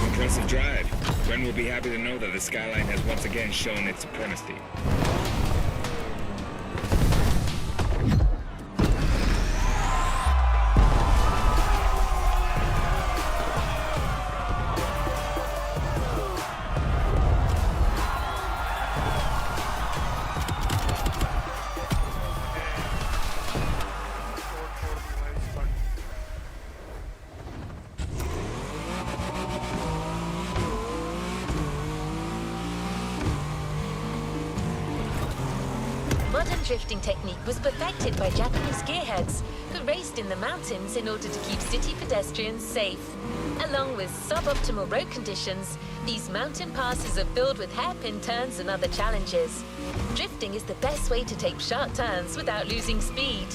Impressive drive. Ren will be happy to know that the skyline has once again shown its supremacy. Modern drifting technique was perfected by Japanese gearheads who raced in the mountains in order to keep city pedestrians safe. Along with suboptimal road conditions, these mountain passes are filled with hairpin turns and other challenges. Drifting is the best way to take sharp turns without losing speed.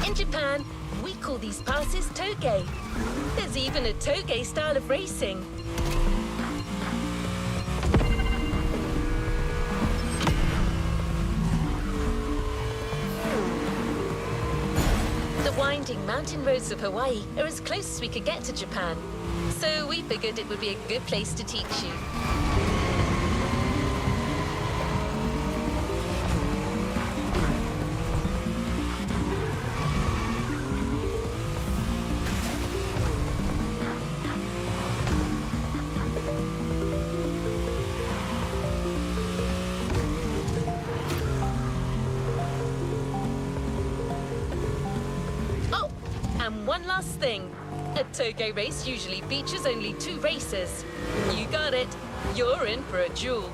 In Japan, we call these passes toge. There's even a toge style of racing. The winding mountain roads of Hawaii are as close as we could get to Japan, so we figured it would be a good place to teach you. Oh, and one last thing. A toge race usually features only 2 racers. You got it. You're in for a duel.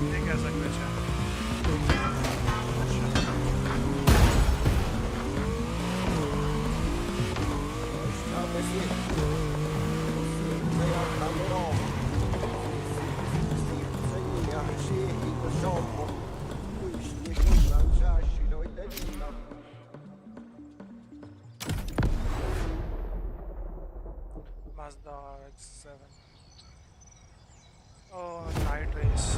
ये कैसा glitch है? Mazda RX-7. Oh, night race.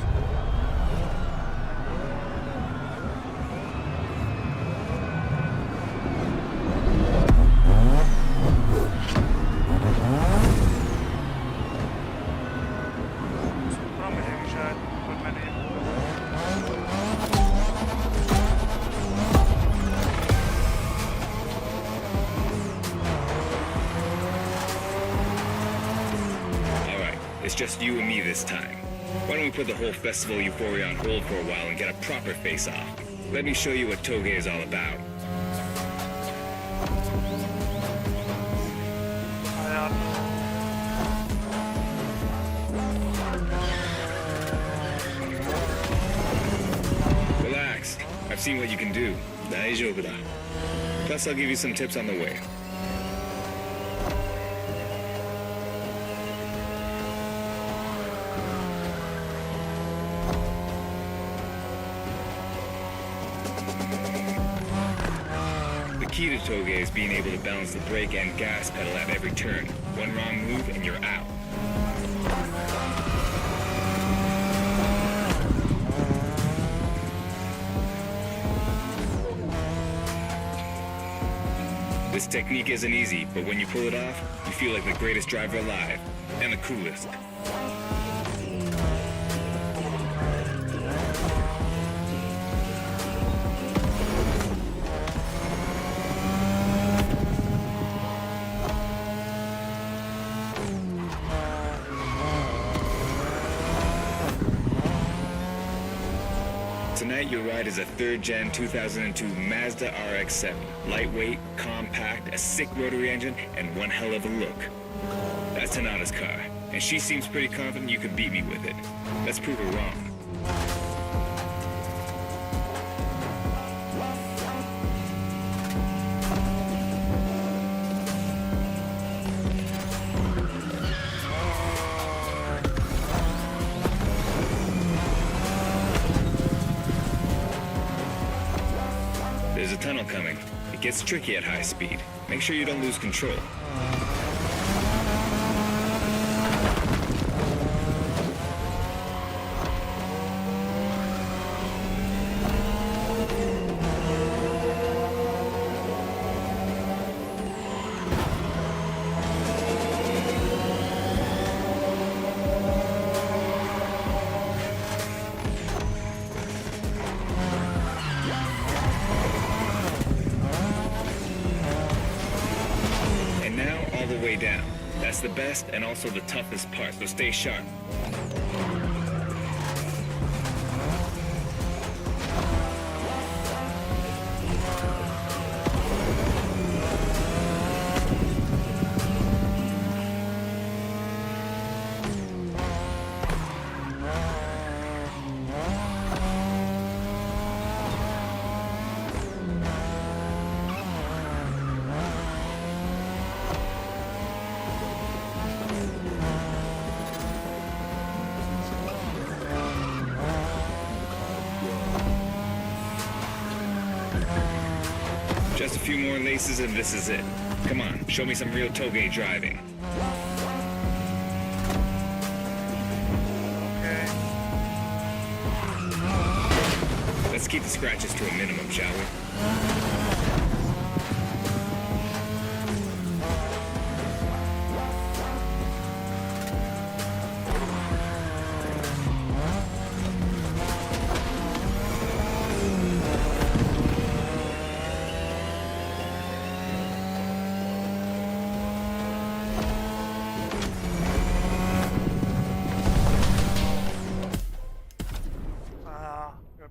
सुपरा मिलेगी शायद, पर मैंने It's just you and me this time. Why don't we put the whole festival euphoria on hold for a while and get a proper face-off? Let me show you what Toge is all about. Relax. I've seen what you can do. Daijoubu da. Plus, I'll give you some tips on the way. The key to Toge is being able to balance the brake and gas pedal at every turn. One wrong move and you're out. This technique isn't easy, but when you pull it off, you feel like the greatest driver alive. And the coolest. Tonight, your ride is a third-gen 2002 Mazda RX-7. Lightweight, compact, a sick rotary engine, and one hell of a look. That's Tanada's car, and she seems pretty confident you could beat me with it. Let's prove her wrong. There's a tunnel coming. It gets tricky at high speed. Make sure you don't lose control. Way down. That's the best and also the toughest part, so stay sharp. Just a few more laces and this is it. Come on, show me some real Toge driving. Okay. Let's keep the scratches to a minimum, shall we?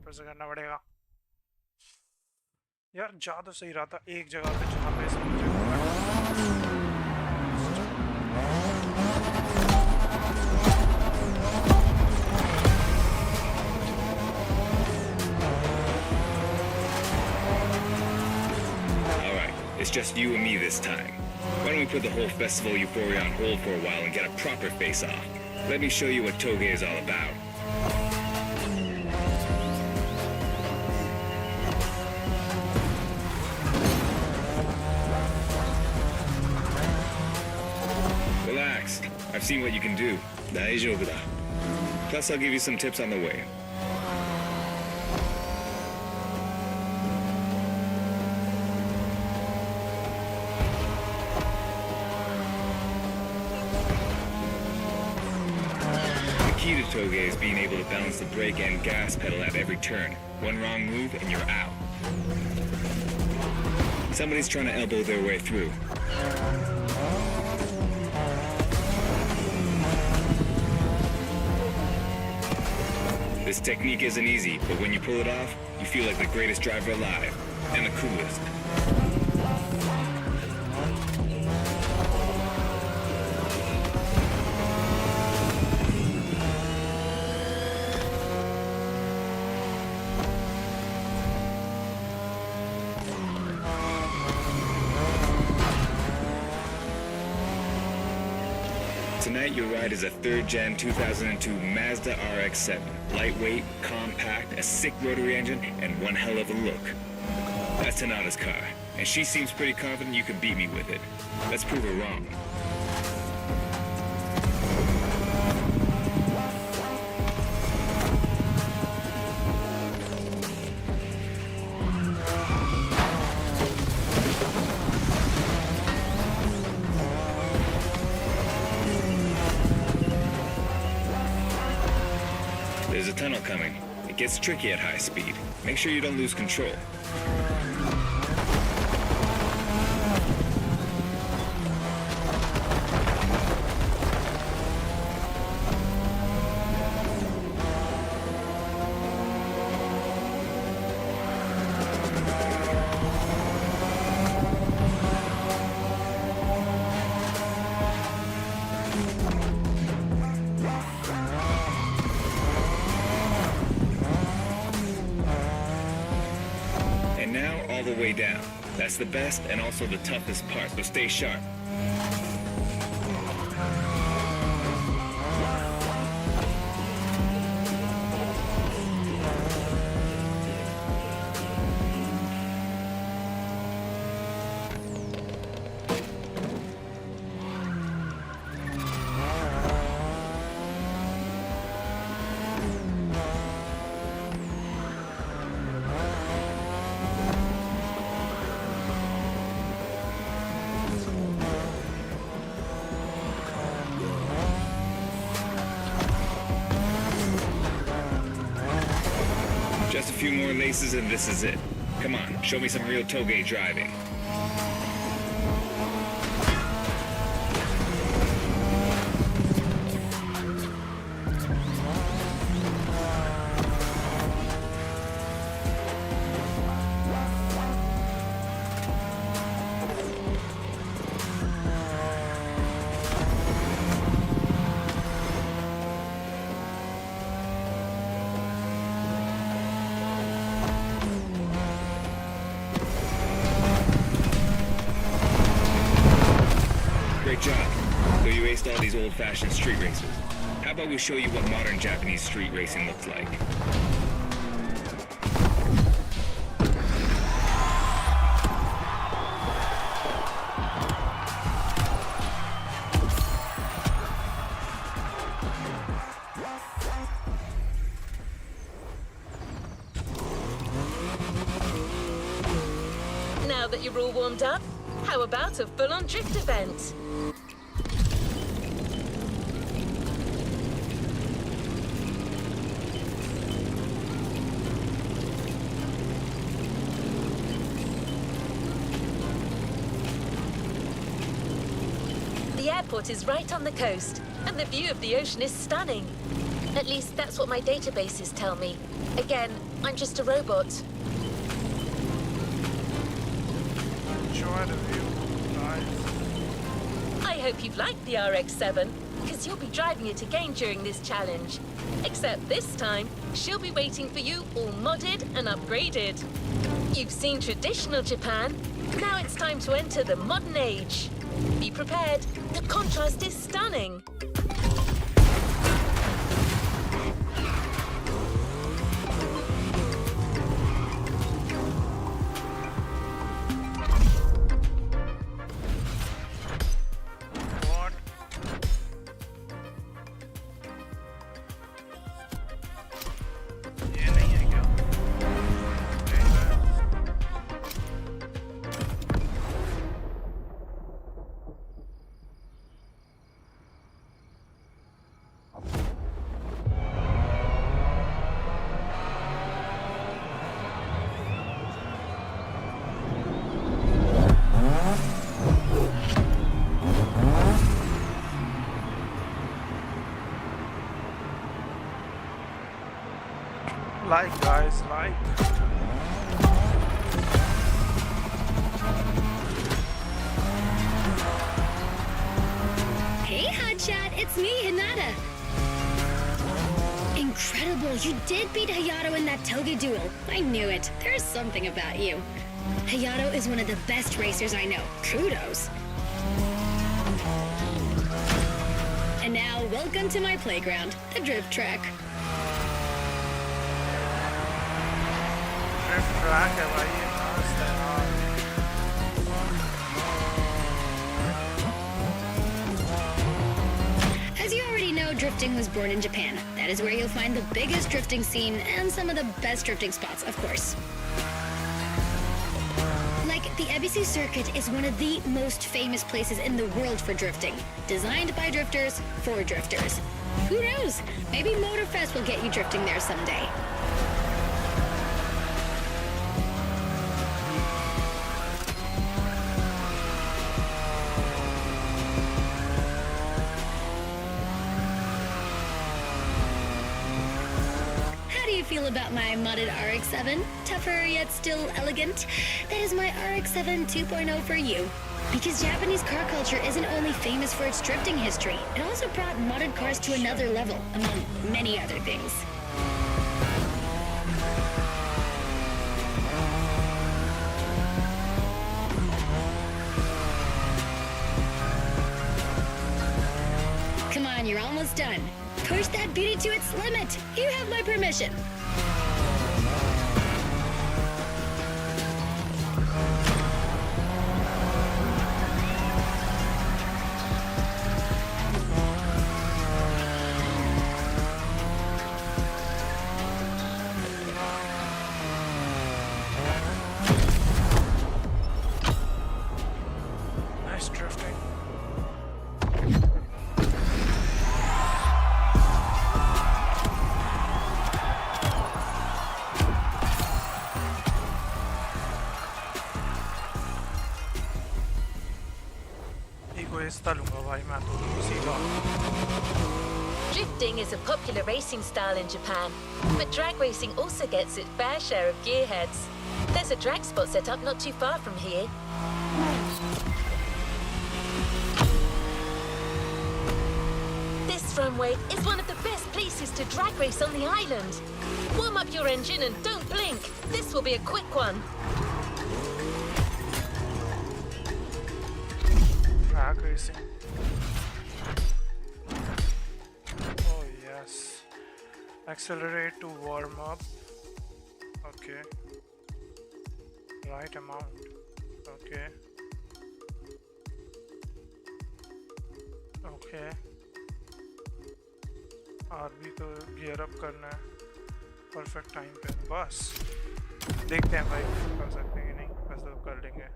वापस से करना पड़ेगा यार। जा तो सही रहा था एक जगह पे जहाँ पे सब मुझे Alright, it's just you and me this time. Why don't we put the whole festival euphoria on hold for a while and get a proper face-off? Let me show you what Toge is all about. relax. I've seen what you can do. 大丈夫だ. Plus, I'll give you some tips on the way. The key to Toge is being able to balance the brake and gas pedal at every turn. One wrong move and you're out. Somebody's trying to elbow their way through. This technique isn't easy, but when you pull it off, you feel like the greatest driver alive, and the coolest. Tonight, your ride is a third-gen 2002 Mazda RX-7. Lightweight, compact, a sick rotary engine, and one hell of a look. That's Tanada's car, and she seems pretty confident you can beat me with it. Let's prove her wrong. There's a tunnel coming. It gets tricky at high speed. Make sure you don't lose control. And now all the way down. That's the best and also the toughest part, so stay sharp. Just a few more laces and this is it. Come on, show me some real Toge driving. Great job. So you aced all these old-fashioned street races. How about we show you what modern Japanese street racing looks like? Now that you're all warmed up, how about a full-on drift event? The airport is right on the coast, and the view of the ocean is stunning. At least that's what my databases tell me. Again, I'm just a robot. Enjoy the view, guys. I hope you've liked the RX-7, because you'll be driving it again during this challenge. Except this time, she'll be waiting for you all modded and upgraded. You've seen traditional Japan. Now it's time to enter the modern age. Be prepared. The contrast is stunning. What? Like guys, like. Hey, Hotshot, it's me, Hinata. Incredible, you did beat Hayato in that toge duel. I knew it. There's something about you. Hayato is one of the best racers I know. Kudos. And now, welcome to my playground, the drift track. Drift track है भाई ये मस्त है हाँ. As you already know, drifting was born in Japan. That is where you'll find the biggest drifting scene and some of the best drifting spots, of course. Like, the Ebisu Circuit is one of the most famous places in the world for drifting. Designed by drifters, for drifters. Who knows? Maybe Motorfest will get you drifting there someday. How do you feel about my modded RX-7? Tougher yet still elegant? That is my RX-7 2.0 for you. Because Japanese car culture isn't only famous for its drifting history, it also brought modded cars to another level, among many other things. Come on, you're almost done. Push that beauty to its limit. You have my permission. Nice drifting. Egoista लूँगा भाई मैं तो सीधा. Drifting is a popular racing style in Japan, but drag racing also gets its fair share of gearheads. There's a drag spot set up not too far from here. This runway is one of the best places to drag race on the island. Warm up your engine and don't blink. This will be a quick one. Drag racing. Oh yes. Accelerate to warm up. Okay. Right amount. Okay. Okay. RB को gear up करना है perfect time पे बस देखते हैं भाई कर सकते हैं कि नहीं बस तो कर लेंगे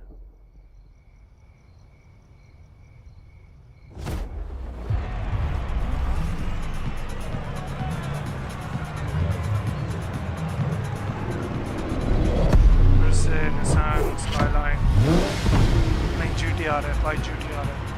फिर से निसान स्काईलाइन नहीं जीटी आ रहा है भाई जीटी आ रहा है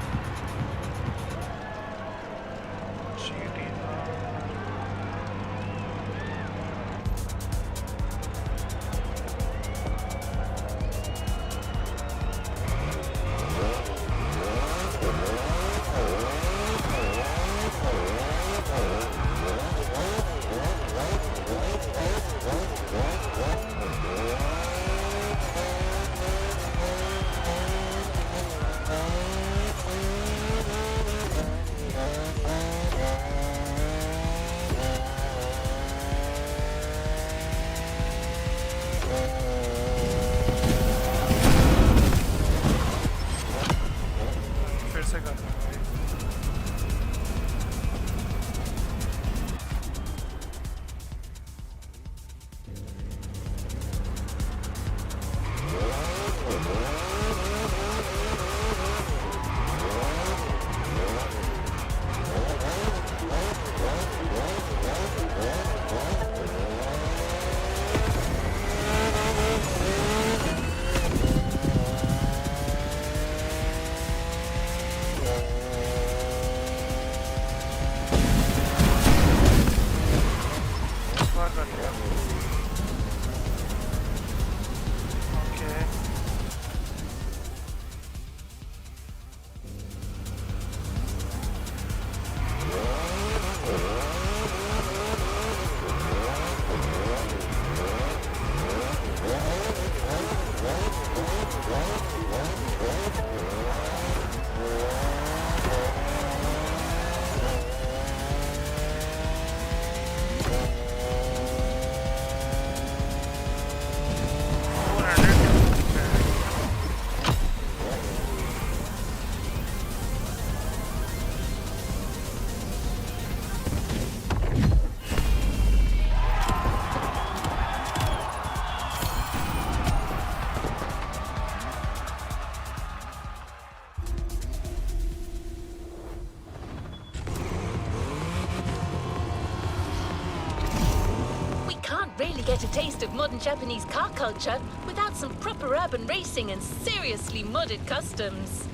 really get a taste of modern Japanese car culture without some proper urban racing and seriously modded customs.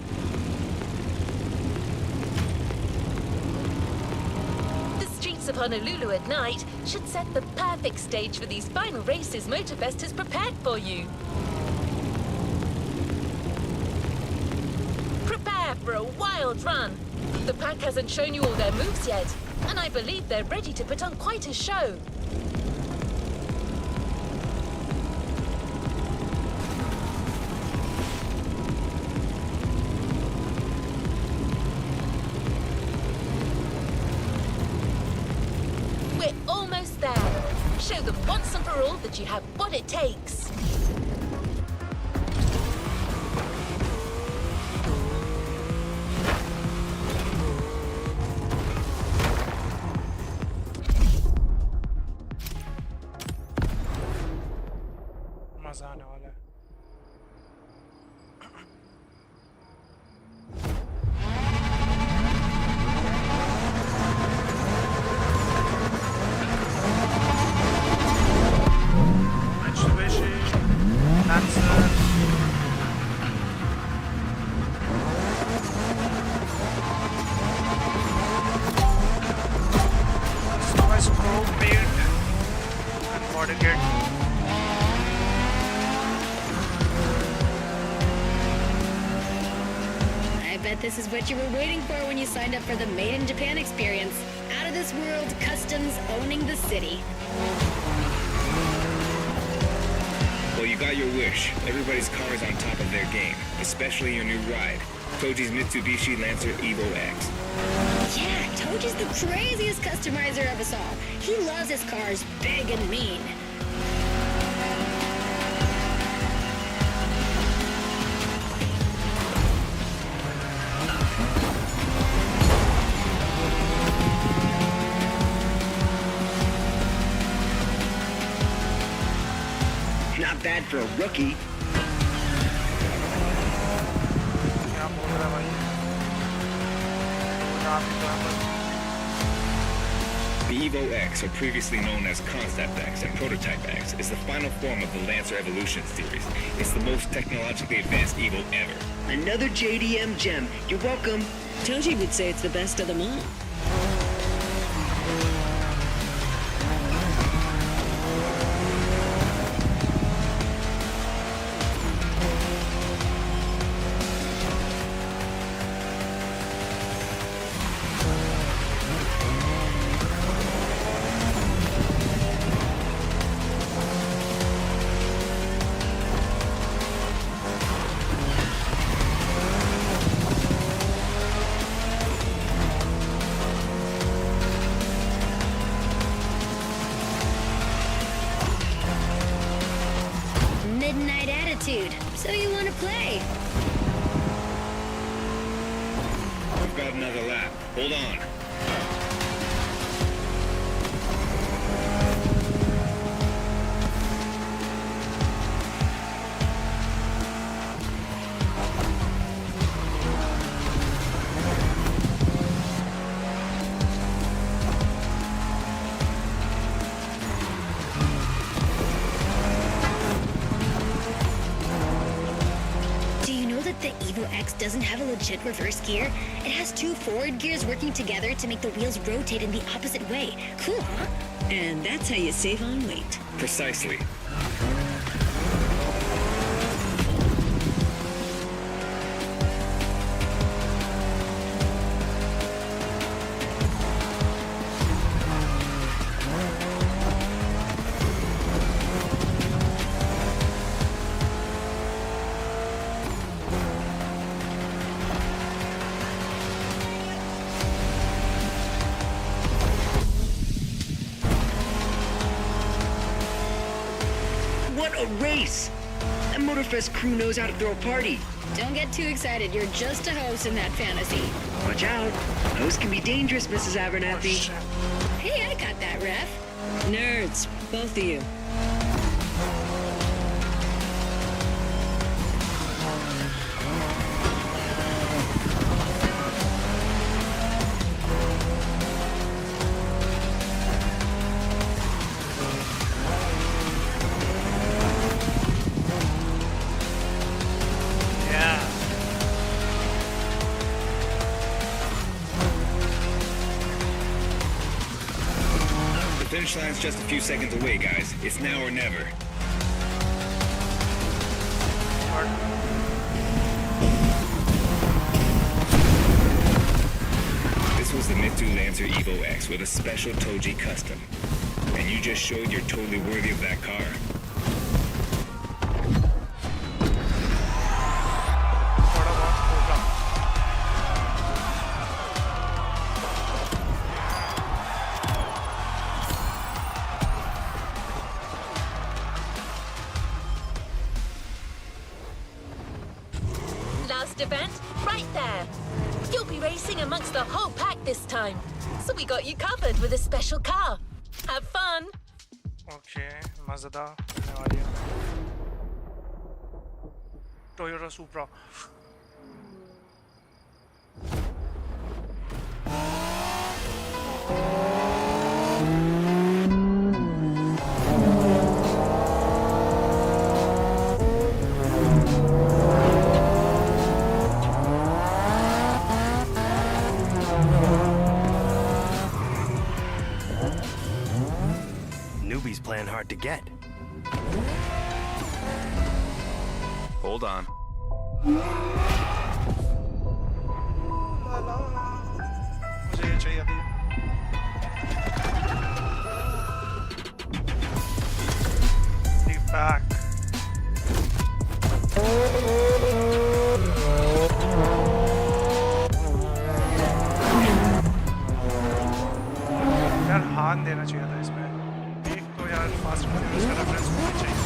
The streets of Honolulu at night should set the perfect stage for these final races Motorfest has prepared for you. Prepare for a wild run. The pack hasn't shown you all their moves yet, and I believe they're ready to put on quite a show. We're almost there. Show them once and for all that you have what it takes. मजा आने वाला है। Mitsubishi Lancer. Customized chrome paint and body kit. I bet this is what you were waiting for when you signed up for the Made in Japan experience. Out of this world customs owning the city. Well, you got your wish. Everybody's car is on top of their game, especially your new ride, Toji's Mitsubishi Lancer Evo X. Yeah, Toji's the craziest customizer of us all. He loves his cars big and mean. Not bad for a rookie. क्या बोल रहा है भाई? आप ही तो यहाँ पर The Evo X, or previously known as Concept X and Prototype X, is the final form of the Lancer Evolution series. It's the most technologically advanced Evo ever. Another JDM gem. You're welcome. Toji would say it's the best of them all. Midnight attitude. So you want to play? We've got another lap. Hold on. Do you know that the Evo X doesn't have a legit reverse gear? It has two forward gears working together to make the wheels rotate in the opposite way. Cool, huh? And that's how you save on weight. Precisely. What a race! That Motorfest crew knows how to throw a party. Don't get too excited. You're just a host in that fantasy. Watch out. Hosts can be dangerous, Mrs. Abernathy. Hey, I got that, ref. Nerds, both of you. finish line's just a few seconds away, guys. It's now or never. This was the Mitsu Lancer Evo X with a special Toji custom. And you just showed you're totally worthy of that car. Last event, right there. You'll be racing amongst the whole pack this time. So we got you covered with a special car. Have fun. Okay, मज़ेदार होने वाली है। Toyota Supra. Newbie's playing hard to get. Hold on. मुझे ये चाहिए अभी। Take back. यार हाथ देना चाहिए था इसमें। एक तो यार फास्ट एंड फ्यूरियस का रेफरेंस होना चाहिए।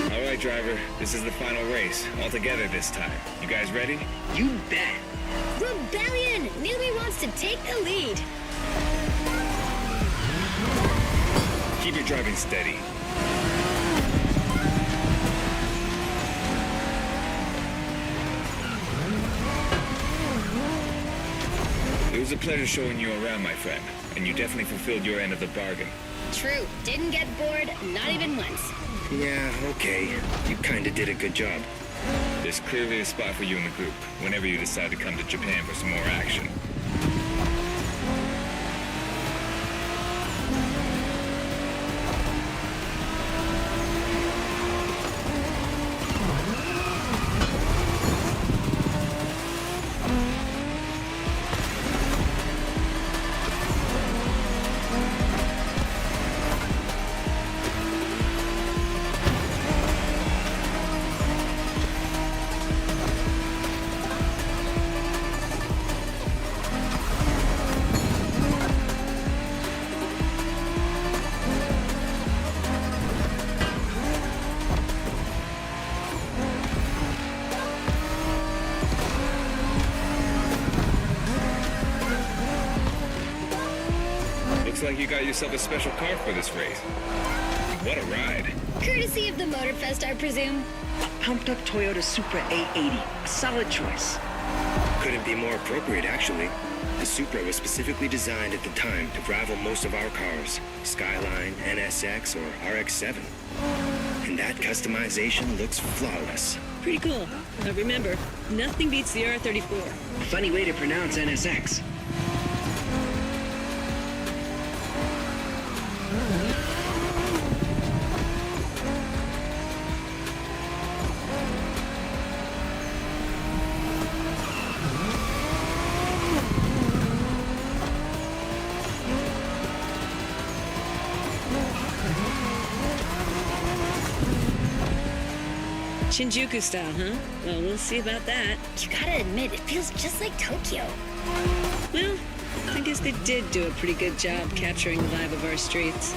All right, driver. This is the final race. All together this time. You guys ready? You bet. Rebellion! Newbie wants to take the lead. Keep your driving steady. It was a pleasure showing you around, my friend, and you definitely fulfilled your end of the bargain. True. Didn't get bored, not even once. Yeah, okay. You kinda did a good job. There's clearly a spot for you in the group whenever you decide to come to Japan for some more action. Looks like you got yourself a special car for this race. What a ride. Courtesy of the Motorfest, I presume. A pumped-up Toyota Supra A80. A solid choice. Couldn't be more appropriate, actually. The Supra was specifically designed at the time to rival most of our cars, Skyline, NSX, or RX-7. And that customization looks flawless. Pretty cool. But remember, nothing beats the R34. Funny way to pronounce NSX. Shinjuku style, huh? Well, we'll see about that. You gotta admit, it feels just like Tokyo. Well, I guess they did do a pretty good job capturing the vibe of our streets.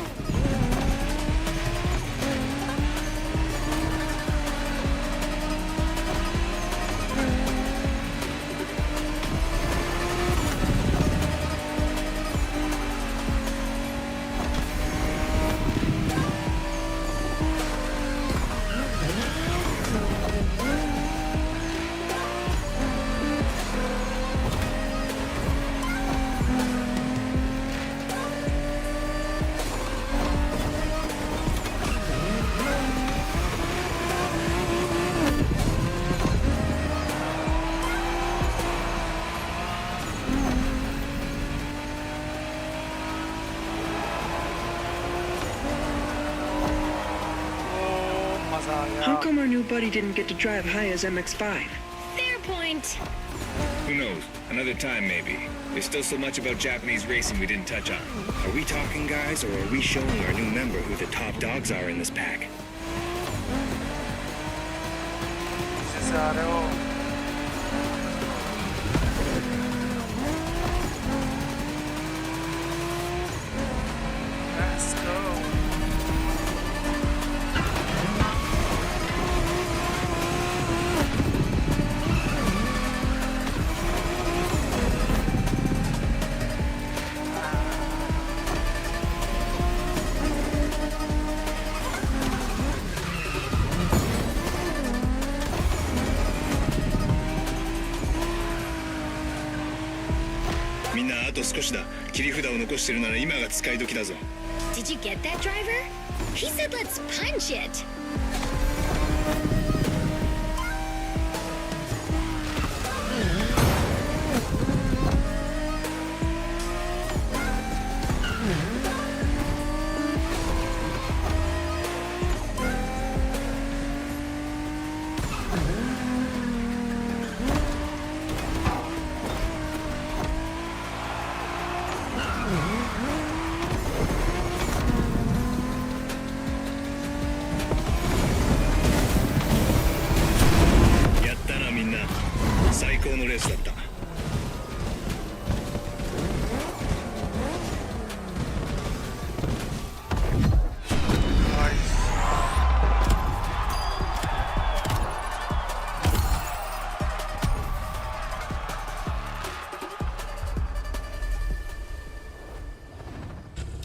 How come our new buddy didn't get to drive high as MX-5? Fair point. Who knows? Another time, maybe. There's still so much about Japanese racing we didn't touch on. Are we talking, guys, or are we showing our new member who the top dogs are in this pack? Cesaro. Let's go. Minna, あと少しだ。切り札を残してるなら今が使い時だぞ。Did you get that, driver? He said let's punch it.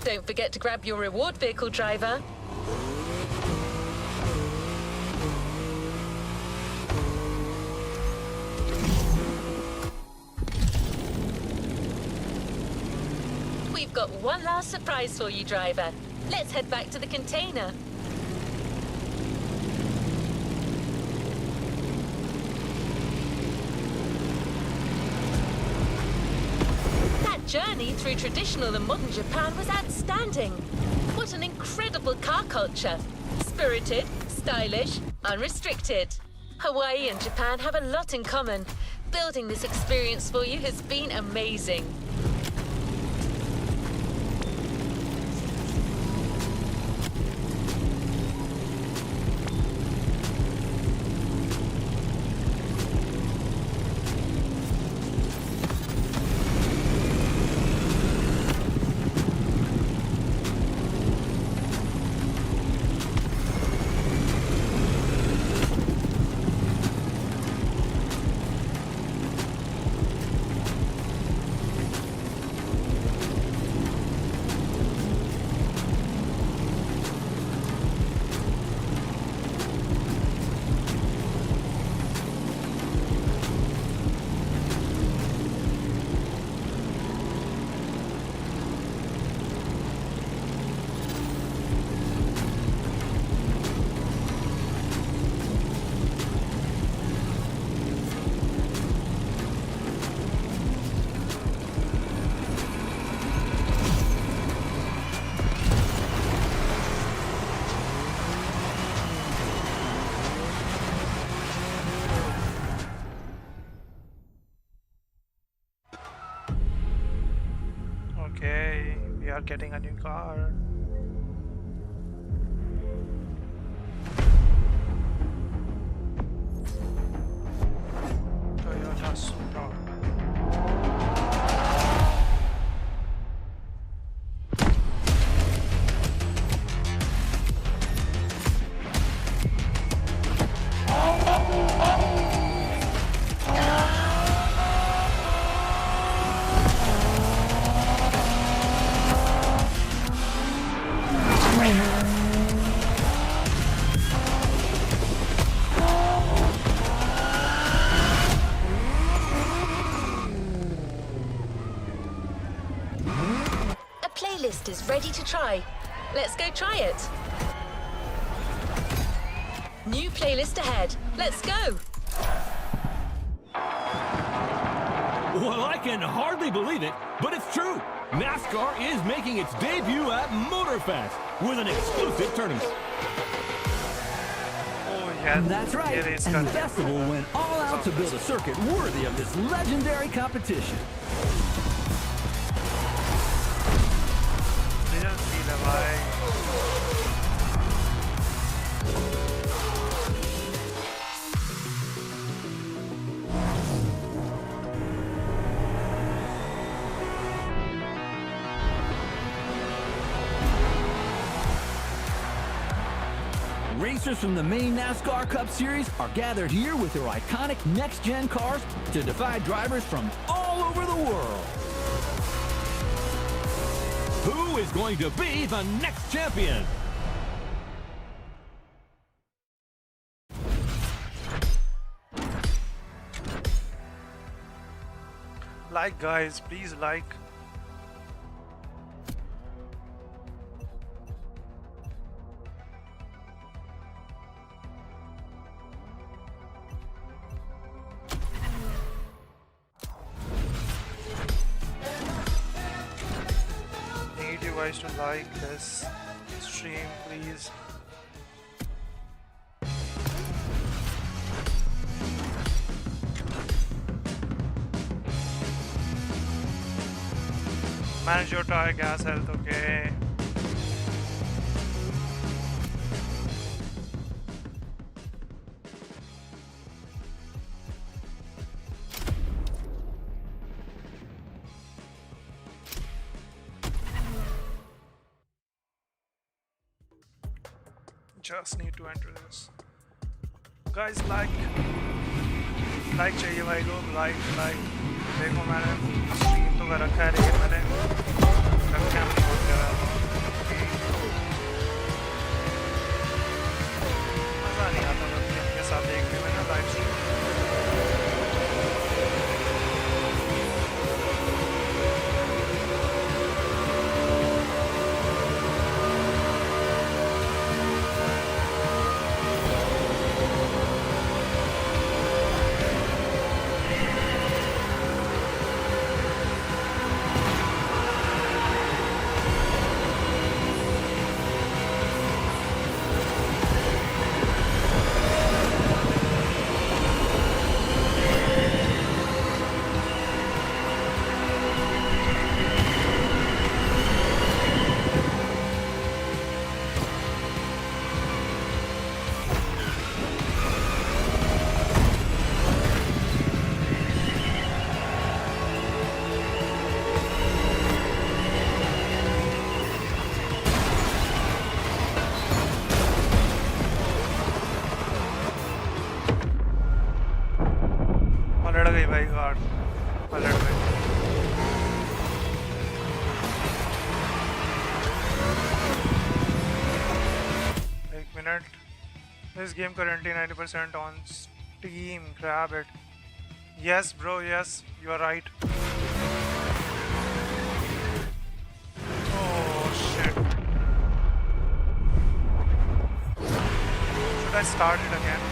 Don't forget to grab your reward vehicle, driver. We've got one last surprise for you, driver. Let's head back to the container. That journey through traditional and modern Japan was outstanding. What an incredible car culture. Spirited, stylish, unrestricted. Hawaii and Japan have a lot in common. Building this experience for you has been amazing. Okay, we are getting a new car. Toyota Supra. Playlist is ready to try. Let's go try it. New playlist ahead. Let's go. Well, I can hardly believe it, but it's true. NASCAR is making its debut at Motorfest with an exclusive tournament. खैर That's ये right. Race And कर the festival went all out to build a circuit worthy of this legendary competition. Reason feel है भाई Racers from the main NASCAR Cup Series are gathered here with their iconic next-gen cars to defy drivers from all over the world. Who is going to be the next champion? Like guys, please like. Need you guys to like this stream, please. Manage your tire gas health, okay? Just need to enter this. Guys, like चाहिए भाई लोग, like. देखो मैंने stream तो कर रखा है लेकिन मैंने रखा नहीं ऑन करा। मज़ा नहीं आता मतलब इनके साथ देखने में ना लाइव स्ट्रीम। पलट गई भाई गार्ड, पलट गई। एक minute. This game currently 90% on Steam. Grab it. Yes, bro. Yes, you are right. Oh shit. Should I start it again?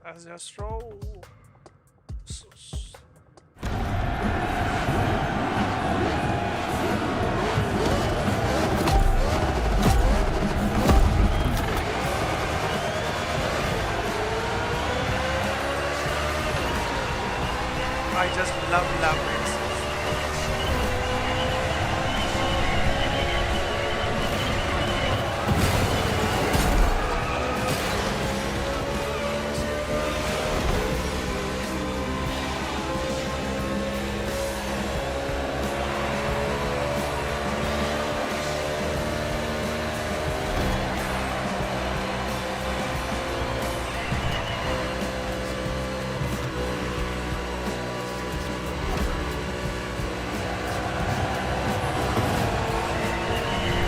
As Astro. I just love races.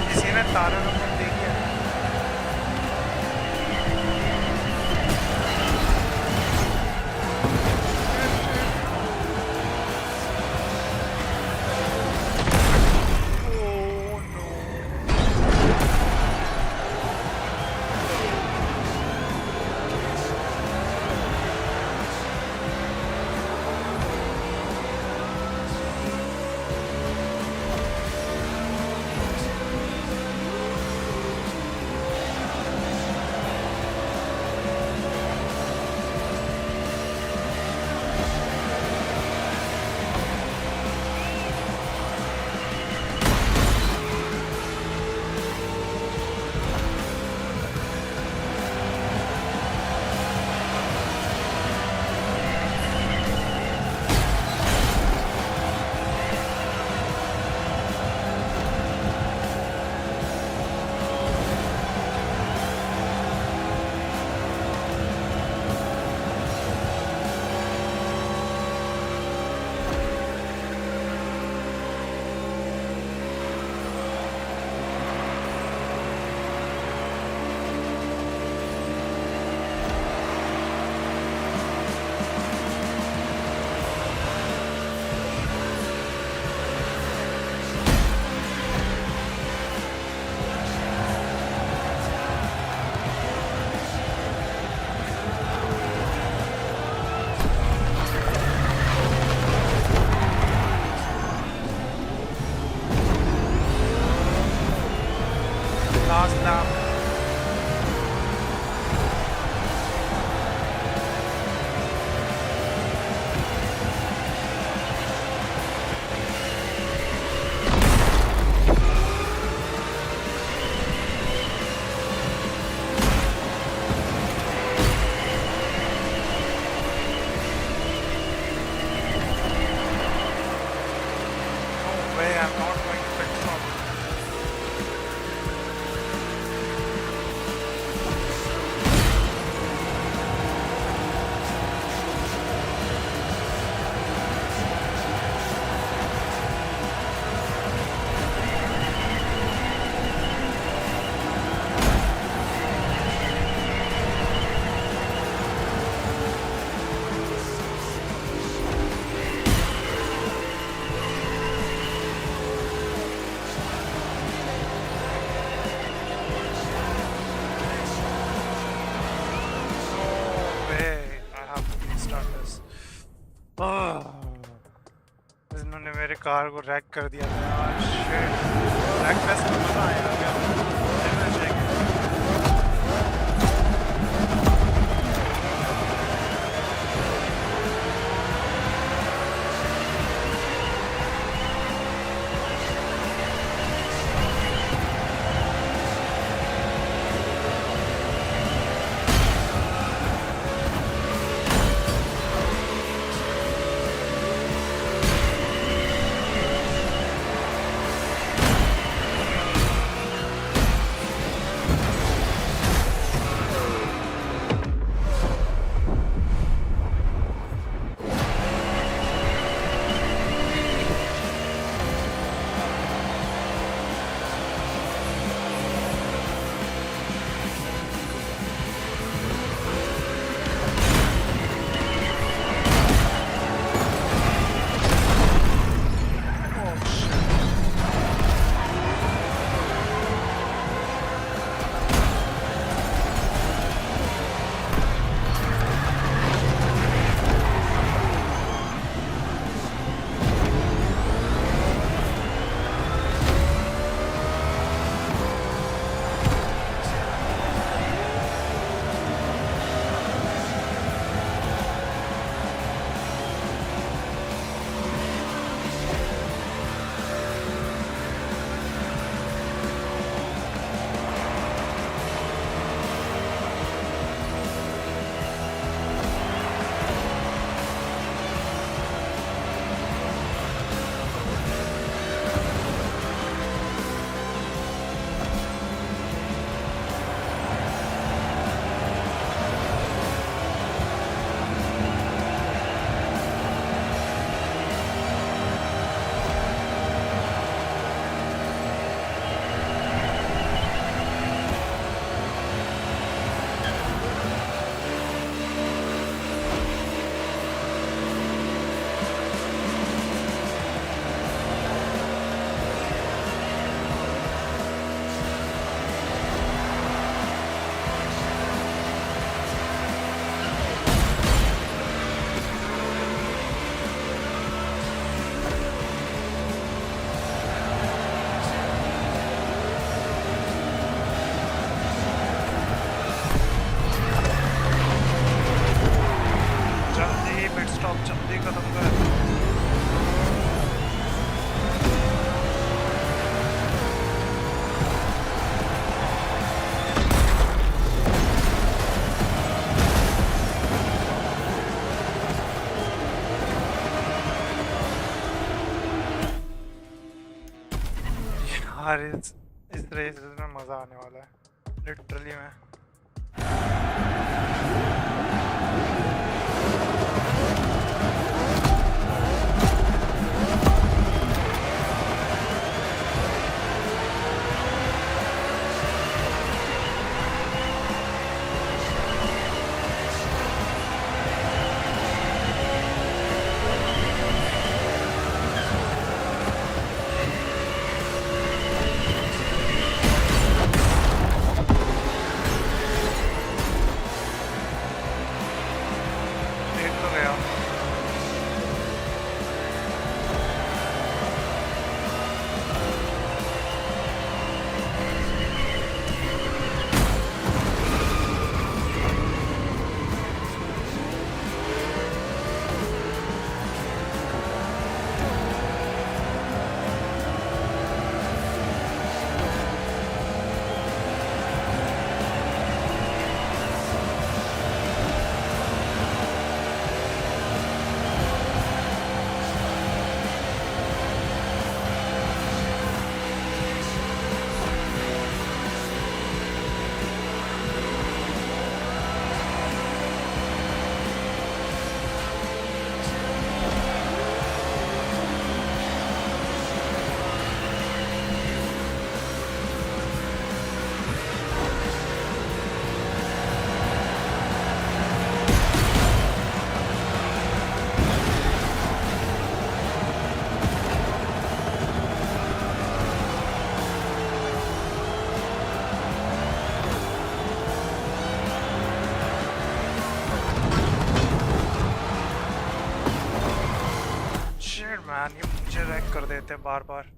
किसी ने तारा नंबर दे दिया Oh no. Last lap. No way, I'm not going to pit stop. इन्होंने मेरे car को rack कर दिया था यार शिट रैक फेस्ट में मजा आया देखना चाहिए यार इस रेस में मजा आने वाला है लिटरली में। मैन ये मुझे रैक कर देते हैं बार बार।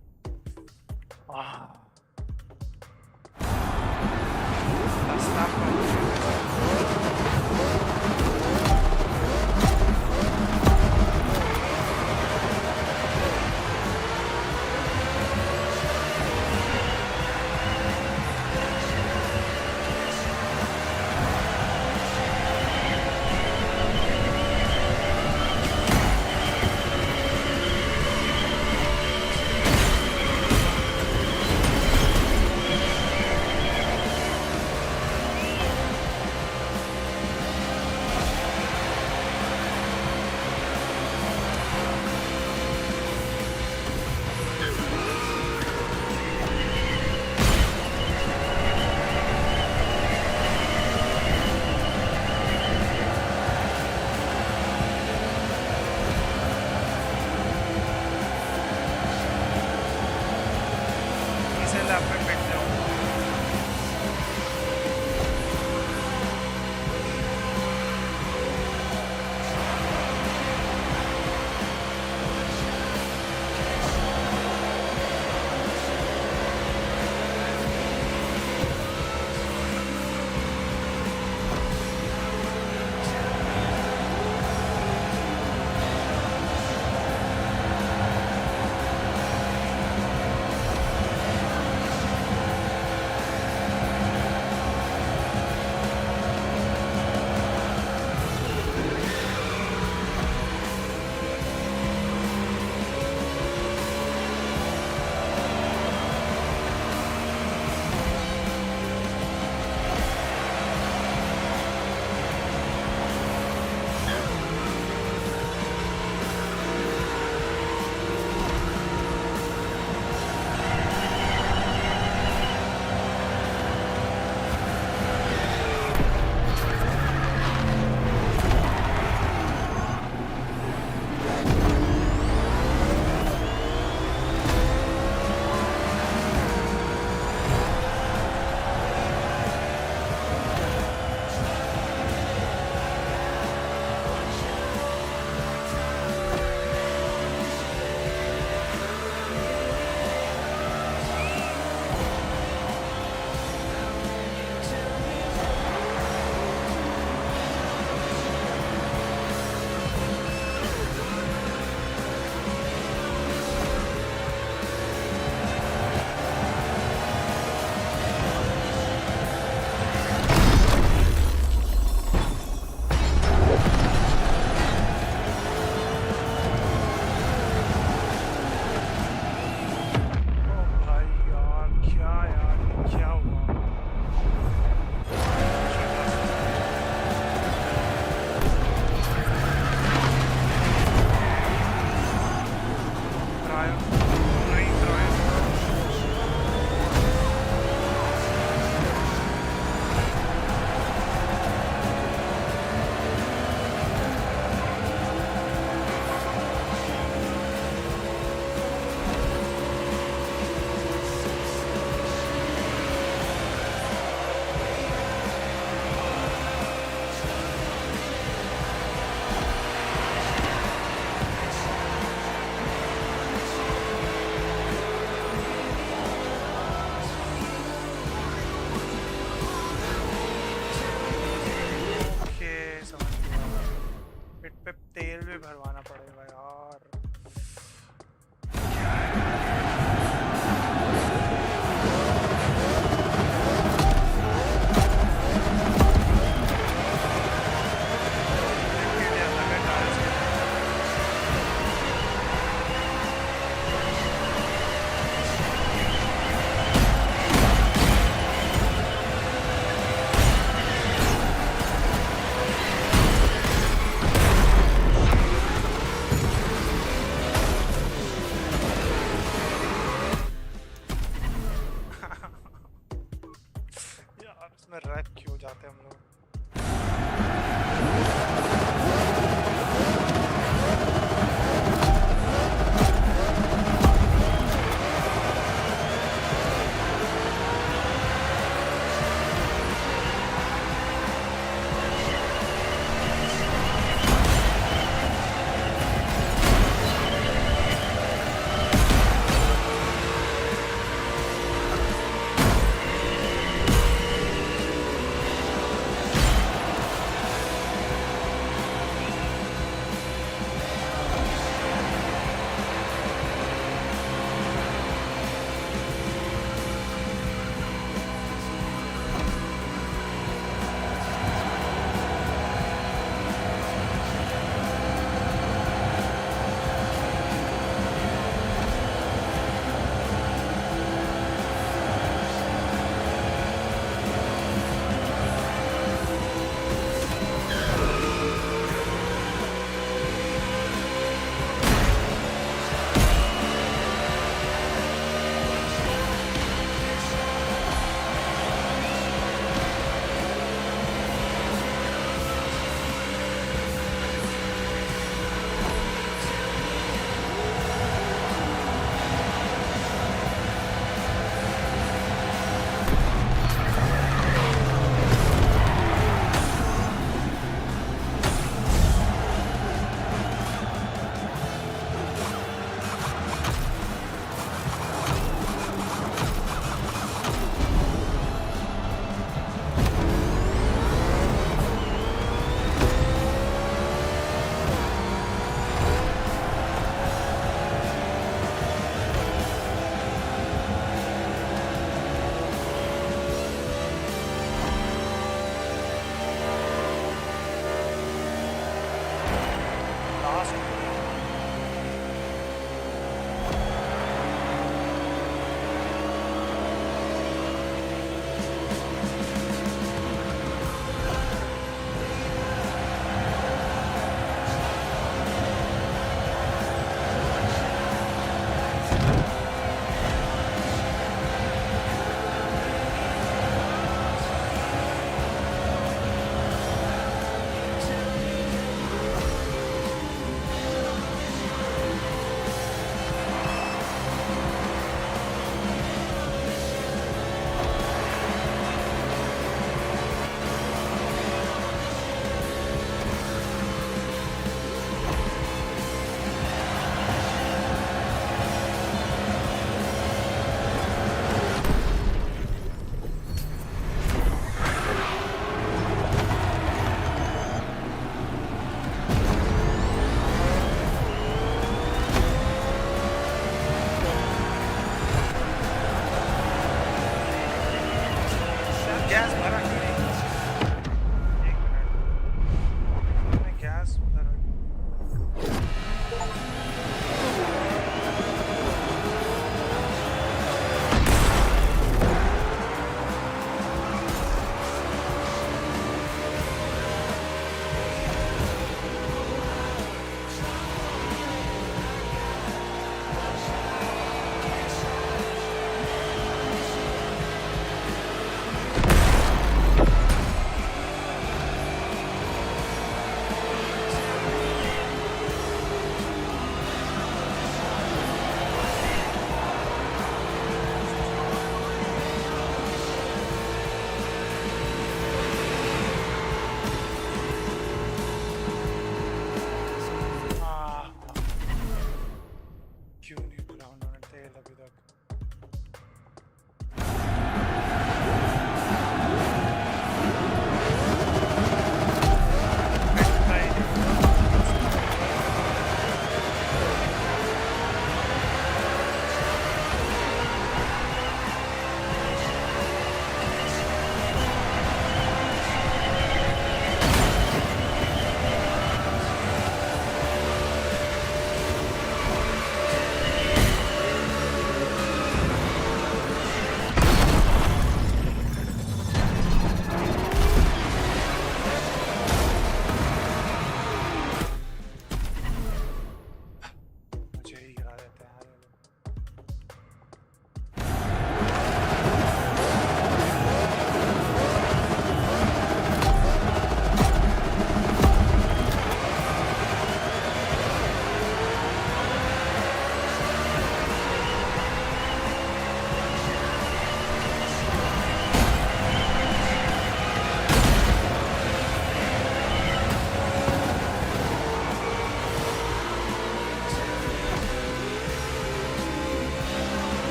भी भरवाना पड़ेगा यार।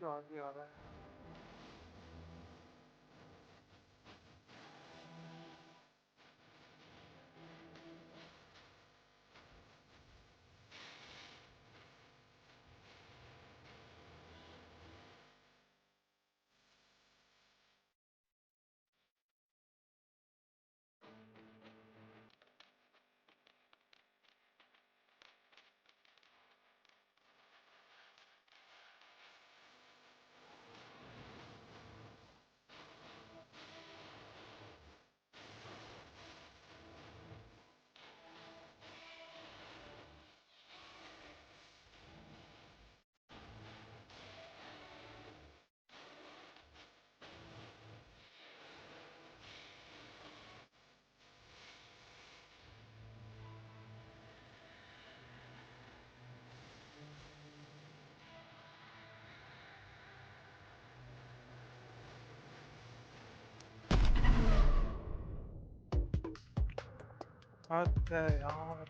आगे आ रहा है हद है यार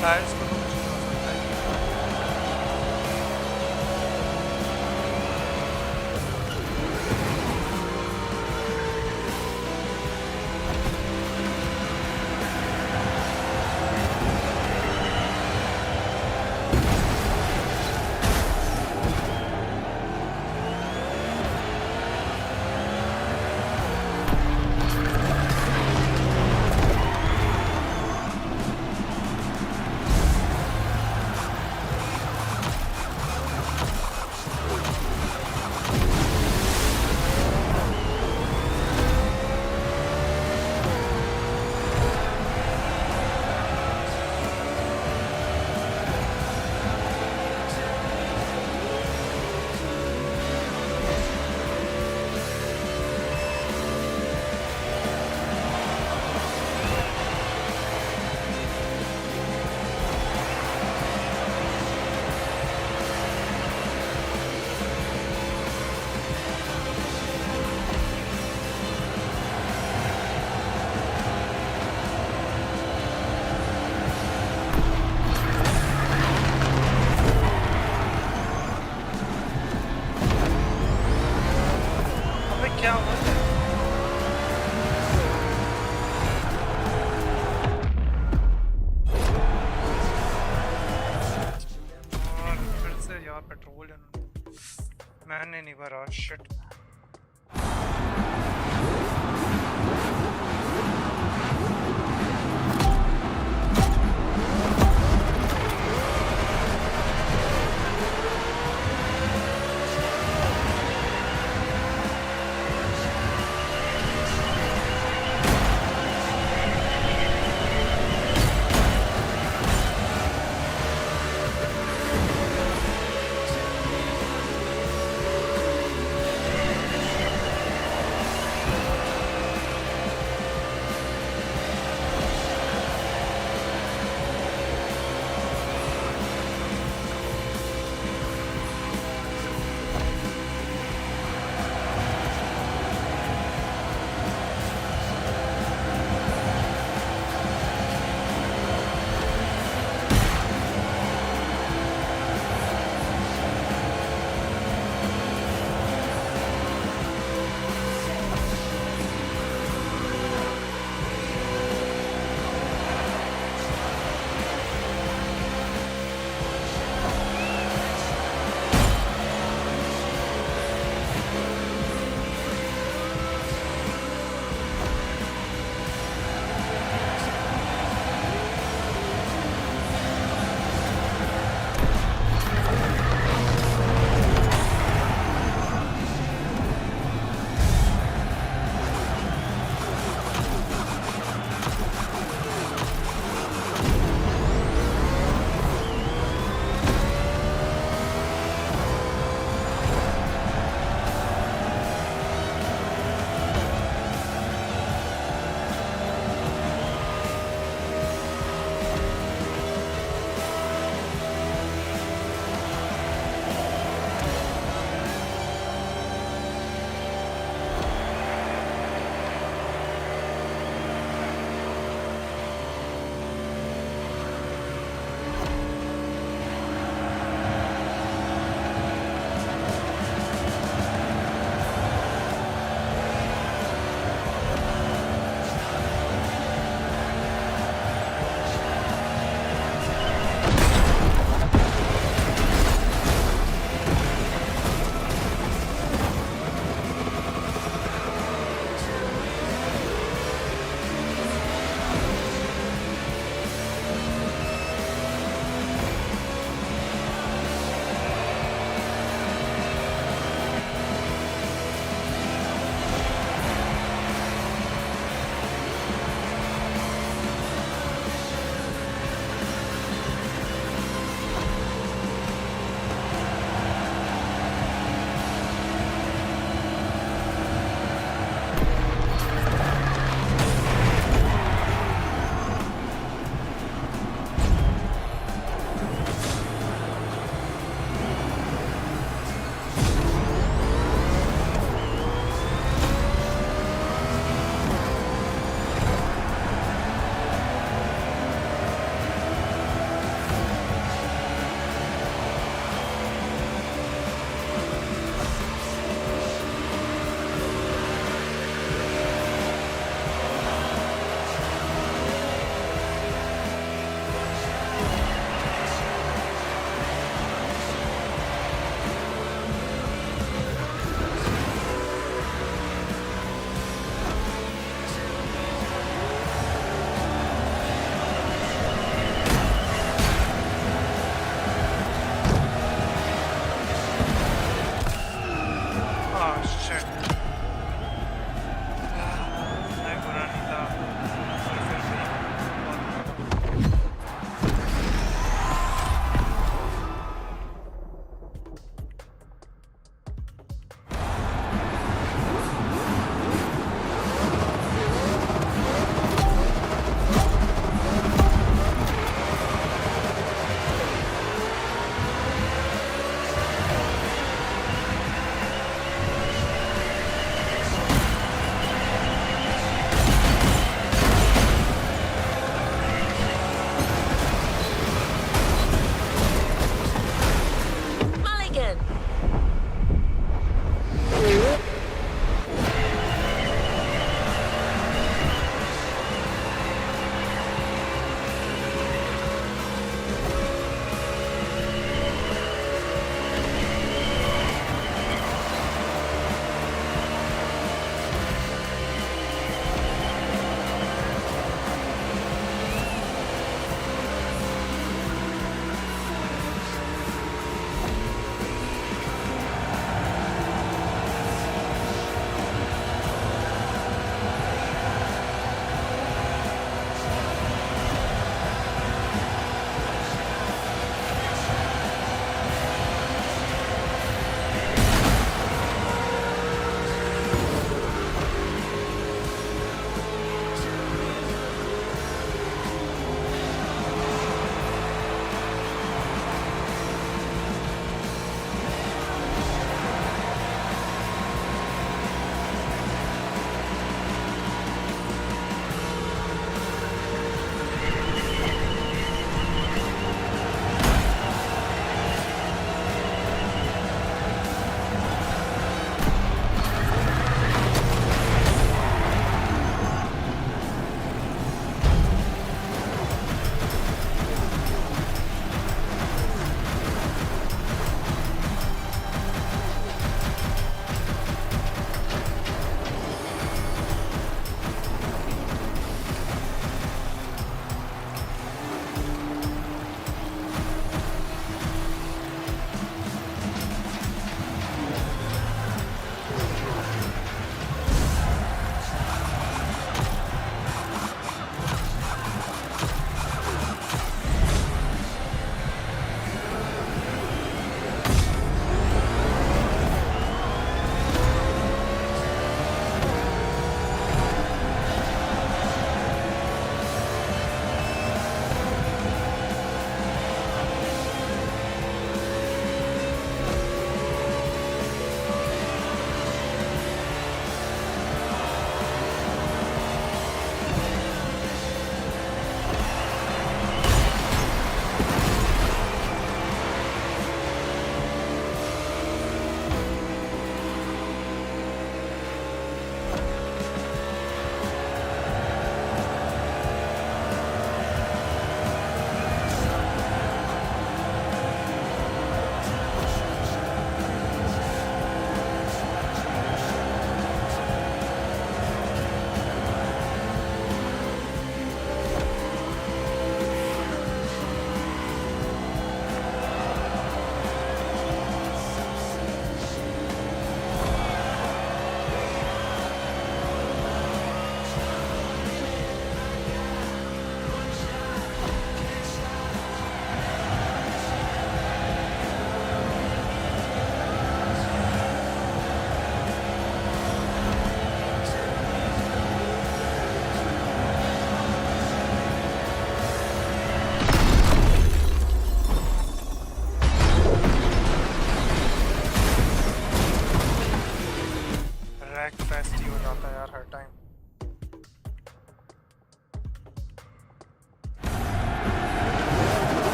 टायर्स को तो कुछ नहीं हो सकता है अबे क्या हुआ और फिर से यार पेट्रोल मैंने नहीं भरा शिट